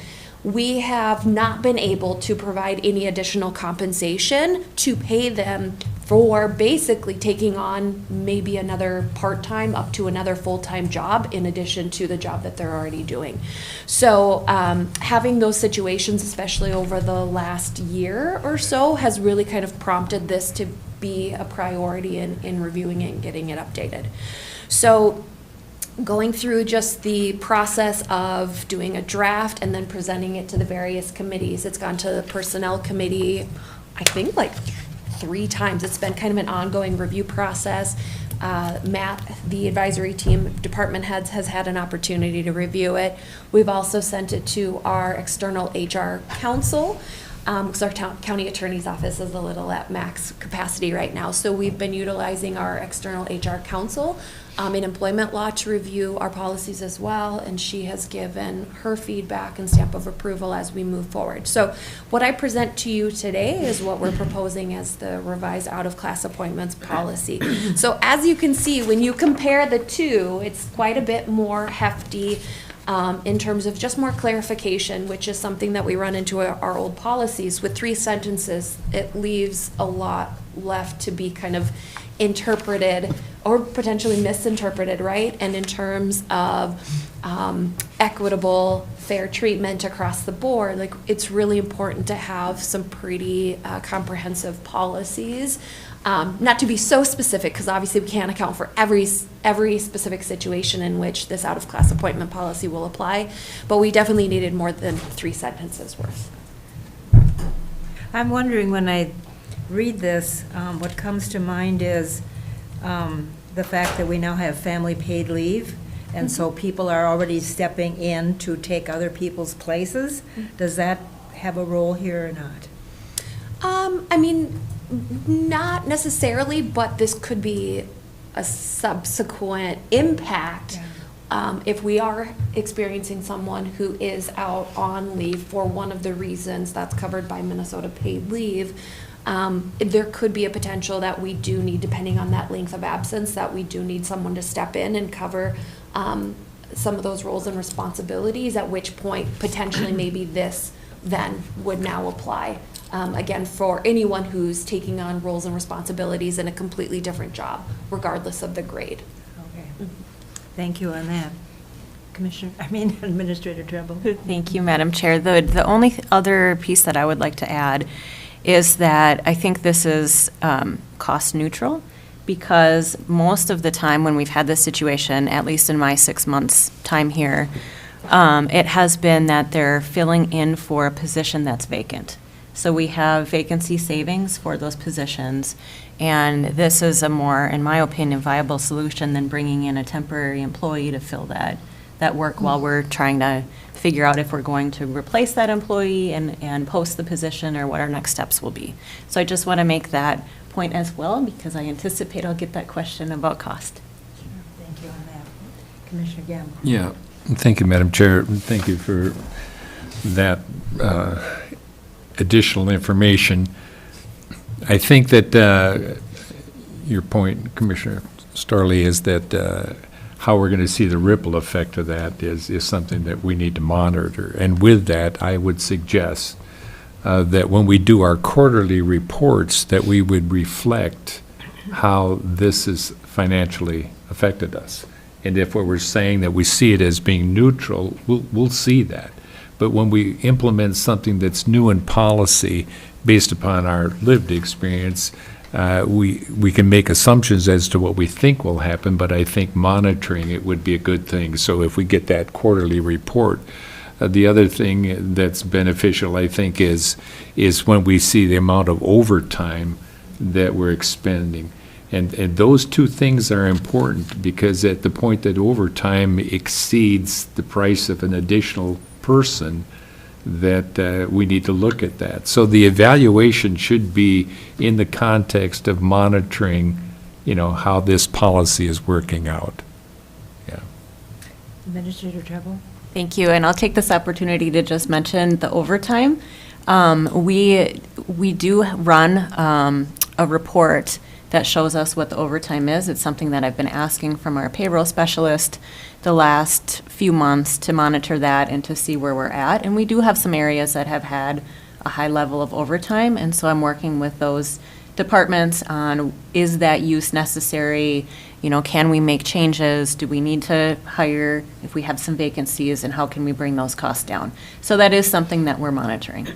we have not been able to provide any additional compensation to pay them for basically taking on maybe another part-time up to another full-time job in addition to the job that they're already doing. So having those situations, especially over the last year or so, has really kind of prompted this to be a priority in reviewing it and getting it updated. So going through just the process of doing a draft and then presenting it to the various committees. It's gone to the Personnel Committee, I think like 3 times. It's been kind of an ongoing review process. Matt, the advisory team, department heads, has had an opportunity to review it. We've also sent it to our external HR counsel, because our county attorney's office is a little at max capacity right now. So we've been utilizing our external HR counsel in employment law to review our policies as well, and she has given her feedback and stamp of approval as we move forward. So what I present to you today is what we're proposing as the revised out-of-class appointments policy. So as you can see, when you compare the two, it's quite a bit more hefty in terms of just more clarification, which is something that we run into our old policies. With 3 sentences, it leaves a lot left to be kind of interpreted or potentially misinterpreted, right? And in terms of equitable, fair treatment across the board, like, it's really important to have some pretty comprehensive policies. Not to be so specific, because obviously we can't account for every specific situation in which this out-of-class appointment policy will apply, but we definitely needed more than 3 sentences worth. I'm wondering, when I read this, what comes to mind is the fact that we now have family paid leave, and so people are already stepping in to take other people's places. Does that have a role here or not? I mean, not necessarily, but this could be a subsequent impact. If we are experiencing someone who is out on leave for one of the reasons that's covered by Minnesota paid leave, there could be a potential that we do need, depending on that length of absence, that we do need someone to step in and cover some of those roles and responsibilities, at which point potentially maybe this then would now apply. Again, for anyone who's taking on roles and responsibilities in a completely different job, regardless of the grade. Okay. Thank you on that. Administrator Tremble. Thank you, Madam Chair. The only other piece that I would like to add is that I think this is cost neutral, because most of the time when we've had this situation, at least in my 6 months' time here, it has been that they're filling in for a position that's vacant. So we have vacancy savings for those positions, and this is a more, in my opinion, viable solution than bringing in a temporary employee to fill that work while we're trying to figure out if we're going to replace that employee and post the position, or what our next steps will be. So I just want to make that point as well, because I anticipate I'll get that question about cost. Thank you on that. Commissioner Gamble. Yeah, thank you, Madam Chair. Thank you for that additional information. I think that your point, Commissioner Starley, is that how we're going to see the ripple effect of that is something that we need to monitor. And with that, I would suggest that when we do our quarterly reports, that we would reflect how this has financially affected us. And if what we're saying that we see it as being neutral, we'll see that. But when we implement something that's new in policy based upon our lived experience, we can make assumptions as to what we think will happen, but I think monitoring it would be a good thing. So if we get that quarterly report, the other thing that's beneficial, I think, is when we see the amount of overtime that we're expending. And those two things are important, because at the point that overtime exceeds the price of an additional person, that we need to look at that. So the evaluation should be in the context of monitoring, how this policy is working out. Yeah. Administrator Tremble. Thank you, and I'll take this opportunity to just mention the overtime. We do run a report that shows us what the overtime is. It's something that I've been asking from our payroll specialist the last few months to monitor that and to see where we're at. And we do have some areas that have had a high level of overtime, and so I'm working with those departments on, is that use necessary? Can we make changes? Do we need to hire if we have some vacancies, and how can we bring those costs down? So that is something that we're monitoring.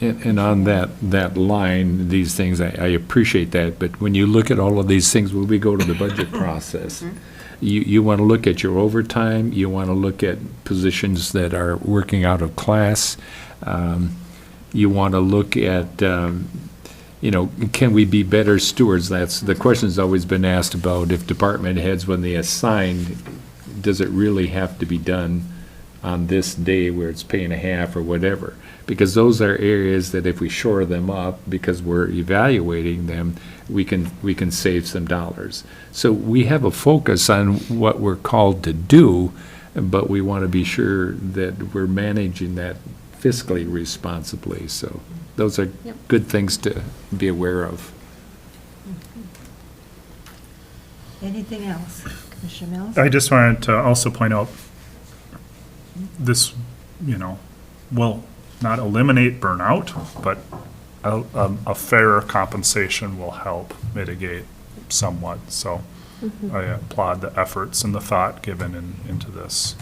And on that line, these things, I appreciate that, but when you look at all of these things, when we go to the budget process, you want to look at your overtime, you want to look at positions that are working out of class, you want to look at, can we be better stewards? That's the question's always been asked about, if department heads, when they assign, does it really have to be done on this day where it's pay and a half or whatever? Because those are areas that if we shore them up, because we're evaluating them, we can save some dollars. So we have a focus on what we're called to do, but we want to be sure that we're managing that fiscally responsibly. So those are good things to be aware of. Anything else? Commissioner Mills? I just wanted to also point out this, will not eliminate burnout, but a fairer compensation will help mitigate somewhat. So I applaud the efforts and the thought given into this,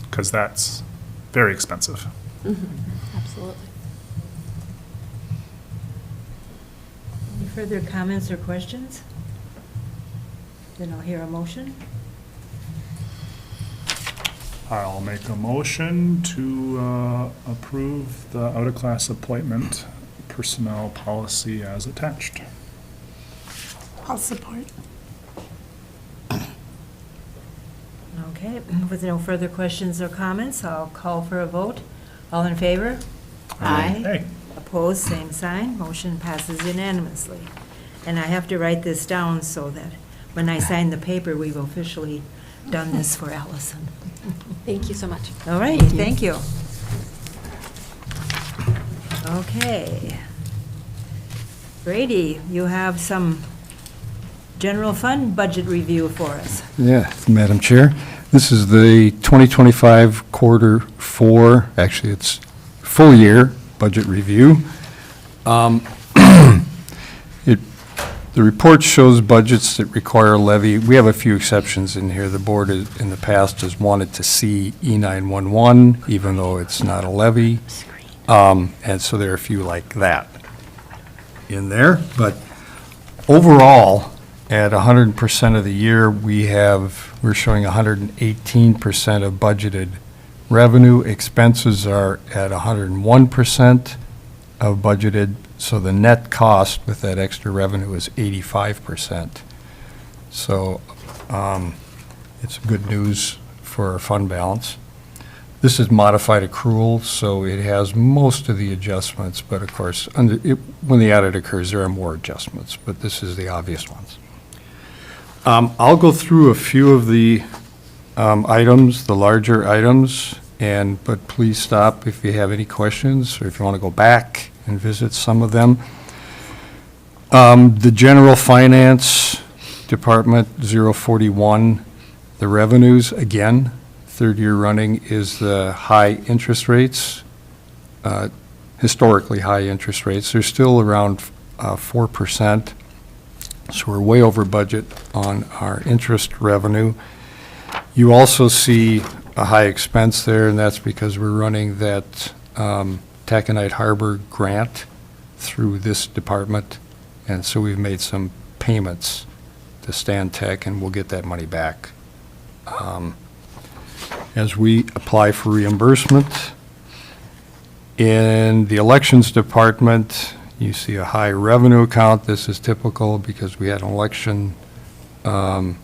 because that's very expensive. Absolutely. Any further comments or questions? Then I'll hear a motion. I'll make a motion to approve the out-of-class appointment personnel policy as attached. I'll support. Okay, with no further questions or comments, I'll call for a vote. All in favor? Aye. Hey, Opposed, same sign. Motion passes unanimously. And I have to write this down so that when I sign the paper, we've officially done this for Allison. Thank you so much. All right, thank you. Okay. Brady, you have some general fund budget review for us. Yeah, Madam Chair. This is the 2025 quarter four, actually it's full year budget review. The report shows budgets that require levy. We have a few exceptions in here. The board in the past has wanted to see E911, even though it's not a levy. And so there are a few like that in there. But overall, at 100% of the year, we're showing 118% of budgeted revenue. Expenses are at 101% of budgeted, so the net cost with that extra revenue is 85%. So it's good news for our fund balance. This is modified accrual, so it has most of the adjustments, but of course, when the audit occurs, there are more adjustments, but this is the obvious ones. I'll go through a few of the items, the larger items, but please stop if you have any questions or if you want to go back and visit some of them. The General Finance Department, 041, the revenues, again, third year running, is the high interest rates, historically high interest rates. They're still around 4%. So we're way over budget on our interest revenue. You also see a high expense there, and that's because we're running that Taconite Harbor grant through this department, and so we've made some payments to Stan Tech, and we'll get that money back as we apply for reimbursement. In the Elections Department, you see a high revenue account. This is typical because we had an election in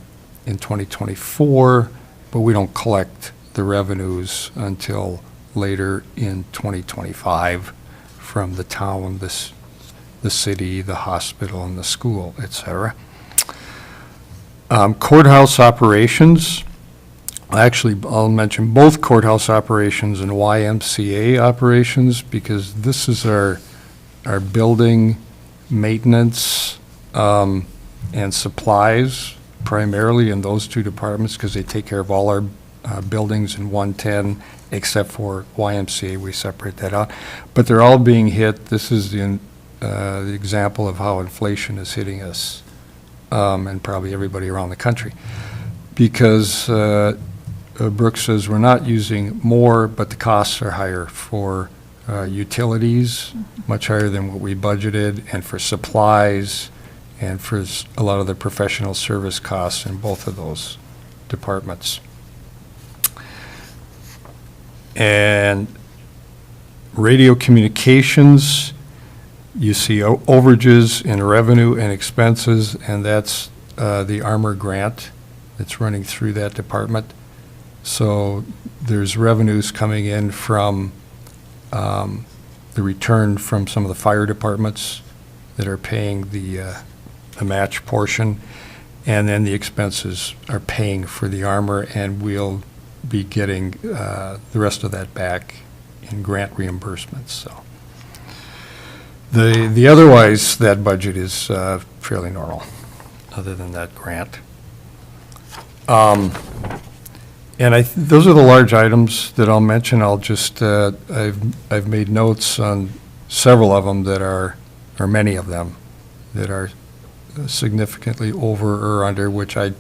2024, but we don't collect the revenues until later in 2025 from the town, the city, the hospital, and the school, et cetera. Courthouse operations. Actually, I'll mention both courthouse operations and YMCA operations because this is our building maintenance and supplies, primarily in those two departments, because they take care of all our buildings in 110, except for YMCA, we separate that out. But they're all being hit. This is the example of how inflation is hitting us, and probably everybody around the country. Because Brooks says we're not using more, but the costs are higher for utilities, much higher than what we budgeted, and for supplies, and for a lot of the professional service costs in both of those departments. And radio communications, you see overages in revenue and expenses, and that's the Armor grant that's running through that department. So there's revenues coming in from the return from some of the fire departments that are paying the match portion, and then the expenses are paying for the Armor, and we'll be getting the rest of that back in grant reimbursements. So the otherwise, that budget is fairly normal, other than that grant. And those are the large items that I'll mention. I'll just, I've made notes on several of them that are, or many of them, that are significantly over or under, which I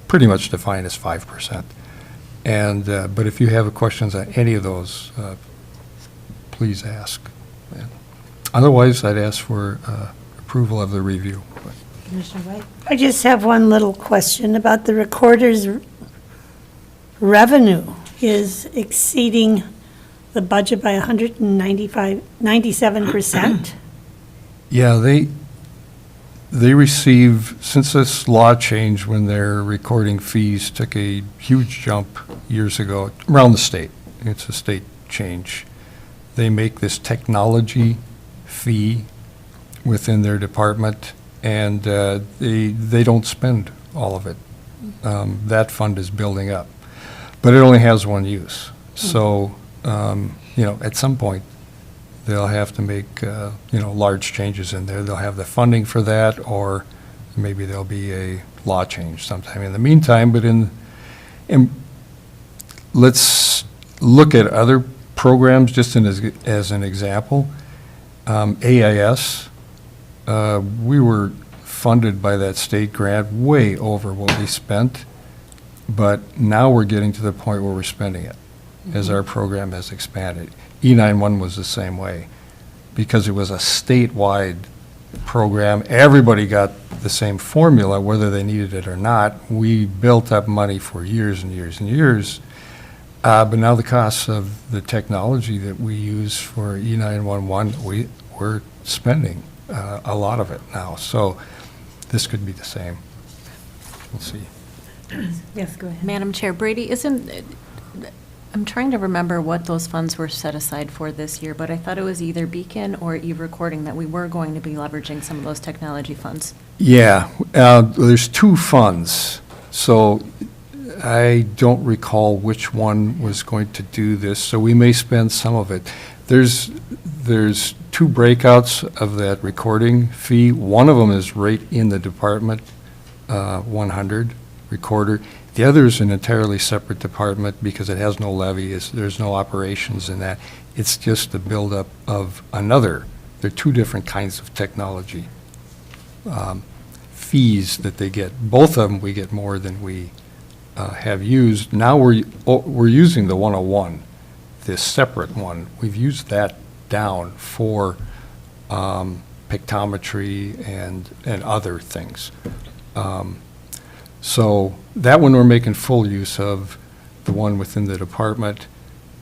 pretty much define as 5%. And, but if you have questions on any of those, please ask. And otherwise, I'd ask for approval of the review. Commissioner White? I just have one little question about the recorder's revenue is exceeding the budget by 97%. Yeah, they receive, since this law change when their recording fees took a huge jump years ago around the state, it's a state change, they make this technology fee within their department, and they don't spend all of it. That fund is building up. But it only has one use. So, at some point, they'll have to make, large changes in there. They'll have the funding for that, or maybe there'll be a law change sometime in the meantime. But and let's look at other programs just as an example. AIS, we were funded by that state grant way over what we spent, but now we're getting to the point where we're spending it as our program has expanded. E91 was the same way. Because it was a statewide program, everybody got the same formula, whether they needed it or not. We built up money for years and years and years, but now the costs of the technology that we use for E911, we're spending a lot of it now. So this could be the same. We'll see. Yes, go ahead. Madam Chair, Brady, I'm trying to remember what those funds were set aside for this year, but I thought it was either Beacon or e-recording that we were going to be leveraging some of those technology funds. Yeah, there's two funds, so I don't recall which one was going to do this, so we may spend some of it. There's two breakouts of that recording fee. One of them is right in the department, 100 recorder. The other is an entirely separate department because it has no levy, there's no operations in that. It's just the buildup of another. They're two different kinds of technology fees that they get. Both of them we get more than we have used. Now we're using the 101, this separate one. We've used that down for pictometry and other things. So that one we're making full use of, the one within the department,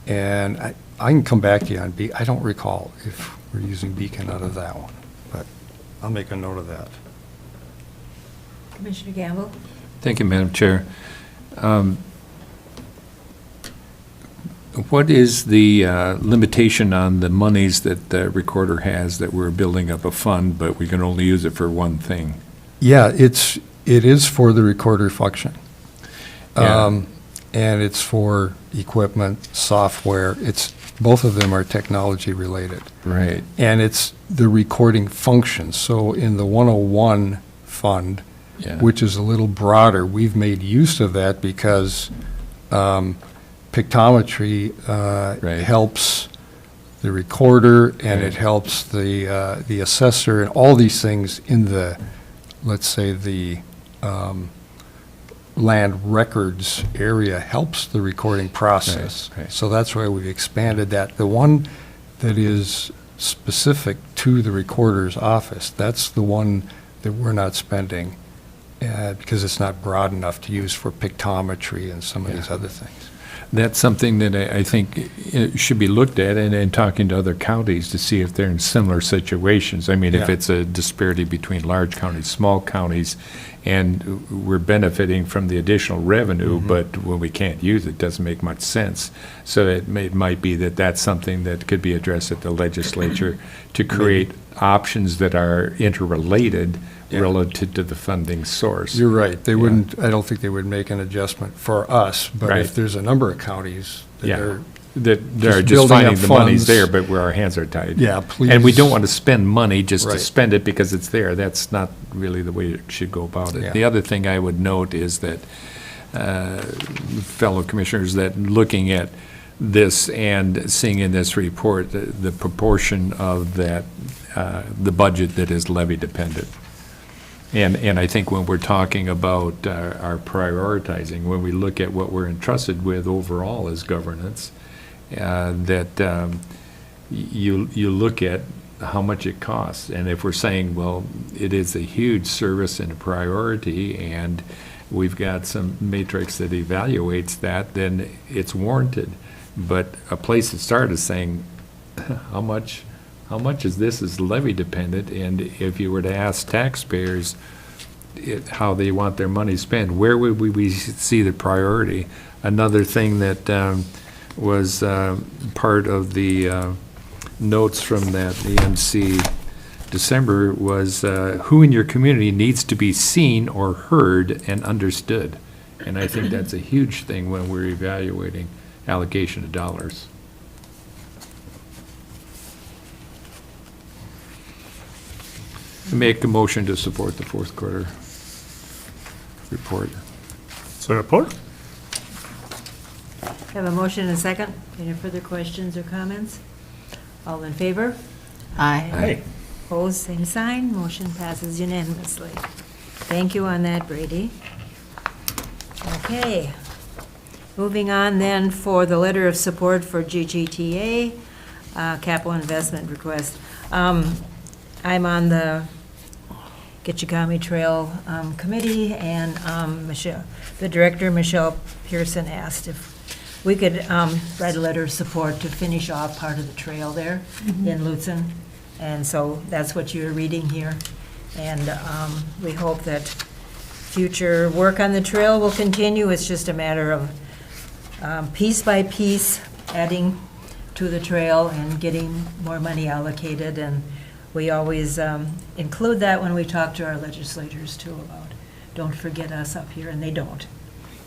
and I can come back to you on I don't recall if we're using Beacon out of that one, but I'll make a note of that. Commissioner Gamble? Thank you, Madam Chair. What is the limitation on the monies that the recorder has that we're building up a fund, but we can only use it for one thing? Yeah, it is for the recorder function. Yeah. And it's for equipment, software. Both of them are technology related. Right. And it's the recording function. So in the 101 fund, Yeah. which is a little broader, we've made use of that because pictometry Right. helps the recorder, and it helps the assessor, and all these things in the, let's say, the land records area helps the recording process. Right, right. So that's why we've expanded that. The one that is specific to the recorder's office, that's the one that we're not spending because it's not broad enough to use for pictometry and some of these other things. That's something that I think should be looked at and talking to other counties to see if they're in similar situations. I mean, if Yeah. it's a disparity between large counties, small counties, and we're benefiting from the additional revenue, but when we can't use it, doesn't make much sense. So it might be that that's something that could be addressed at the legislature to create options that are interrelated Yeah. relative to the funding source. You're right. They Yeah. wouldn't, I don't think they would make an adjustment for us, but Right. if there's a number of counties that Yeah. are, That they're Just just building finding up the money's funds. there, but where our hands are tied. Yeah, And we don't please. want to spend money just to Right. spend it because it's there. That's not really the way it should go about it. Yeah. The other thing I would note is that fellow commissioners that looking at this and seeing in this report the proportion of that, the budget that is levy dependent. And I think when we're talking about our prioritizing, when we look at what we're entrusted with overall as governance, that you look at how much it costs. And if we're saying, well, it is a huge service and a priority, and we've got some matrix that evaluates that, then it's warranted. But a place to start is saying, how much is this is levy dependent? And if you were to ask taxpayers how they want their money spent, where would we see the priority? Another thing that was part of the notes from that EMC December was who in your community needs to be seen or heard and understood. And I think that's a huge thing when we're evaluating allocation of dollars. Make a motion to support the fourth quarter report. Support? Have a motion and a second. Any further questions or comments? All in favor? Aye. Aye. Opposed, same sign. Motion passes unanimously. Thank you on that, Brady. Okay. Moving on then for the letter of support for GGTA, capital investment request. I'm on the Gitchigami Trail Committee, and Michelle, the director, Michelle Pearson, asked if we could write a letter of support to finish off part of the trail there in Lutsen. And so that's what you're reading here. And we hope that future work on the trail will continue. It's just a matter of piece by piece adding to the trail and getting more money allocated. And we always include that when we talk to our legislators too about, don't forget us up here, and they don't.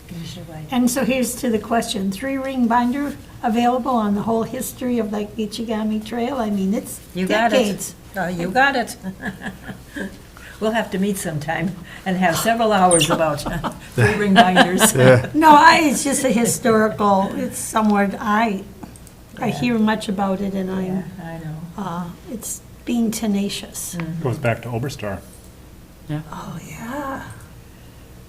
Commissioner White. And so here's to the question, 3-ring binder available on the whole history of the Gitchigami Trail? I mean, it's You got decades. it. You got it. We'll have to meet sometime and have several hours about 3-ring binders. No, it's just a historical, it's somewhere, I hear much about it, and Yeah, I'm, I know. it's being tenacious. Goes back to Oberstar. Oh, yeah.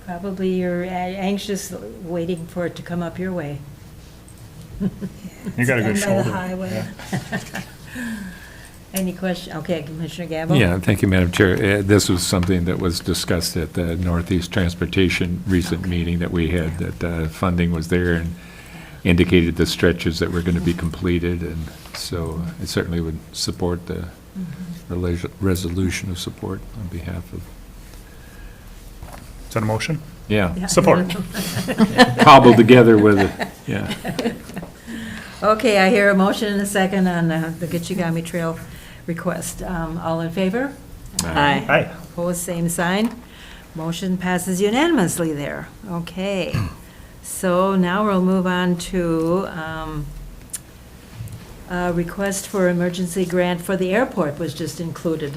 Probably you're anxious, waiting for it to come up your way. You got a good Down by the shoulder. highway. Any question? Okay, Commissioner Gamble? Yeah, thank you, Madam Chair. This was something that was discussed at the Northeast Transportation recent meeting that we had, that funding was there and indicated the stretches that were going to be completed. And so I certainly would support the resolution of support on behalf of, Is that a motion? yeah, Support. cobbled together with it, yeah. Okay, I hear a motion and a second on the Gitchigami Trail request. All in favor? Aye. Aye. Opposed, same sign. Motion passes unanimously there. Okay. So now we'll move on to a request for emergency grant for the airport was just included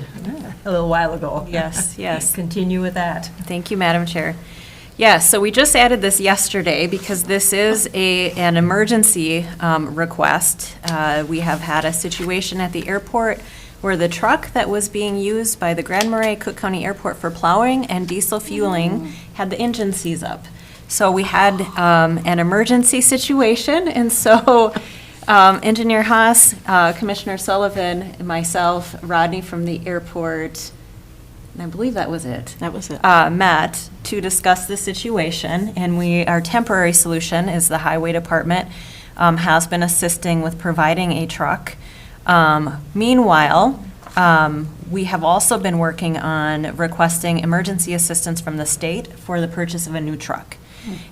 a little while ago. Yes, yes. Continue with that. Thank you, Madam Chair. Yes, so we just added this yesterday because this is an emergency request. We have had a situation at the airport where the truck that was being used by the Grand Marais Cook County Airport for plowing and diesel fueling had the engine seize up. So we had an emergency situation, and so Engineer Haas, Commissioner Sullivan, myself, Rodney from the airport, and I believe that was it. That was it. Met to discuss the situation, and our temporary solution is the Highway Department has been assisting with providing a truck. Meanwhile, we have also been working on requesting emergency assistance from the state for the purchase of a new truck.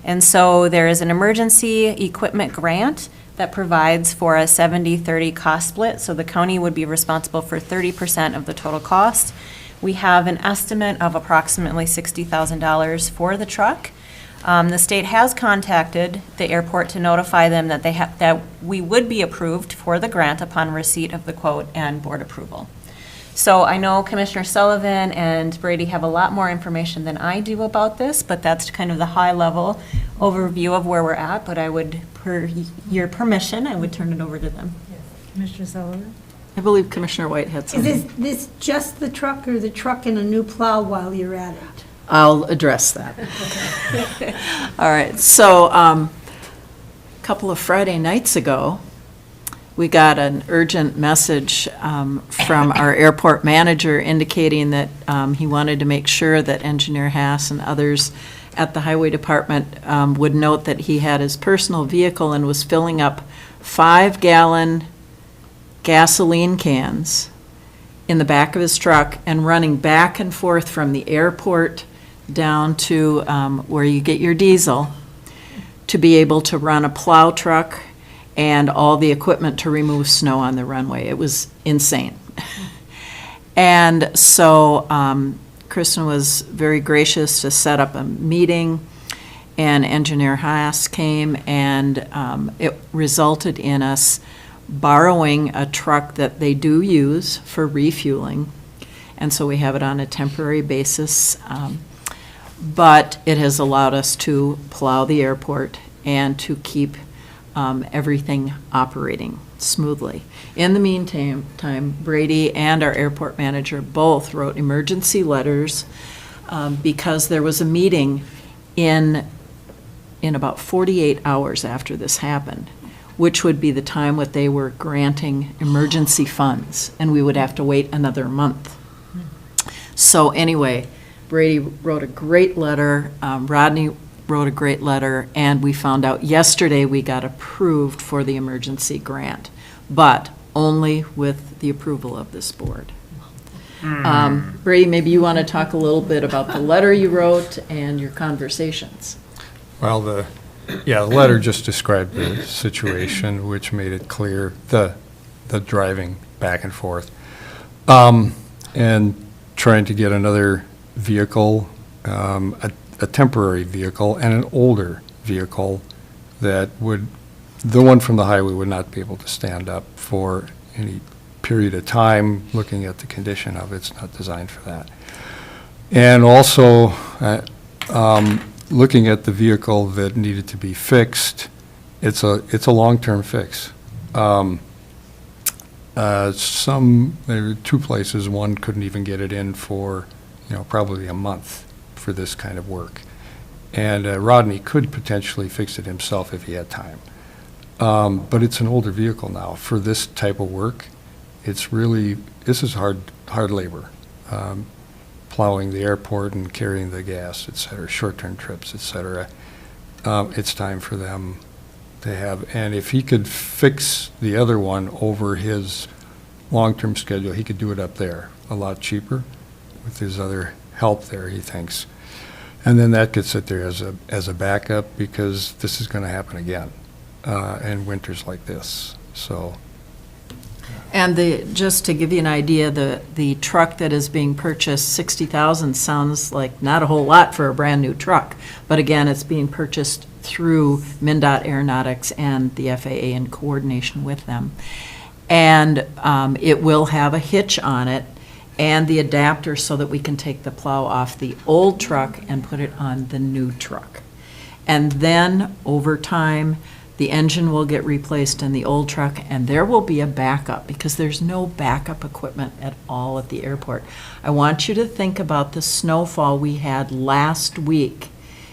And so there is an emergency equipment grant that provides for a 70-30 cost split, so the county would be responsible for 30% of the total cost. We have an estimate of approximately $60,000 for the truck. The state has contacted the airport to notify them that that we would be approved for the grant upon receipt of the quote and board approval. So I know Commissioner Sullivan and Brady have a lot more information than I do about this, but that's kind of the high-level overview of where we're at. But I would, per your permission, I would turn it over to them. Commissioner Sullivan? I believe Commissioner White had Is something. this just the truck or the truck and a new plow while you're at it? I'll address that. All right, so a couple of Friday nights ago, we got an urgent message from our airport manager indicating that he wanted to make sure that Engineer Haas and others at the Highway Department would note that he had his personal vehicle and was filling up 5-gallon gasoline cans in the back of his truck and running back and forth from the airport down to where you get your diesel to be able to run a plow truck and all the equipment to remove snow on the runway. It was insane. And so Kristen was very gracious to set up a meeting, and Engineer Haas came, and it resulted in us borrowing a truck that they do use for refueling. And so we have it on a temporary basis. But it has allowed us to plow the airport and to keep everything operating smoothly. In the meantime, Brady and our airport manager both wrote emergency letters because there was a meeting in about 48 hours after this happened, which would be the time what they were granting emergency funds, and we would have to wait another month. So anyway, Brady wrote a great letter, Rodney wrote a great letter, and we found out yesterday we got approved for the emergency grant, but only with the approval of this board. Brady, maybe you want to talk a little bit about the letter you wrote and your conversations. Well, the letter just described the situation, which made it clear, the driving back and forth. And trying to get another vehicle, a temporary vehicle, and an older vehicle that would, the one from the highway would not be able to stand up for any period of time. Looking at the condition of it, it's not designed for that. And also, looking at the vehicle that needed to be fixed, it's a long-term fix. There were 2 places, one couldn't even get it in for, probably a month for this kind of work. And Rodney could potentially fix it himself if he had time. But it's an older vehicle now. For this type of work, this is hard labor. Plowing the airport and carrying the gas, et cetera, short-term trips, et cetera. It's time for them to have, and if he could fix the other one over his long-term schedule, he could do it up there a lot cheaper with his other help there, he thinks. And then that could sit there as a backup, because this is going to happen again, in winters like this, so. And just to give you an idea, the truck that is being purchased, $60,000, sounds like not a whole lot for a brand-new truck. But again, it's being purchased through MnDOT Aeronautics and the FAA in coordination with them. And it will have a hitch on it and the adapter so that we can take the plow off the old truck and put it on the new truck. And then, over time, the engine will get replaced in the old truck, and there will be a backup, because there's no backup equipment at all at the airport. I want you to think about the snowfall we had last week,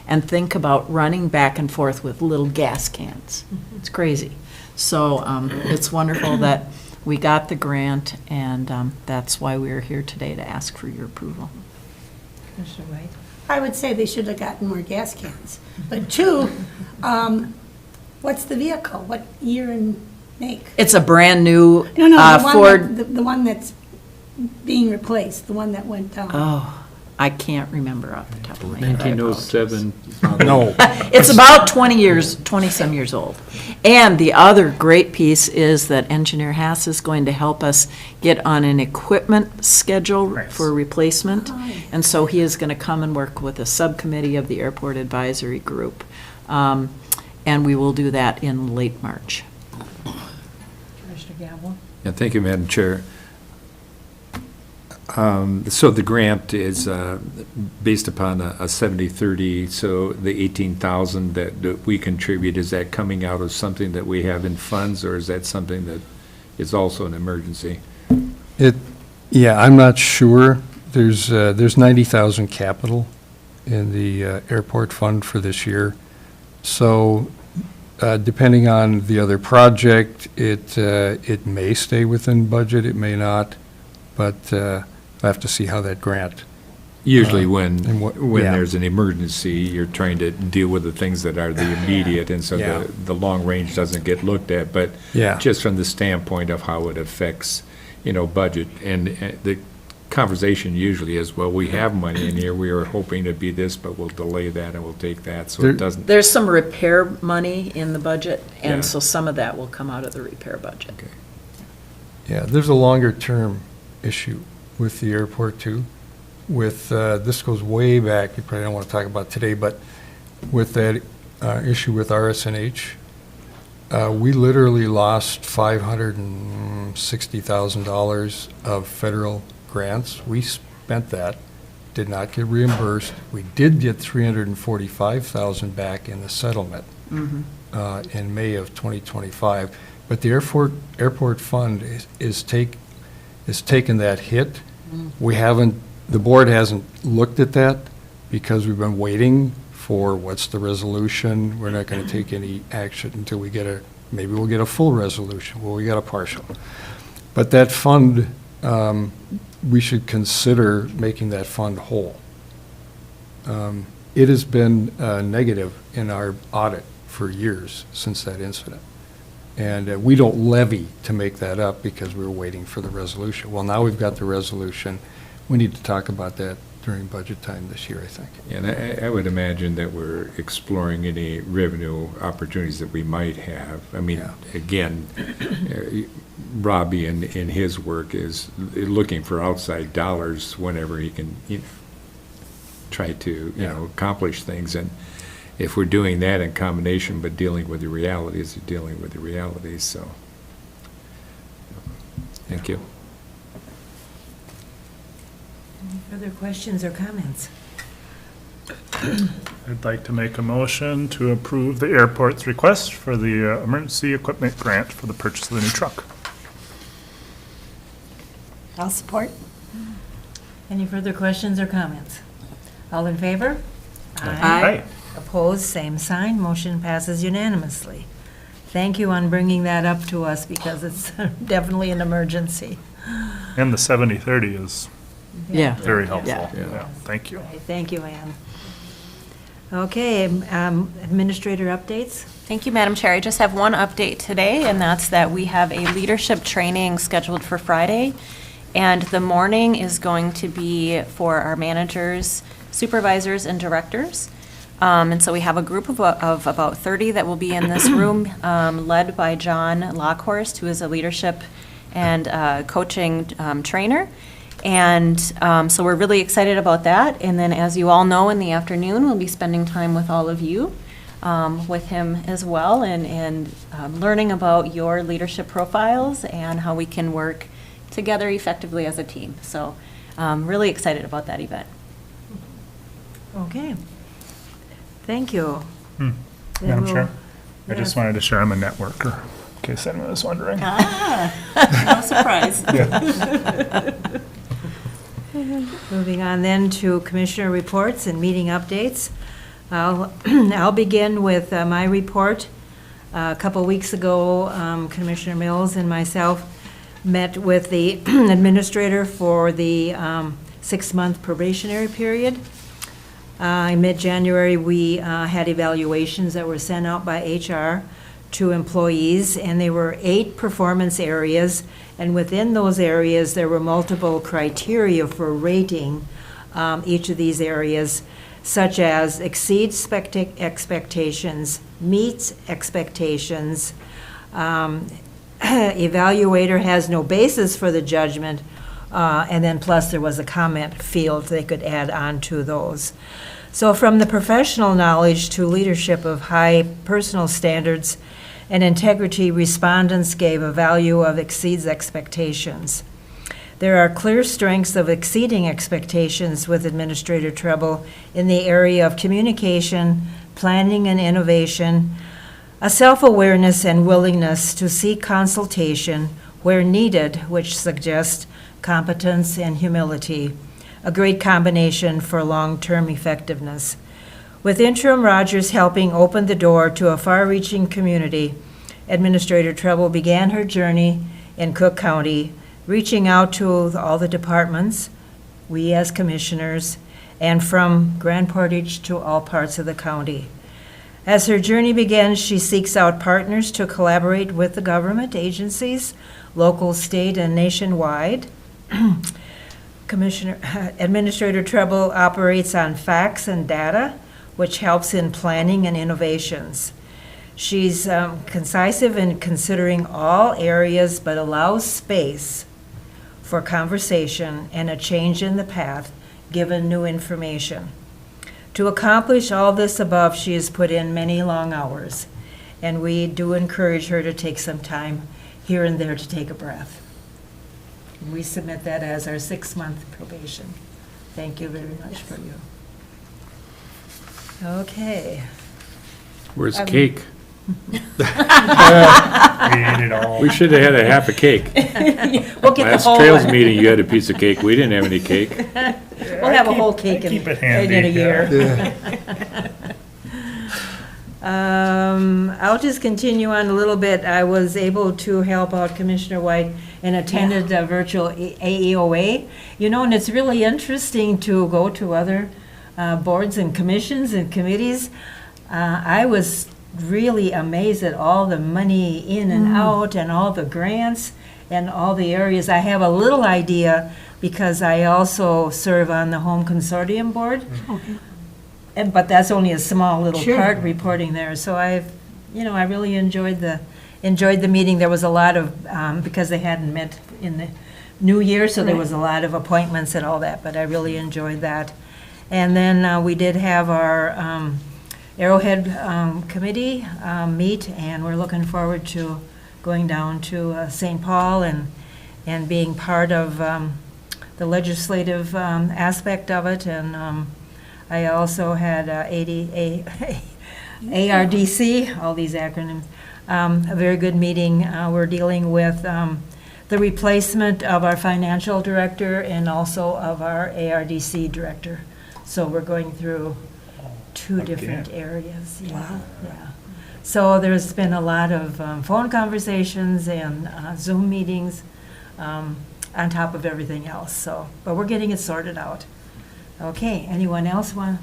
and think about running back and forth with little gas cans. It's crazy. So it's wonderful that we got the grant, and that's why we're here today, to ask for your approval. Commissioner White? I would say they should have gotten more gas cans. But 2, what's the vehicle? What year and make? It's a brand-new No, Ford. the one that's being replaced, the one that went down. Oh, I can't remember off the top of my head. I apologize. 1907. No. It's about 20-some years old. And the other great piece is that Engineer Haas is going to help us get on an equipment schedule for replacement. And so he is going to come and work with a subcommittee of the Airport Advisory Group. And we will do that in late March. Commissioner Gamble? Yeah, thank you, Madam Chair. So the grant is based upon a 70/30, so the 18,000 that we contribute, is that coming out of something that we have in funds, or is that something that is also an emergency? Yeah, I'm not sure. There's 90,000 capital in the airport fund for this year. So depending on the other project, it may stay within budget, it may not, but I have to see how that grant. Usually and when yeah. there's an emergency, you're trying to deal with the things that are the immediate, and so Yeah. the long range doesn't get looked at. But Yeah. just from the standpoint of how it affects, budget, and the conversation usually is, well, we have money in here, we are hoping to be this, but we'll delay that and we'll take that, so There- it doesn't. There's some repair money in the budget, Yeah. and so some of that will come out of the repair budget. Okay. Yeah, there's a longer-term issue with the airport, too. With, this goes way back, you probably don't want to talk about today, but with that issue with RSNH, we literally lost $560,000 of federal grants. We spent that, did not get reimbursed. We did get $345,000 back in the settlement in May of 2025. But the airport fund is taken that hit. We haven't, the board hasn't looked at that because we've been waiting for what's the resolution. We're not going to take any action until we get maybe we'll get a full resolution. Well, we got a partial. But that fund, we should consider making that fund whole. It has been negative in our audit for years since that incident. And we don't levy to make that up because we were waiting for the resolution. Well, now we've got the resolution. We need to talk about that during budget time this year, I think. And I would imagine that we're exploring any revenue opportunities that we might have. I mean, Yeah. again, Robbie in his work is looking for outside dollars whenever he can try to, accomplish things. And if we're doing that in combination, but dealing with the realities, you're dealing with the realities, so. Thank you. Any further questions or comments? I'd like to make a motion to approve the airport's request for the emergency equipment grant for the purchase of the new truck. I'll support. Any further questions or comments? All in favor? Aye. Opposed, same sign. Motion passes unanimously. Thank you on bringing that up to us because it's definitely an emergency. And the 70/30 is Yeah. very helpful. Yeah. Yeah, thank you. Okay, thank you, Ann. Okay, administrator updates? Thank you, Madam Chair. I just have one update today, and that's that we have a leadership training scheduled for Friday. And the morning is going to be for our managers, supervisors, and directors. And so we have a group of about 30 that will be in this room, led by John Lockhorst, who is a leadership and coaching trainer. And so we're really excited about that. And then, as you all know, in the afternoon, we'll be spending time with all of you, with him as well, and learning about your leadership profiles and how we can work together effectively as a team. So really excited about that event. Okay. Thank you. Madam Then Chair, we'll- I just wanted to share I'm a networker, in case anyone was wondering. No surprise. Moving on then to commissioner reports and meeting updates. I'll begin with my report. A couple weeks ago, Commissioner Mills and myself met with the administrator for the 6-month probationary period. In mid-January, we had evaluations that were sent out by HR to employees, and there were 8 performance areas, and within those areas, there were multiple criteria for rating each of these areas, such as exceeds expectations, meets expectations, evaluator has no basis for the judgment, and then plus there was a comment field they could add on to those. So from the professional knowledge to leadership of high personal standards and integrity, respondents gave a value of exceeds expectations. There are clear strengths of exceeding expectations with Administrator Treble in the area of communication, planning, and innovation, a self-awareness and willingness to seek consultation where needed, which suggests competence and humility, a great combination for long-term effectiveness. With Interim Rogers helping open the door to a far-reaching community, Administrator Treble began her journey in Cook County, reaching out to all the departments, we as commissioners, and from Grand Portage to all parts of the county. As her journey begins, she seeks out partners to collaborate with the government agencies, local, state, and nationwide. Administrator Treble operates on facts and data, which helps in planning and innovations. She's concisive in considering all areas, but allows space for conversation and a change in the path given new information. To accomplish all this above, she has put in many long hours, and we do encourage her to take some time here and there to take a breath. And we submit that as our 6-month probation. Thank you very much for you. Okay. Where's the cake? We ate it all. We should have had a half a cake. We'll get the Last whole Trails one. meeting, you had a piece of cake. We didn't have any cake. We'll have a whole cake keep it in handy, a year. Yeah. I'll just continue on a little bit. I was able to help out Commissioner White and attended a virtual AEOA. You know, and it's really interesting to go to other boards and commissions and committees. I was really amazed at all the money in and out and all the grants and all the areas. I have a little idea because I also serve on the Home Consortium Board. But that's only a small little part reporting there. So I really enjoyed the meeting. There was a lot of, because they hadn't met in the new year, so there was a lot of appointments and all that, but I really enjoyed that. And then we did have our Arrowhead committee meet, and we're looking forward to going down to St. Paul and being part of the legislative aspect of it. And I also had ARDC, all these acronyms, a very good meeting. We're dealing with the replacement of our financial director and also of our ARDC director. So we're going through two different areas. Yeah. So there's been a lot of phone conversations and Zoom meetings on top of everything else. So, but we're getting it sorted out. Okay, anyone else want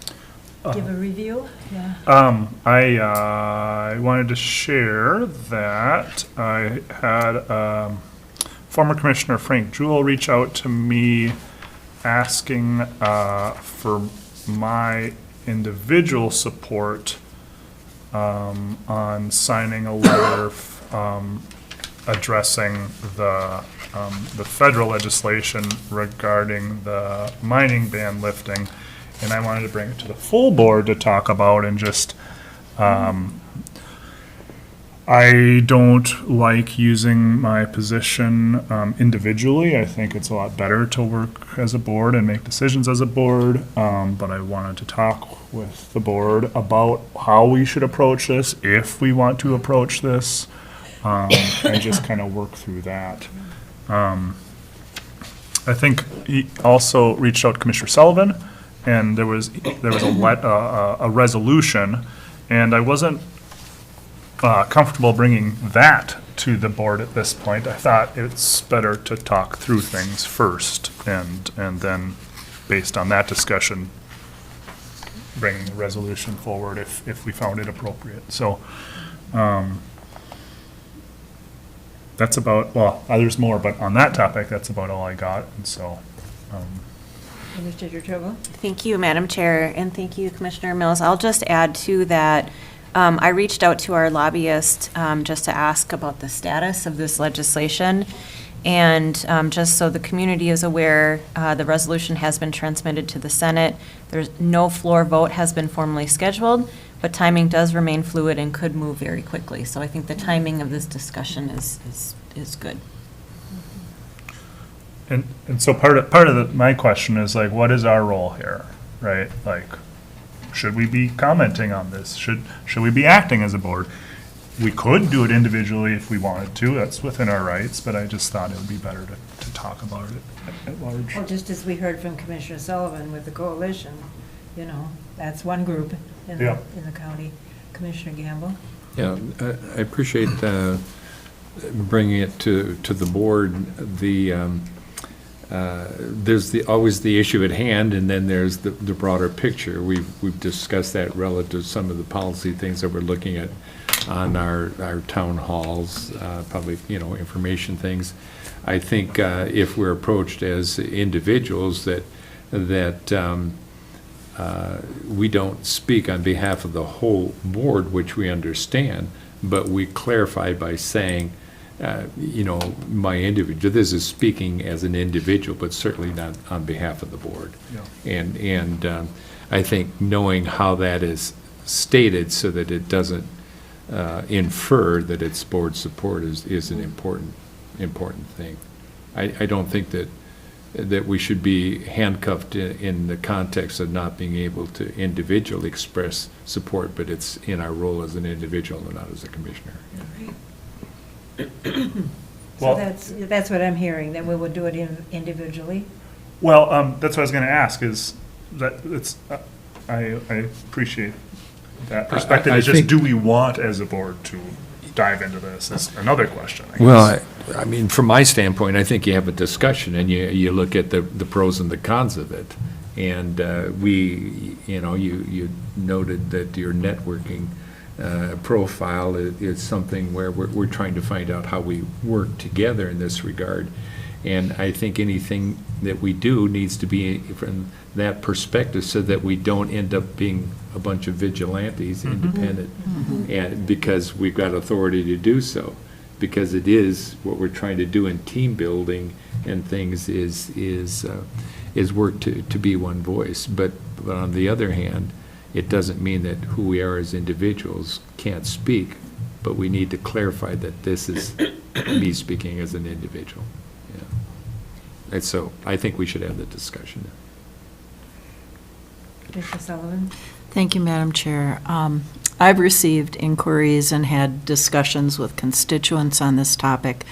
to give a review? Yeah. I wanted to share that I had former Commissioner Frank Jewell reach out to me asking for my individual support on signing a letter addressing the federal legislation regarding the mining ban lifting. And I wanted to bring it to the full board to talk about and just, I don't like using my position individually. I think it's a lot better to work as a board and make decisions as a board. But I wanted to talk with the board about how we should approach this, if we want to approach this, and just kind of work through that. I think he also reached out to Commissioner Sullivan, and there was a resolution, and I wasn't comfortable bringing that to the board at this point. I thought it's better to talk through things first, and then, based on that discussion, bring the resolution forward if we found it appropriate. So, that's about, well, there's more, but on that topic, that's about all I got, and so. Administrator Trevor? Thank you, Madam Chair, and thank you, Commissioner Mills. I'll just add to that, I reached out to our lobbyist just to ask about the status of this legislation. And just so the community is aware, the resolution has been transmitted to the Senate. There's no floor vote has been formally scheduled, but timing does remain fluid and could move very quickly. So I think the timing of this discussion is good. And so part of my question is like, what is our role here, right? Like, should we be commenting on this? Should we be acting as a board? We could do it individually if we wanted to, that's within our rights, but I just thought it would be better to talk about it at large. Well, just as we heard from Commissioner Sullivan with the coalition, you know, that's one group in Yeah. the county. Commissioner Gamble? Yeah, I appreciate bringing it to the board. There's always the issue at hand, and then there's the broader picture. We've discussed that relative to some of the policy things that we're looking at on our town halls, public, information things. I think if we're approached as individuals that we don't speak on behalf of the whole board, which we understand, but we clarify by saying, my individual, this is speaking as an individual, but certainly not on behalf of the board. Yeah. And I think knowing how that is stated so that it doesn't infer that it's board support is an important thing. I don't think that we should be handcuffed in the context of not being able to individually express support, but it's in our role as an individual and not as a commissioner. So that's what I'm hearing, that we would do it individually? Well, that's what I was going to ask, is that I appreciate that perspective. I It's just, think- do we want as a board to dive into this? Is another question, I guess. Well, I mean, from my standpoint, I think you have a discussion and you look at the pros and the cons of it. And you noted that your networking profile is something where we're trying to find out how we work together in this regard. And I think anything that we do needs to be from that perspective so that we don't end up being a bunch of vigilantes, independent, and because we've got authority to do so. Because it is what we're trying to do in team building and things is work to be one voice. But on the other hand, it doesn't mean that who we are as individuals can't speak, but we need to clarify that this is me speaking as an individual. Yeah. And so I think we should have the discussion. Commissioner Sullivan? Thank you, Madam Chair. I've received inquiries and had discussions with constituents on this topic.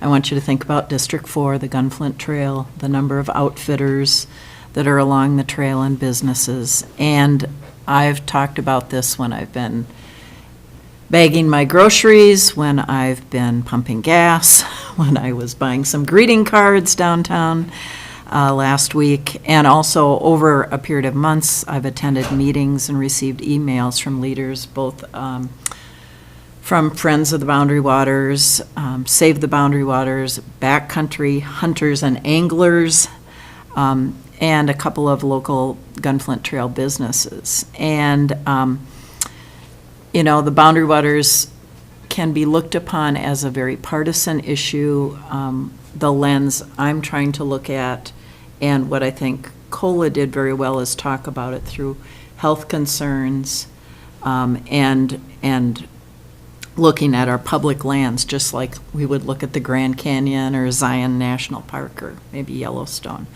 I want you to think about District 4, the Gunflint Trail, the number of outfitters that are along the trail and businesses. And I've talked about this when I've been bagging my groceries, when I've been pumping gas, when I was buying some greeting cards downtown last week. And also over a period of months, I've attended meetings and received emails from leaders, both from Friends of the Boundary Waters, Save the Boundary Waters, Backcountry Hunters and Anglers, and a couple of local Gunflint Trail businesses. And, the Boundary Waters can be looked upon as a very partisan issue. The lens I'm trying to look at, and what I think COLA did very well, is talk about it through health concerns and looking at our public lands, just like we would look at the Grand Canyon or Zion National Park or maybe Yellowstone.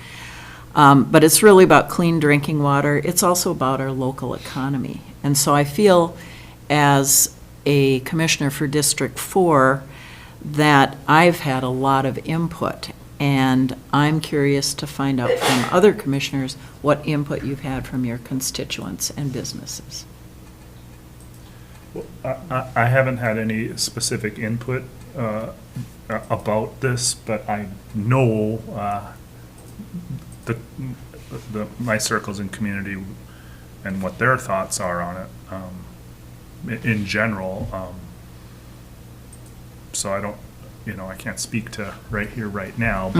But it's really about clean drinking water. It's also about our local economy. And so I feel, as a commissioner for District 4, that I've had a lot of input. And I'm curious to find out from other commissioners what input you've had from your constituents and businesses. I haven't had any specific input about this, but I know my circles in community and what their thoughts are on it in general. So I don't, I can't speak to right here, right now,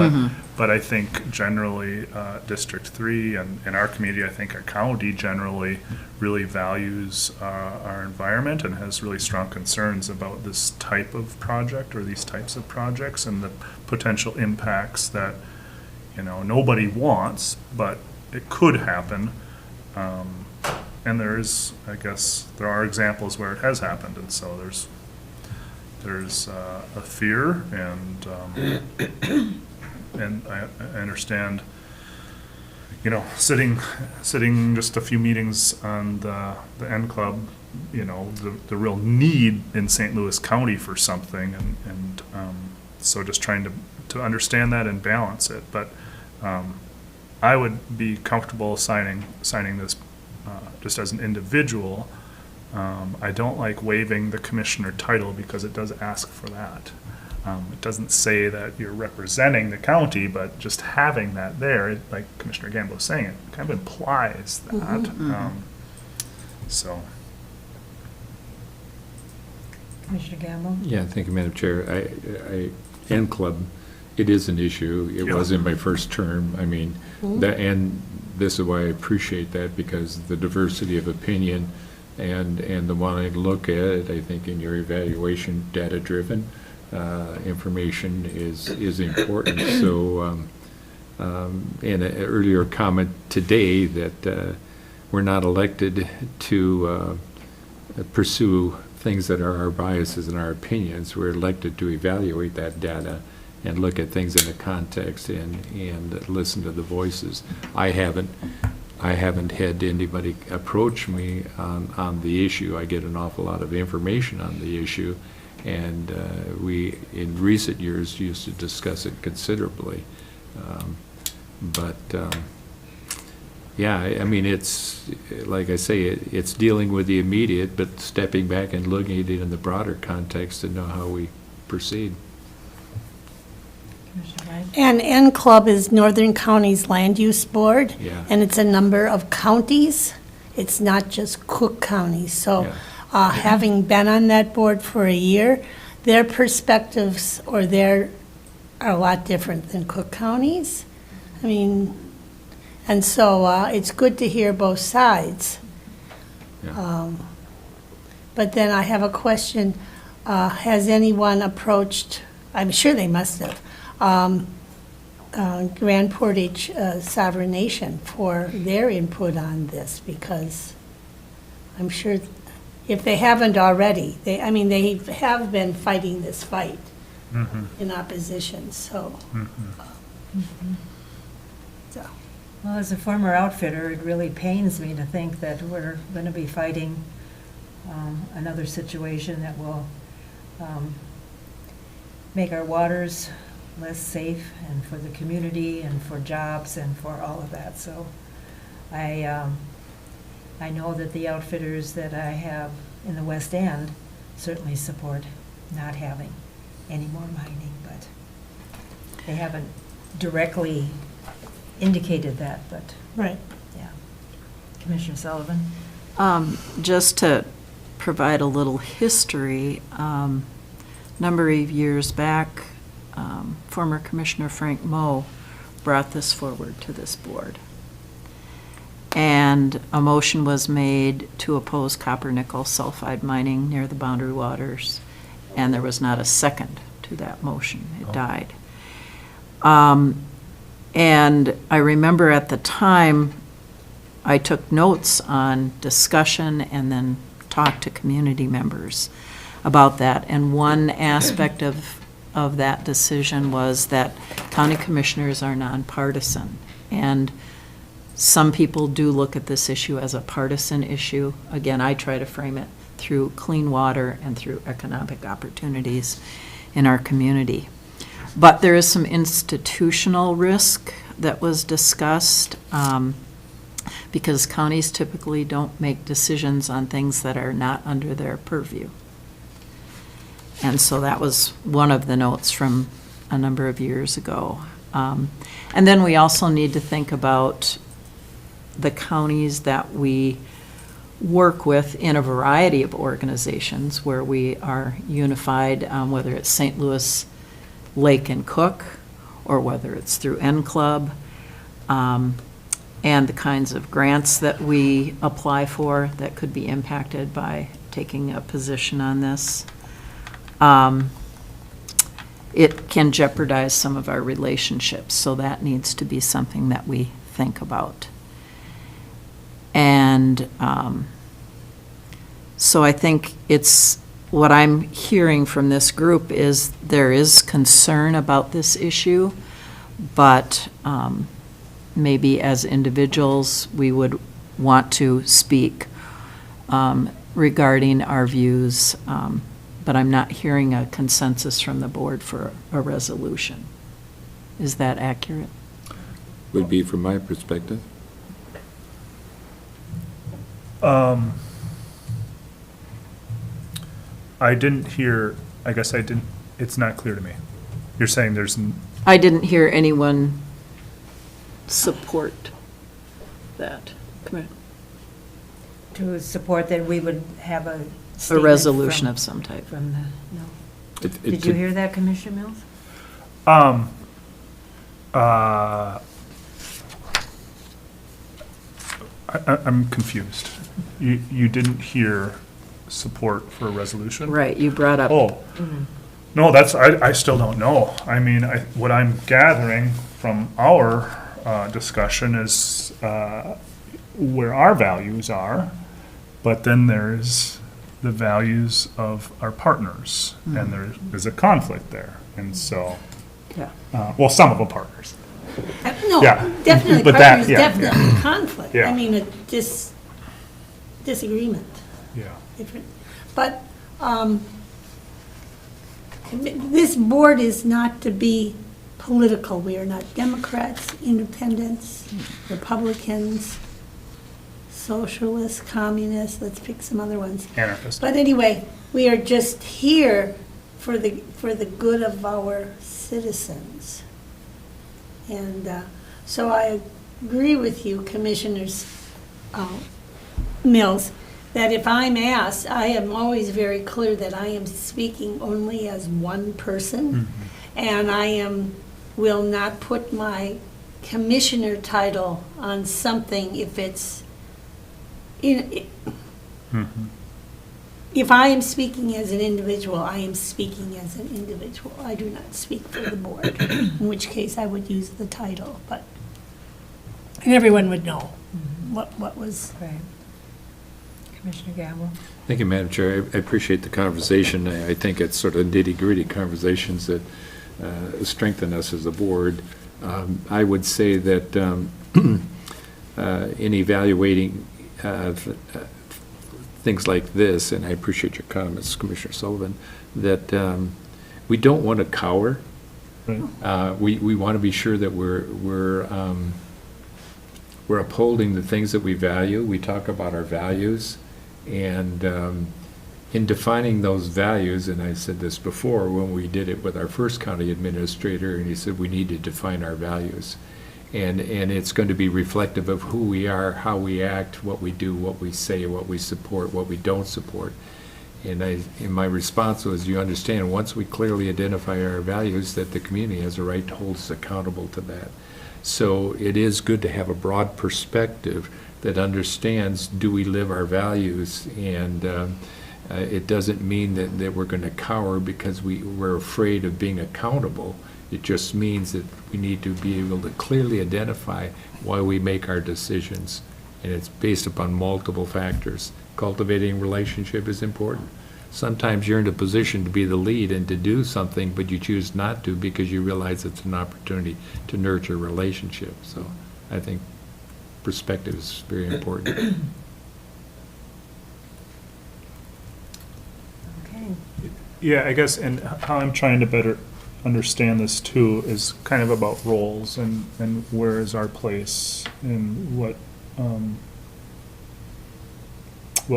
but I think generally District 3 and our community, I think our county generally really values our environment and has really strong concerns about this type of project or these types of projects and the potential impacts that nobody wants, but it could happen. And there are examples where it has happened, and so there's a fear, and and I understand, you know, sitting just a few meetings on the N Club, you know, the real need in St. Louis County for something, and so just trying to understand that and balance it. But I would be comfortable signing this just as an individual. I don't like waiving the commissioner title because it does ask for that. It doesn't say that you're representing the county, but just having that there, like Commissioner Gamble was saying, it kind of implies that. So. Commissioner Gamble? Yeah, thank you, Madam Chair. N Club, it is an issue. It was in my first term. I mean, and this is why I appreciate that, because the diversity of opinion and the wanting to look at it, I think in your evaluation, data-driven information is important. So, in an earlier comment today that we're not elected to pursue things that are our biases and our opinions. We're elected to evaluate that data and look at things in a context and listen to the voices. I haven't had anybody approach me on the issue. I get an awful lot of information on the issue, and we, in recent years, used to discuss it considerably. Yeah, I mean, it's, like I say, it's dealing with the immediate, but stepping back and looking at it in the broader context to know how we proceed. And N Club is Northern Counties Land Use Board. Yeah. And it's a number of counties. It's not just Cook County. So Yeah. having been on that board for a year, their perspectives are a lot different than Cook County's. I mean, and so it's good to hear both sides. Yeah. But then I have a question. Has anyone approached, I'm sure they must have, Grand Portage Sovereign Nation for their input on this? Because I'm sure if they haven't already, they have been fighting this fight in opposition, so. So. Well, as a former outfitter, it really pains me to think that we're going to be fighting another situation that will make our waters less safe, and for the community, and for jobs, and for all of that. So I know that the outfitters that I have in the West End certainly support not having any more mining, but they haven't directly indicated that, but Right. yeah. Commissioner Sullivan? Just to provide a little history, number of years back, former Commissioner Frank Moe brought this forward to this board. And a motion was made to oppose copper-nickel sulfide mining near the boundary waters, and there was not a second to that motion. It died. And I remember at the time, I took notes on discussion and then talked to community members about that. And one aspect of that decision was that county commissioners are nonpartisan. And some people do look at this issue as a partisan issue. Again, I try to frame it through clean water and through economic opportunities in our community. But there is some institutional risk that was discussed because counties typically don't make decisions on things that are not under their purview. And so that was one of the notes from a number of years ago. And then we also need to think about the counties that we work with in a variety of organizations where we are unified, whether it's St. Louis Lake and Cook, or whether it's through N Club, and the kinds of grants that we apply for that could be impacted by taking a position on this. It can jeopardize some of our relationships, so that needs to be something that we think about. And so I think it's, what I'm hearing from this group is there is concern about this issue, but maybe as individuals, we would want to speak regarding our views, but I'm not hearing a consensus from the board for a resolution. Is that accurate? Would be from my perspective. I didn't hear, I guess I didn't, it's not clear to me. You're saying there's, I didn't hear anyone support that. To support that we would have a A statement resolution from- of some type. From the, no. It- Did you hear that, Commissioner Mills? I'm confused. You didn't hear support for a resolution? Right, you brought up. Oh, no, I still don't know. I mean, what I'm gathering from our discussion is where our values are, but then there's the values of our partners, and there is a conflict there, and so, Yeah. well, some of them partners. No, Yeah. definitely, But that- there's yeah. definitely conflict. Yeah. I mean, a disagreement. Yeah. Different. But this board is not to be political. We are not Democrats, independents, Republicans, socialists, communists, let's pick some other ones. Anarchist. But anyway, we are just here for the good of our citizens. And so I agree with you, Commissioners Mills, that if I'm asked, I am always very clear that I am speaking only as one person, and will not put my commissioner title on something if it's, if I am speaking as an individual, I am speaking as an individual. I do not speak for the board, in which case I would use the title, but, and everyone would know what was. Right. Commissioner Gamble? Thank you, Madam Chair. I appreciate the conversation. I think it's sort of nitty-gritty conversations that strengthen us as a board. I would say that in evaluating things like this, and I appreciate your comments, Commissioner Sullivan, that we don't want to cower. Right. We want to be sure that we're upholding the things that we value. We talk about our values, and in defining those values, and I said this before when we did it with our first county administrator, and he said we need to define our values. And it's going to be reflective of who we are, how we act, what we do, what we say, what we support, what we don't support. And my response was, you understand, once we clearly identify our values, that the community has a right to hold us accountable to that. So it is good to have a broad perspective that understands, do we live our values? And it doesn't mean that we're going to cower because we're afraid of being accountable. It just means that we need to be able to clearly identify why we make our decisions. And it's based upon multiple factors. Cultivating relationship is important. Sometimes you're in a position to be the lead and to do something, but you choose not to because you realize it's an opportunity to nurture a relationship. So I think perspective is very important. Okay. Yeah, I guess, and how I'm trying to better understand this too is kind of about roles and where is our place and what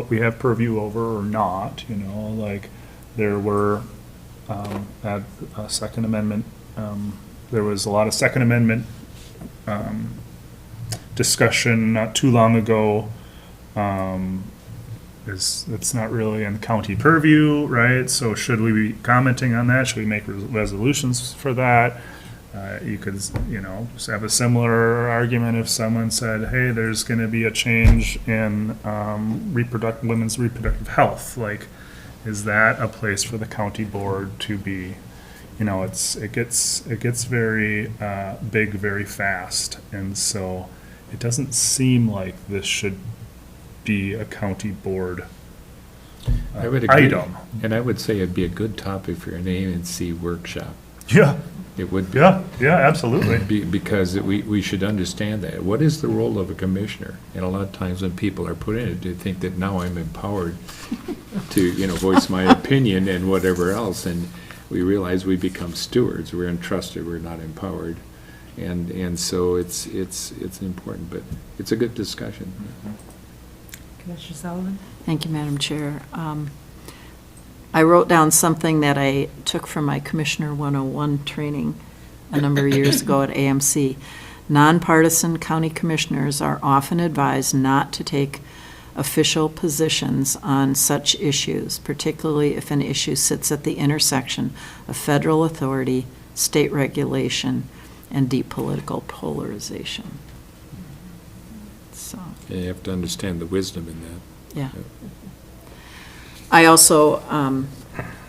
we have purview over or not, like there were at a Second Amendment, there was a lot of Second Amendment discussion not too long ago. It's not really in county purview, right? So should we be commenting on that? Should we make resolutions for that? You could, have a similar argument if someone said, hey, there's going to be a change in women's reproductive health. Like, is that a place for the county board to be? It gets very big very fast, and so it doesn't seem like this should be a county board I would agree. item. And I would say it'd be a good topic for an A&C workshop. Yeah. It would be. Yeah, yeah, absolutely. Because we should understand that. What is the role of a commissioner? And a lot of times when people are put in it, they think that now I'm empowered to, voice my opinion and whatever else. And we realize we become stewards. We're entrusted. We're not empowered. And so it's important, but it's a good discussion. Commissioner Sullivan? Thank you, Madam Chair. I wrote down something that I took from my Commissioner 101 training a number of years ago at AMC. Nonpartisan county commissioners are often advised not to take official positions on such issues, particularly if an issue sits at the intersection of federal authority, state regulation, and deep political polarization. So, You have to understand the wisdom in that. yeah. I also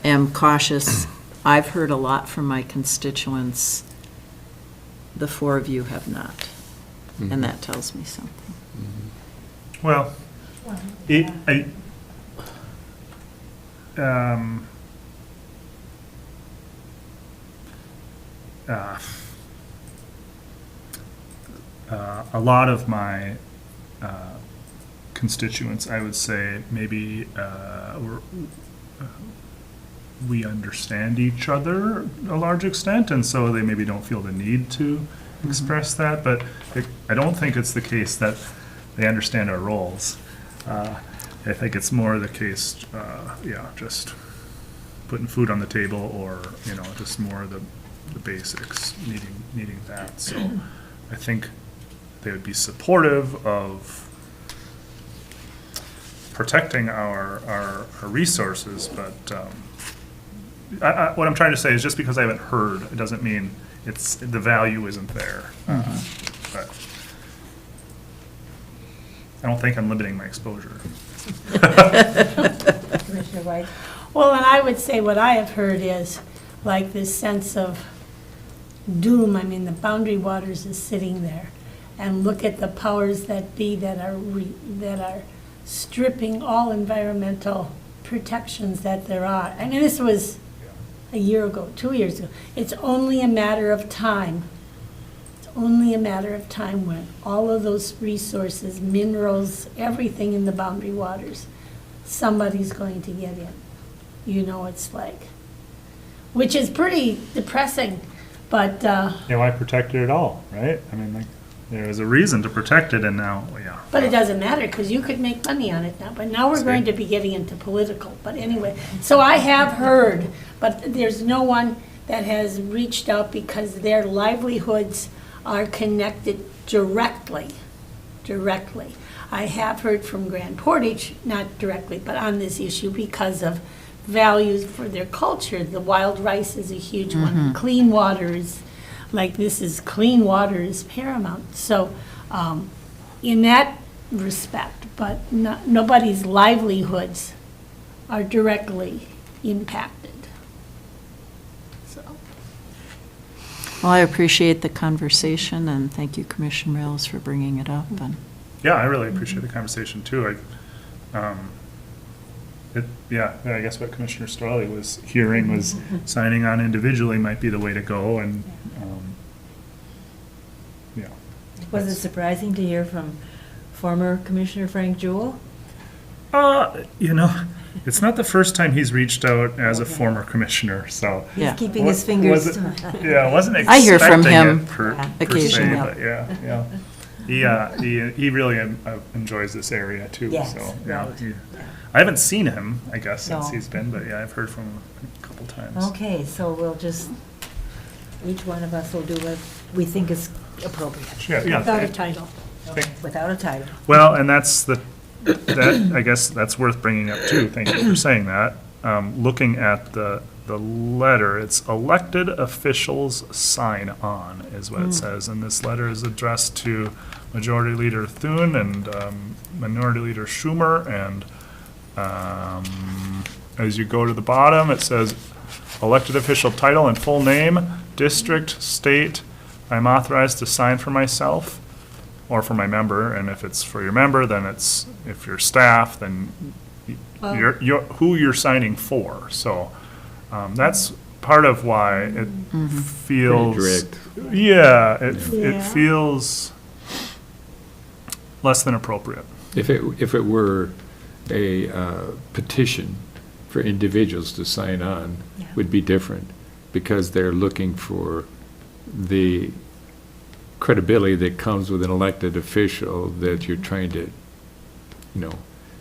am cautious. I've heard a lot from my constituents. The four of you have not, and that tells me something. Well, a lot of my constituents, I would say, maybe we understand each other a large extent, and so they maybe don't feel the need to express that, but I don't think it's the case that they understand our roles. I think it's more the case, just putting food on the table, or, just more of the basics, needing that. So I think they would be supportive of protecting our resources, but what I'm trying to say is just because I haven't heard, it doesn't mean the value isn't there. But I don't think I'm limiting my exposure. Commissioner White? Well, and I would say what I have heard is like this sense of doom. I mean, the Boundary Waters is sitting there, and look at the powers that be that are stripping all environmental protections that there are. I mean, this was a year ago, 2 years ago. It's only a matter of time. It's only a matter of time when all of those resources, minerals, everything in the Boundary Waters, somebody's going to get in. It's like, which is pretty depressing, but. Why protect it at all, right? I mean, there was a reason to protect it, and now, yeah. But it doesn't matter, because you could make money on it now. But now we're going to be getting into political. But anyway, so I have heard, but there's no one that has reached out because their livelihoods are connected directly. I have heard from Grand Portage, not directly, but on this issue because of values for their culture. The wild rice is a huge one. Clean water is, clean water is paramount. So in that respect, but nobody's livelihoods are directly impacted. So. Well, I appreciate the conversation, and thank you, Commissioner Mills, for bringing it up. And Yeah, I really appreciate the conversation too. I guess what Commissioner Storley was hearing was signing on individually might be the way to go, and Was it surprising to hear from former Commissioner Frank Jewell? It's not the first time he's reached out as a former commissioner, so. He's Yeah. keeping his fingers. I wasn't I hear from expecting him it per se, occasionally. but he really enjoys this area too, Yes, so, right. I haven't seen him, I guess, since No. he's been, but I've heard from him a couple times. Okay, so we'll just, each one of us will do what we think is appropriate. Without a title. Without a title. Well, and I guess that's worth bringing up too. Thank you for saying that. Looking at the letter, it's elected officials sign on is what it says. And this letter is addressed to Majority Leader Thune and Minority Leader Schumer. And as you go to the bottom, it says elected official title and full name, district, state. I'm authorized to sign for myself or for my member, and if it's for your member, then it's, if you're staff, then who you're signing for. So that's part of why it feels. direct. Yeah, it Yeah. feels less than appropriate. If it were a petition for individuals to sign on, Yeah. would be different, because they're looking for the credibility that comes with an elected official, that you're trying to,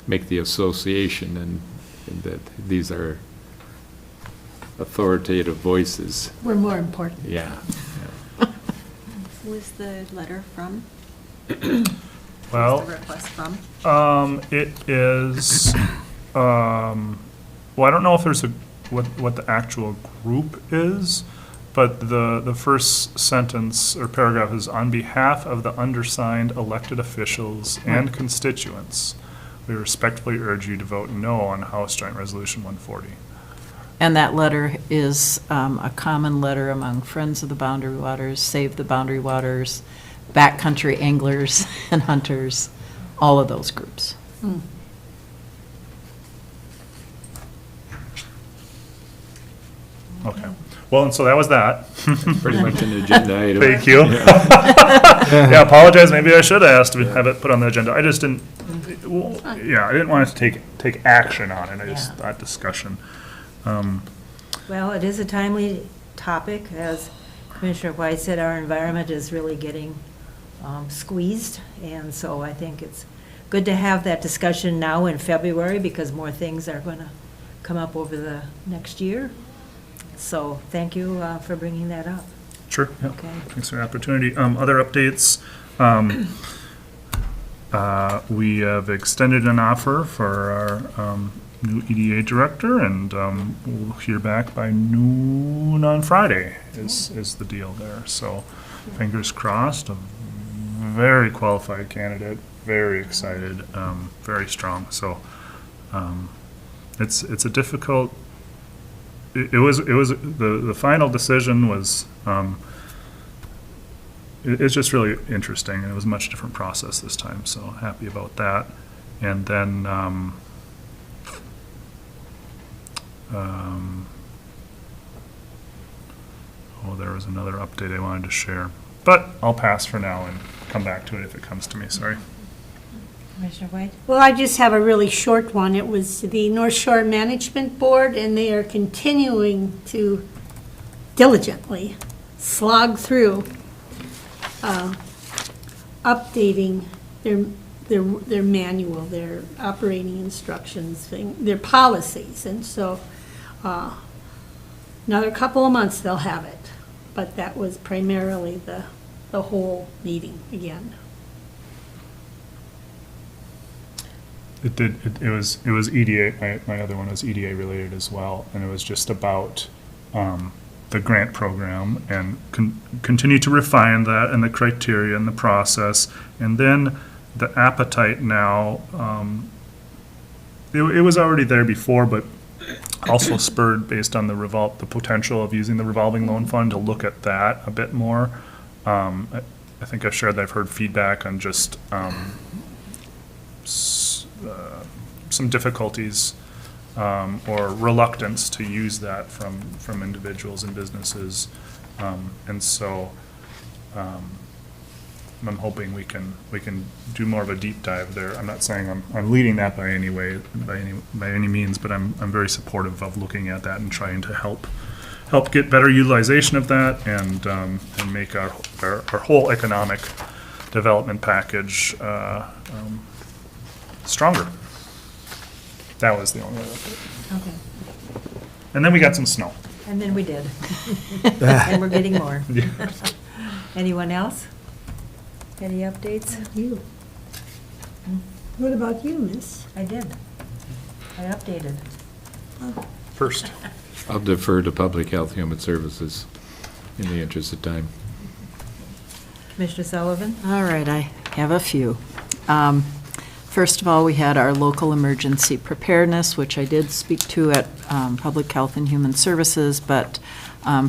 make the association, and that these are authoritative voices. We're more important. Yeah. Who is the letter from? Well, request from? it is, well, I don't know if there's what the actual group is, but the first sentence or paragraph is, on behalf of the undersigned elected officials and constituents, we respectfully urge you to vote no on House Joint Resolution 140. And that letter is a common letter among Friends of the Boundary Waters, Save the Boundary Waters, backcountry anglers and hunters, all of those groups. Okay. Well, and so that was that. Pretty much an agenda item. Thank you. Yeah, apologize, maybe I should have asked to have it put on the agenda. I just didn't, yeah, I didn't want us to take action on it. I just thought discussion. Well, it is a timely topic. As Commissioner White said, our environment is really getting squeezed, and so I think it's good to have that discussion now in February, because more things are going to come up over the next year. So thank you for bringing that up. Sure, yeah. Okay. Thanks for the opportunity. Other updates, we have extended an offer for our new EDA director, and we'll hear back by noon on Friday is the deal there. So fingers crossed, a very qualified candidate, very excited, very strong. So it's a difficult, it was the final decision was, it's just really interesting, and it was a much different process this time, so happy about that. And then there was another update I wanted to share, but I'll pass for now and come back to it if it comes to me, sorry. Commissioner White? Well, I just have a really short one. It was the North Shore Management Board, and they are continuing to diligently slog through updating their manual, their operating instructions, their policies. And so another couple of months they'll have it. But that was primarily the whole meeting again. It was EDA, my other one was EDA related as well, and it was just about the grant program, and continue to refine that and the criteria and the process, and then the appetite now, it was already there before, but also spurred based on the potential of using the revolving loan fund to look at that a bit more. I think I've shared that I've heard feedback on just some difficulties or reluctance to use that from individuals and businesses. And so I'm hoping we can do more of a deep dive there. I'm not saying I'm leading that by any means, but I'm very supportive of looking at that and trying to help get better utilization of that, and make our whole economic development package stronger. That was the only other update. Okay. And then we got some snow. And then we did. And we're getting more. Anyone else? Any updates? You. What about you, miss? I did. I updated. First. I'll defer to Public Health Human Services in the interest of time. Commissioner Sullivan? All right, I have a few. First of all, we had our local emergency preparedness, which I did speak to at Public Health and Human Services, but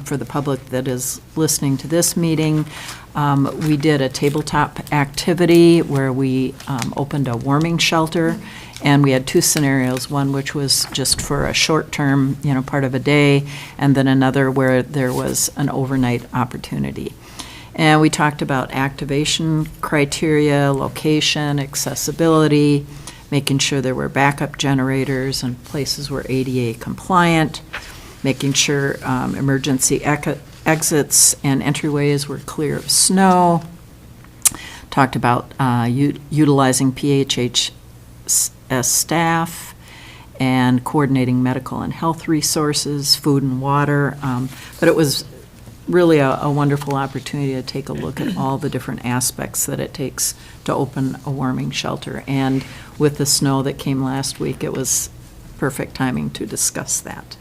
for the public that is listening to this meeting, we did a tabletop activity where we opened a warming shelter, and we had two scenarios, one which was just for a short term, part of a day, and then another where there was an overnight opportunity. And we talked about activation criteria, location, accessibility, making sure there were backup generators and places were ADA compliant, making sure emergency exits and entryways were clear of snow. Talked about utilizing PHHS staff and coordinating medical and health resources, food and water. But it was really a wonderful opportunity to take a look at all the different aspects that it takes to open a warming shelter. And with the snow that came last week, it was perfect timing to discuss that.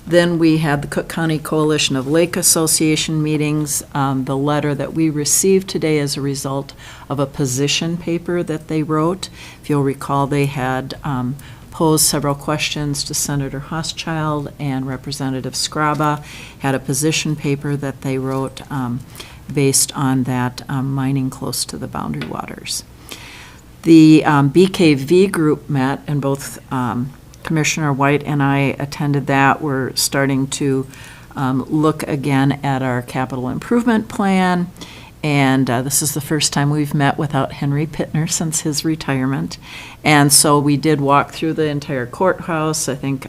Then we had the Cook County Coalition of Lake Association meetings. The letter that we received today as a result of a position paper that they wrote. If you'll recall, they had posed several questions to Senator Hochschild, and Representative Scraba had a position paper that they wrote based on that mining close to the boundary waters. The BKV group met, and both Commissioner White and I attended that. We're starting to look again at our capital improvement plan, and this is the first time we've met without Henry Pittner since his retirement. And so we did walk through the entire courthouse. I think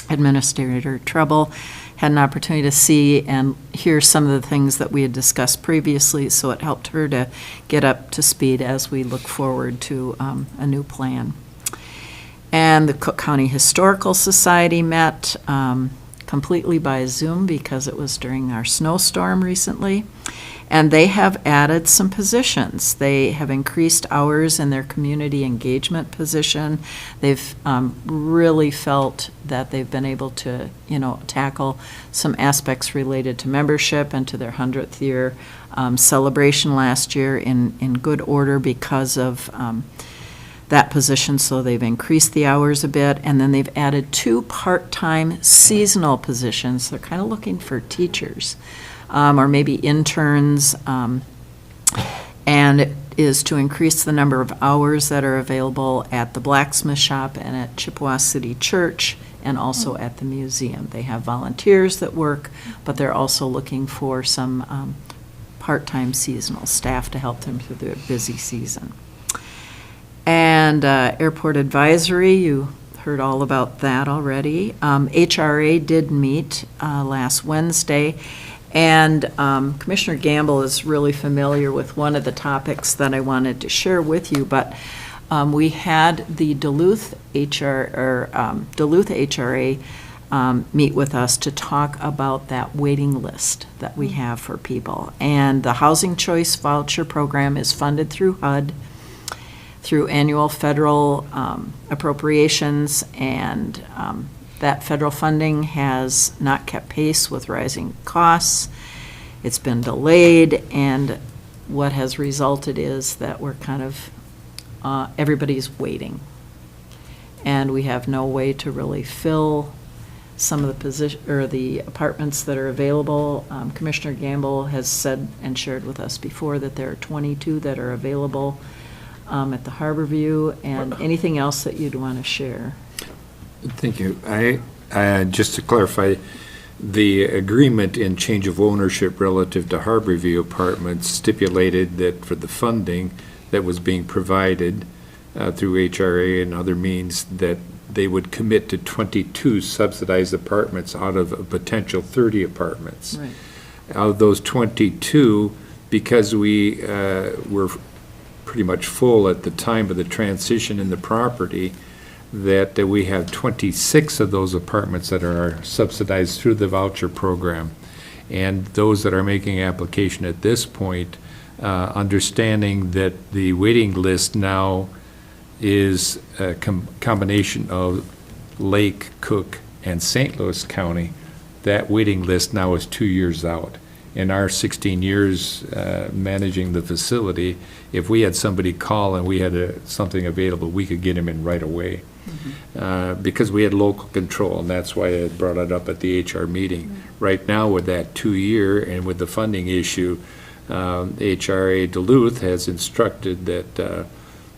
Administrator Treble had an opportunity to see and hear some of the things that we had discussed previously, so it helped her to get up to speed as we look forward to a new plan. And the Cook County Historical Society met completely by Zoom because it was during our snowstorm recently. And they have added some positions. They have increased hours in their community engagement position. They've really felt that they've been able to, tackle some aspects related to membership and to their 100th year celebration last year in good order because of that position. So they've increased the hours a bit, and then they've added 2 part-time seasonal positions. They're kind of looking for teachers. Or maybe interns, and it is to increase the number of hours that are available at the blacksmith shop and at Chippewa City Church, and also at the museum. They have volunteers that work, but they're also looking for some part-time seasonal staff to help them through the busy season. And Airport Advisory, you heard all about that already. HRA did meet last Wednesday. And Commissioner Gamble is really familiar with one of the topics that I wanted to share with you, but we had the Duluth HRA meet with us to talk about that waiting list that we have for people. And the Housing Choice Voucher Program is funded through HUD, through annual federal appropriations, and that federal funding has not kept pace with rising costs. It's been delayed, and what has resulted is that we're kind of, everybody's waiting. And we have no way to really fill some of the apartments that are available. Commissioner Gamble has said and shared with us before that there are 22 that are available at the Harborview, and anything else that you'd want to share? Thank you. Just to clarify, the agreement in change of ownership relative to Harborview Apartments stipulated that for the funding that was being provided through HRA and other means, that they would commit to 22 subsidized apartments out of a potential 30 apartments. Right. Out of those 22, because we were pretty much full at the time of the transition in the property, that we have 26 of those apartments that are subsidized through the voucher program. And those that are making application at this point, understanding that the waiting list now is a combination of Lake, Cook, and St. Louis County, that waiting list now is 2 years out. in our 16 years managing the facility, if we had somebody call and we had something available, we could get them in right away. Because we had local control, and that's why I brought it up at the HR meeting. Right now, with that 2-year and with the funding issue, HRA Duluth has instructed that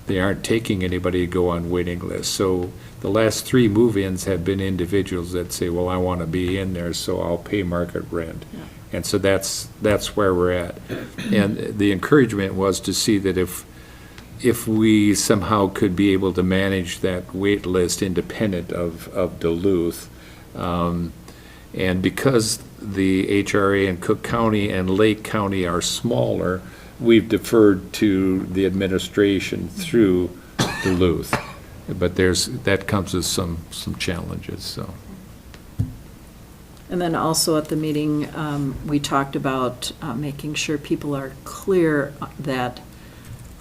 they aren't taking anybody to go on waiting lists. So the last 3 move-ins have been individuals that say, well, I want to be in there, so I'll pay market rent. And so that's where we're at. And the encouragement was to see that if we somehow could be able to manage that wait list independent of Duluth, and because the HRA in Cook County and Lake County are smaller, we've deferred to the administration through Duluth. But that comes with some challenges, so. And then also at the meeting, we talked about making sure people are clear that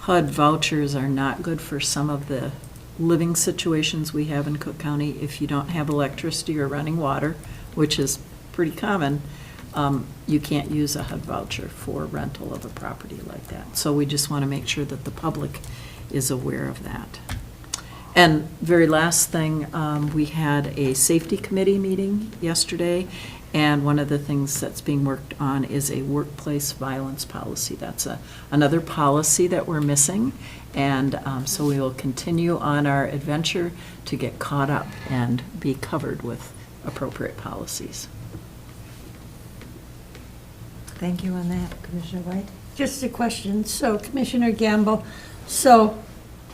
HUD vouchers are not good for some of the living situations we have in Cook County. If you don't have electricity or running water, which is pretty common, you can't use a HUD voucher for rental of a property like that. So we just want to make sure that the public is aware of that. And very last thing, we had a safety committee meeting yesterday, and one of the things that's being worked on is a workplace violence policy. That's another policy that we're missing, and so we will continue on our adventure to get caught up and be covered with appropriate policies. Thank you on that, Commissioner White. Just a question. So Commissioner Gamble, so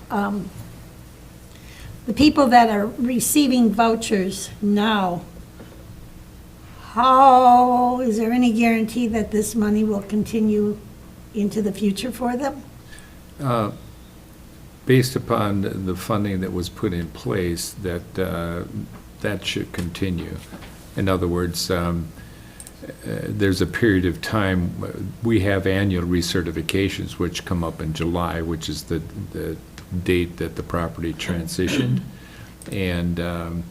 the people that are receiving vouchers now, is there any guarantee that this money will continue into the future for them? Based upon the funding that was put in place, that should continue. In other words, there's a period of time, we have annual recertifications which come up in July, which is the date that the property transitioned. And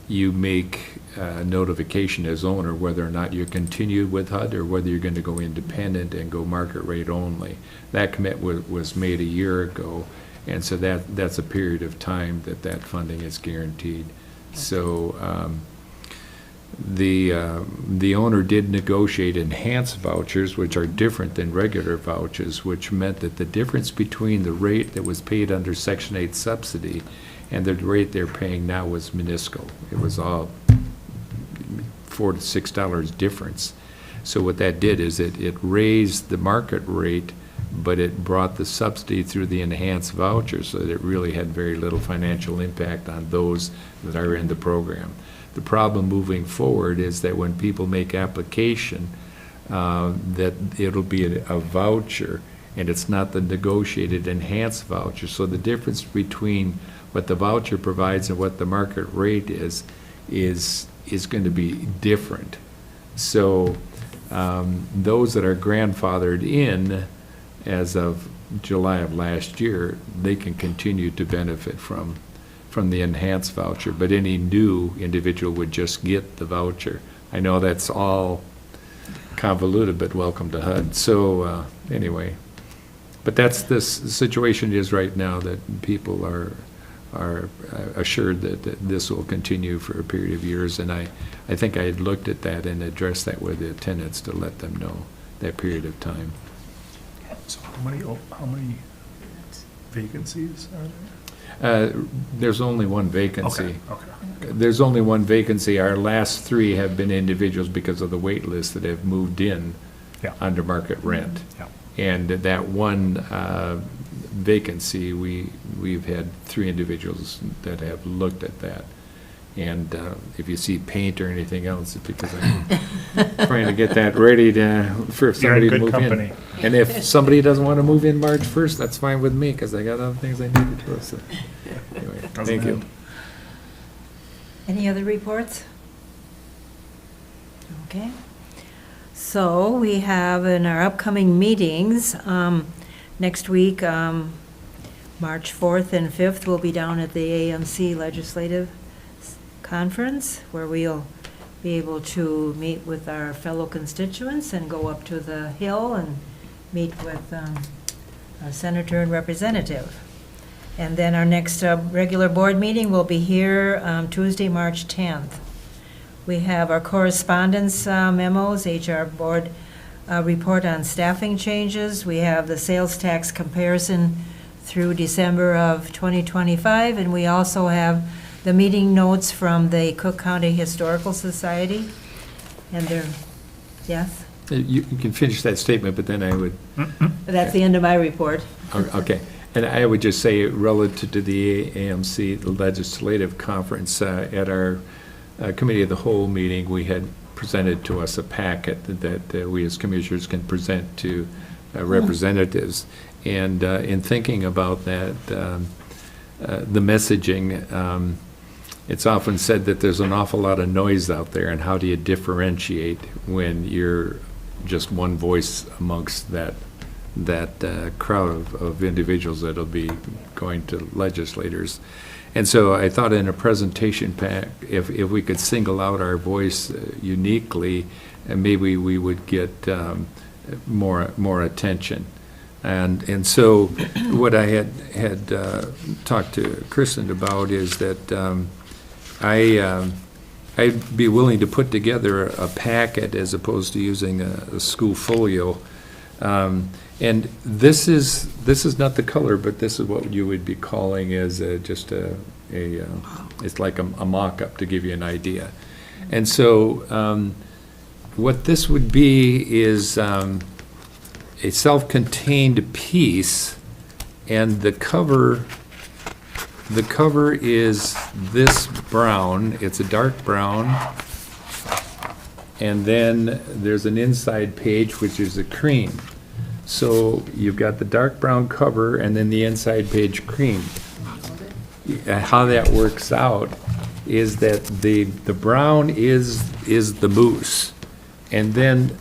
you make a notification as owner whether or not you continue with HUD or whether you're going to go independent and go market rate only. That commitment was made a year ago, and so that's a period of time that funding is guaranteed. So the owner did negotiate enhanced vouchers, which are different than regular vouchers, which meant that the difference between the rate that was paid under Section 8 subsidy and the rate they're paying now was minuscule. It was all $4 to $6 difference. So what that did is it raised the market rate, but it brought the subsidy through the enhanced voucher, so that it really had very little financial impact on those that are in the program. The problem moving forward is that when people make application, that it'll be a voucher, and it's not the negotiated enhanced voucher. So the difference between what the voucher provides and what the market rate is going to be different. So those that are grandfathered in as of July of last year, they can continue to benefit from the enhanced voucher, but any new individual would just get the voucher. I know that's all convoluted, but welcome to HUD. So anyway, but that's the situation is right now, that people are assured that this will continue for a period of years, and I think I had looked at that and addressed that with the tenants to let them know that period of time. So how many vacancies are there? There's only one vacancy. Okay. There's only one vacancy. Our last 3 have been individuals because of the wait list that have moved in under market rent. Yeah. And that one vacancy, we've had 3 individuals that have looked at that. And if you see paint or anything else, it's because I'm trying to get that ready for somebody to move in. And if somebody doesn't want to move in March 1st, that's fine with me, because I got other things I need to do. So anyway, thank you. Any other reports? Okay. So we have in our upcoming meetings, next week, March 4th and 5th, we'll be down at the AMC Legislative Conference, where we'll be able to meet with our fellow constituents and go up to the Hill and meet with a senator and representative. And then our next regular board meeting will be here Tuesday, March 10th. We have our correspondence memos, HR board report on staffing changes. We have the sales tax comparison through December of 2025, and we also have the meeting notes from the Cook County Historical Society. And they're, yes? You can finish that statement, but then I would, That's the end of my report. okay. And I would just say, relative to the AMC, the Legislative Conference, at our Committee of the Whole meeting, we had presented to us a packet that we as commissioners can present to representatives. And in thinking about that, the messaging, it's often said that there's an awful lot of noise out there, and how do you differentiate when you're just one voice amongst that crowd of individuals that'll be going to legislators. And so I thought in a presentation pack, if we could single out our voice uniquely, and maybe we would get more attention. And so what I had talked to Kristen about is that I'd be willing to put together a packet as opposed to using a school folio. And this is not the color, but this is what you would be calling as just it's like a mock-up to give you an idea. And so what this would be is a self-contained piece, and the cover is this brown. It's a dark brown. And then there's an inside page, which is a cream. So you've got the dark brown cover and then the inside page cream. How that works out is that the brown is the moose, and then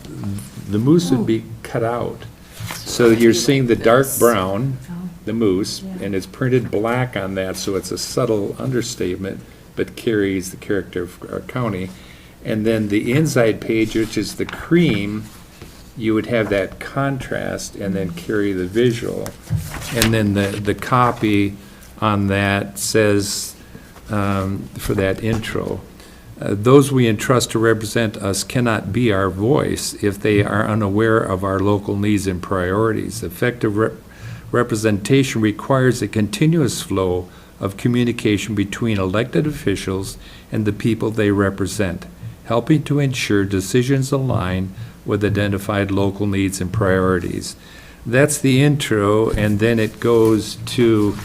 the moose would be cut out. So you're seeing the dark brown, the moose, and it's printed black on that, so it's a subtle understatement, but carries the character of our county. And then the inside page, which is the cream, you would have that contrast and then carry the visual. And then the copy on that says, for that intro, those we entrust to represent us cannot be our voice if they are unaware of our local needs and priorities. Effective representation requires a continuous flow of communication between elected officials and the people they represent, helping to ensure decisions align with identified local needs and priorities. That's the intro, and then it goes to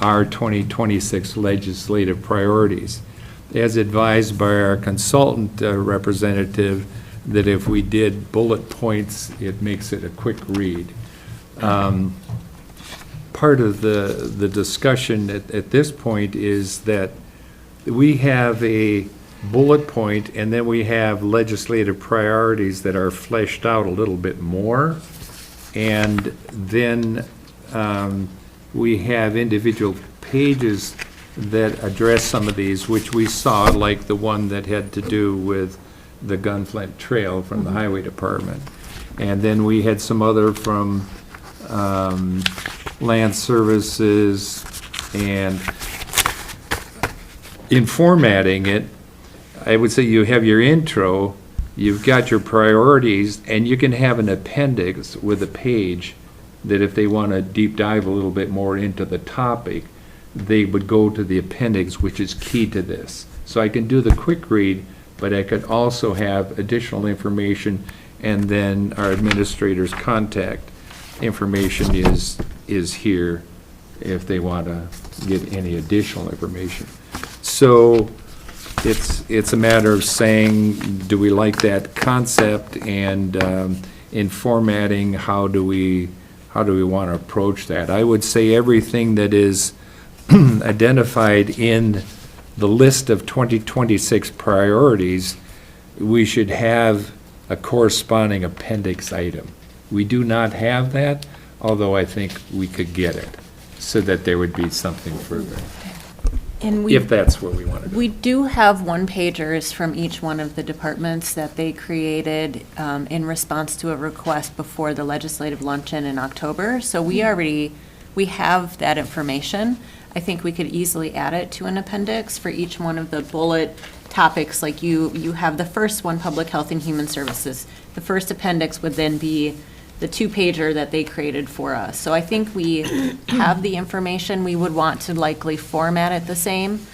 our 2026 legislative priorities. As advised by our consultant representative, that if we did bullet points, it makes it a quick read. Part of the discussion at this point is that we have a bullet point, and then we have legislative priorities that are fleshed out a little bit more. And then we have individual pages that address some of these, which we saw, like the one that had to do with the Gunflint Trail from the Highway Department. And then we had some other from Land Services, and in formatting it, I would say you have your intro, you've got your priorities, and you can have an appendix with a page that if they want to deep dive a little bit more into the topic, they would go to the appendix, which is key to this. So I can do the quick read, but I could also have additional information, and then our administrator's contact information is here if they want to get any additional information. So it's a matter of saying, do we like that concept, and in formatting, how do we want to approach that? I would say everything that is identified in the list of 2026 priorities, we should have a corresponding appendix item. We do not have that, although I think we could get it, so that there would be something further. And we, if that's what we want to do. we do have one-pagers from each one of the departments that they created in response to a request before the legislative luncheon in October. So we have that information. I think we could easily add it to an appendix for each one of the bullet topics. Like you have the first one, Public Health and Human Services. The first appendix would then be the two-pager that they created for us. So I think we have the information. We would want to likely format it the same.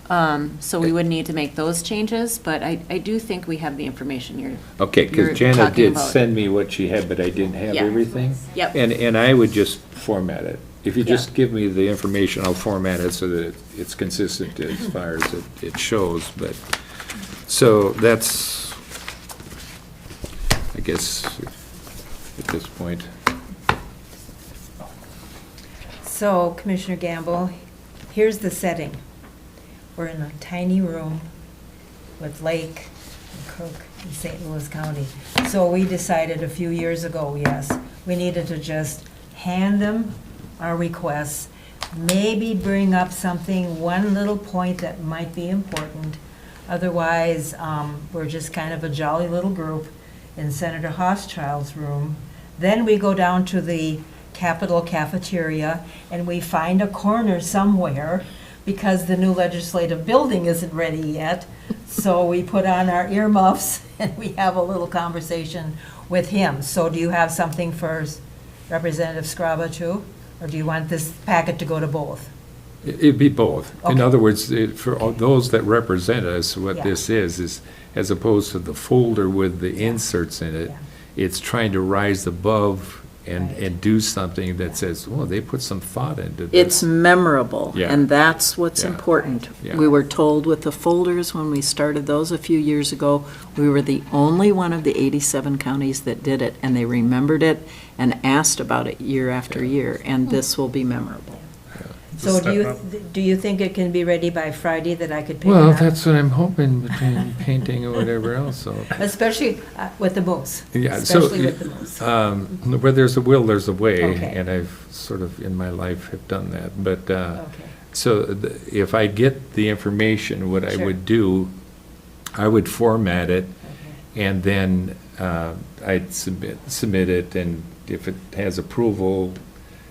So we would need to make those changes, but I do think we have the information you're Okay, you're because Janet talking did about. send me what she had, but I didn't have Yeah. everything. Yep. And I would just format it. If you Yeah. just give me the information, I'll format it so that it's consistent as far as it shows, but, so that's, I guess, at this point. So Commissioner Gamble, here's the setting. We're in a tiny room with Lake and Cook in St. Louis County. So we decided a few years ago, yes, we needed to just hand them our requests, maybe bring up something, one little point that might be important. Otherwise, we're just kind of a jolly little group in Senator Hochschild's room. Then we go down to the Capitol cafeteria and we find a corner somewhere because the new legislative building isn't ready yet. So we put on our earmuffs and we have a little conversation with him. So do you have something for Representative Scraba too? Or do you want this packet to go to both? It'd be both. In Okay. other words, for all those that represent us, what Yeah. this is as opposed to the folder with the inserts in it, Yeah. it's trying to rise above Right. and do something that says, well, they put some thought into this. It's memorable, Yeah. and that's what's Yeah. important. Yeah. We were told with the folders, when we started those a few years ago, we were the only one of the 87 counties that did it, and they remembered it and asked about it year after year, and this will be memorable. So Step up. do you think it can be ready by Friday that I could pick it Well, up? that's what I'm hoping between painting or whatever else, so. Especially with the moose. Yeah, so, Especially with the moose. where there's a will, there's a way, Okay. and I've sort of in my life have done that. But, Okay. so if I get the information, what I Sure. would do, I would format it, Okay. and then I'd submit it, and if it has approval,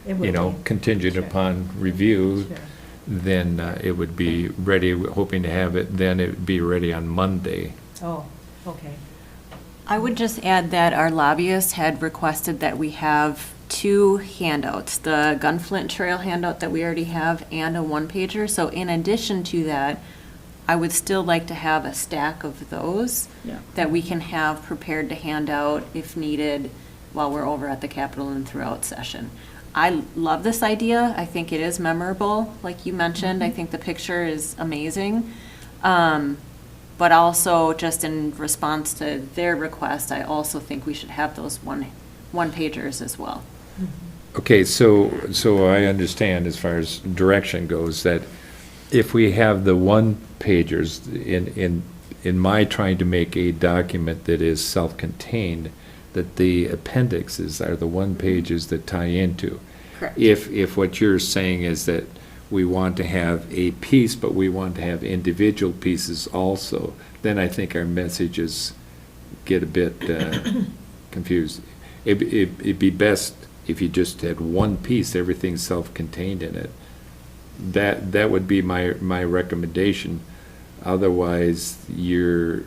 It would you know, be. contingent Sure. upon review, Sure. then it would be ready, hoping to have it, then it would be ready on Monday. Oh, okay. I would just add that our lobbyists had requested that we have two handouts, the Gunflint Trail handout that we already have and a one-pager. So in addition to that, I would still like to have a stack of those Yeah. that we can have prepared to hand out if needed while we're over at the Capitol and throughout session. I love this idea. I think it is memorable, like you mentioned. I think the picture is amazing. But also, just in response to their request, I also think we should have those one-pagers as well. Okay, so I understand as far as direction goes, that if we have the one-pagers, in my trying to make a document that is self-contained, that the appendixes are the one-pages that tie into. Correct. If what you're saying is that we want to have a piece, but we want to have individual pieces also, then I think our messages get a bit confused. It'd be best if you just had one piece, everything self-contained in it. That would be my recommendation. Otherwise, your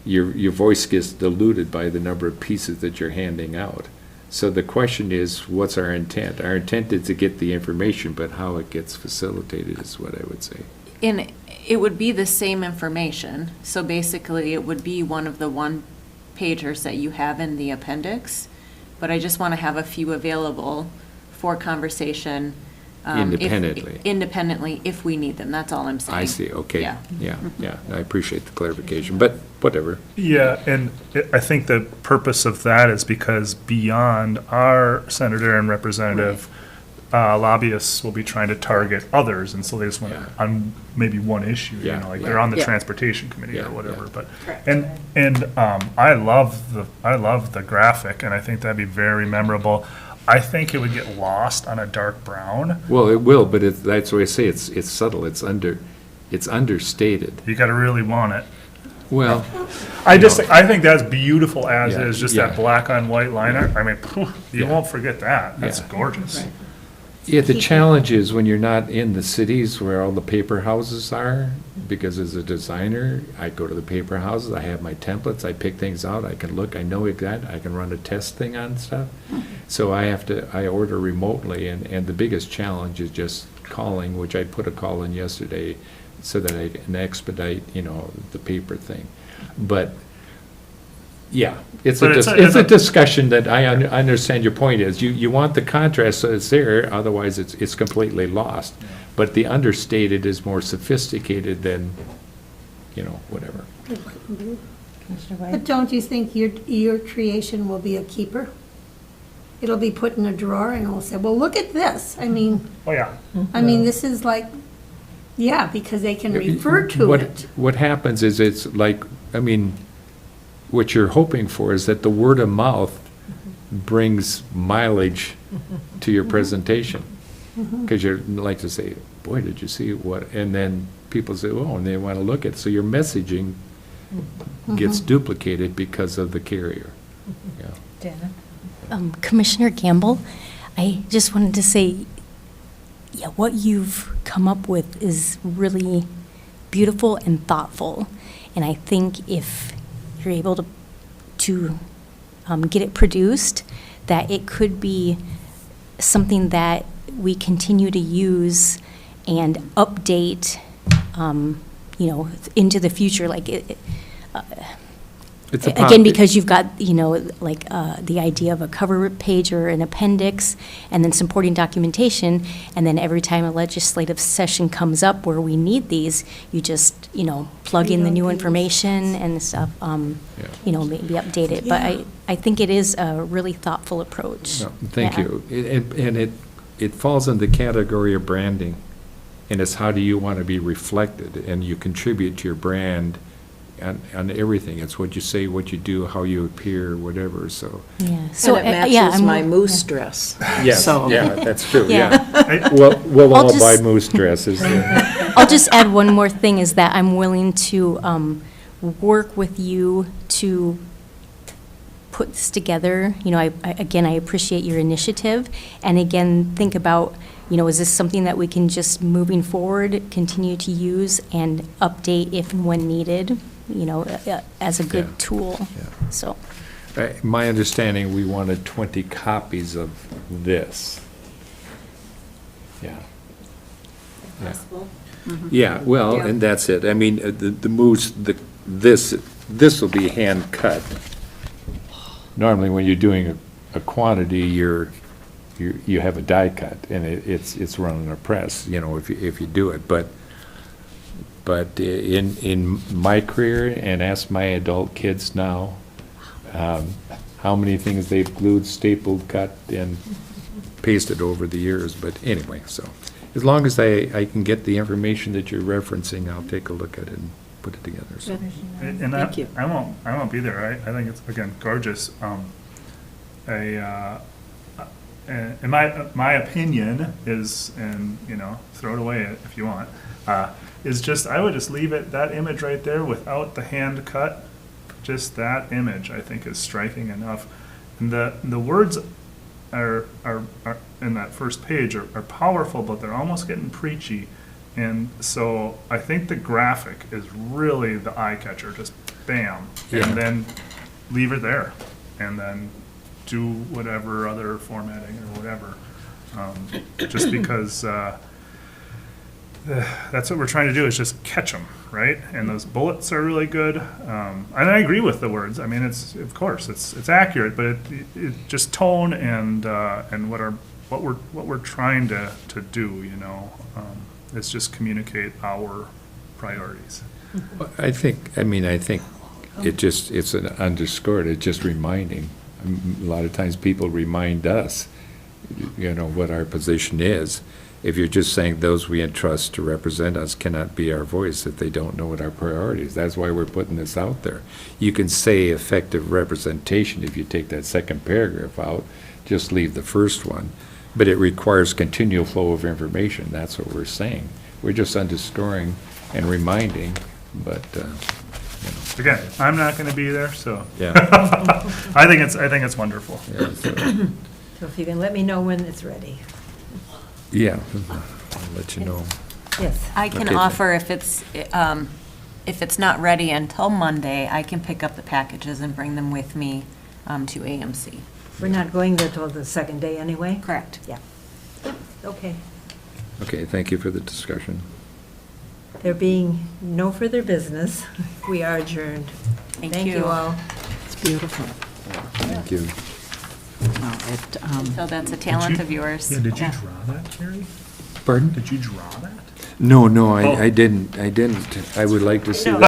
voice gets diluted by the number of pieces that you're handing out. So the question is, what's our intent? Our intent is to get the information, but how it gets facilitated is what I would say. And it would be the same information. So basically, it would be one of the one-pagers that you have in the appendix. But I just want to have a few available for conversation. Independently, if we need them. That's all I'm saying. I see, okay. Yeah. Yeah, I appreciate the clarification, but whatever. Yeah, and I think the purpose of that is because beyond our senator and representative, lobbyists will be trying to target others, and so they just want Yeah. on maybe one issue, you Yeah, know, like yeah. they're on the Yeah. transportation committee Yeah, or whatever, yeah. but, Correct. and I love the graphic, and I think that'd be very memorable. I think it would get lost on a dark brown. Well, it will, but that's why I say it's subtle, it's understated. You gotta really want it. Well, I think that's beautiful as Yeah, is, just yeah. that black on white liner. I mean, you Yeah. won't forget that. That's Yeah. gorgeous. yeah, the challenge is when you're not in the cities where all the paper houses are, because as a designer, I go to the paper houses, I have my templates, I pick things out, I can look, I know exactly, I can run a test thing on stuff. So I order remotely, and the biggest challenge is just calling, which I put a call in yesterday, so that I can expedite, the paper thing. But, yeah, it's But it's a discussion that I understand your point is, you want the contrast so it's there, otherwise it's completely lost. But the understated is more sophisticated than, whatever. But don't you think your creation will be a keeper? It'll be put in a drawer and it'll say, well, look at this. I mean, Oh, yeah. this is like, yeah, because they can refer to it. What happens is it's like, what you're hoping for is that the word of mouth brings mileage to your presentation. Because you like to say, boy, did you see what, and then people say, oh, and they want to look at it. So your messaging gets duplicated because of the carrier. Yeah. Dana? Commissioner Gamble, I just wanted to say, yeah, what you've come up with is really beautiful and thoughtful. And I think if you're able to get it produced, that it could be something that we continue to use and update, into the future. Like It's a again, because you've got, the idea of a cover page or an appendix, and then supporting documentation, and then every time a legislative session comes up where we need these, you just, plug in the new information and stuff, maybe update it. But I think it is a really thoughtful approach. No, thank Yeah. you. And it falls in the category of branding, and it's how do you want to be reflected, and you contribute to your brand on everything. It's what you say, what you do, how you appear, whatever, so. Yeah. So, And it yeah, matches I'm- my moose dress. Yes, So- yeah, that's true, Yeah. yeah. We'll I'll all buy just- moose dresses. Yeah. I'll just add one more thing, is that I'm willing to work with you to put this together. I appreciate your initiative, and again, think about, is this something that we can just, moving forward, continue to use and update if and when needed, as a Yeah. good tool, Yeah. so. My understanding, we wanted 20 copies of this. Yeah. Yeah. Yeah, well, and that's it. The moose, this will be hand cut. Normally, when you're doing a quantity, you have a die cut, and it's run in a press, if you do it. But in my career, and ask my adult kids now, how many things they've glued, stapled, cut, and pasted over the years. But anyway, so as long as I can get the information that you're referencing, I'll take a look at it and put it together. So. And Thank you. I won't be there. I think it's, again, gorgeous. In my opinion is, and, throw it away if you want, is just, I would just leave it, that image right there without the hand cut. Just that image, I think, is striking enough. And the words are in that first page are powerful, but they're almost getting preachy. And so I think the graphic is really the eye catcher, just bam, Yeah. and then leave it there, and then do whatever other formatting or whatever. Just because that's what we're trying to do, is just catch them, right? And those bullets are really good. And I agree with the words. It's, of course, it's accurate, but it just tone and what we're trying to do, is just communicate our priorities. I think it's an underscored, it's just reminding. A lot of times people remind us, what our position is, If you're just saying those we entrust to represent us cannot be our voice if they don't know what our priorities. That's why we're putting this out there. You can say effective representation if you take that second paragraph out, just leave the first one. But it requires continual flow of information. That's what we're saying. We're just underscoring and reminding, but, Again, I'm not going to be there, so. yeah. I think it's wonderful. Yeah, so- So if you can let me know when it's ready. Yeah, I'll let you know. Yes. I can Okay. offer, if it's not ready until Monday, I can pick up the packages and bring them with me to AMC. We're not going there till the second day anyway? Correct. Yeah. Okay. Okay, thank you for the discussion. There being no further business, we are adjourned. Thank Thank you you. all. It's beautiful. Thank you. Wow, So that's a talent of yours. Yeah, did you draw that, Carrie? Pardon? Did you draw that? No, Oh. I didn't. I would like to see that.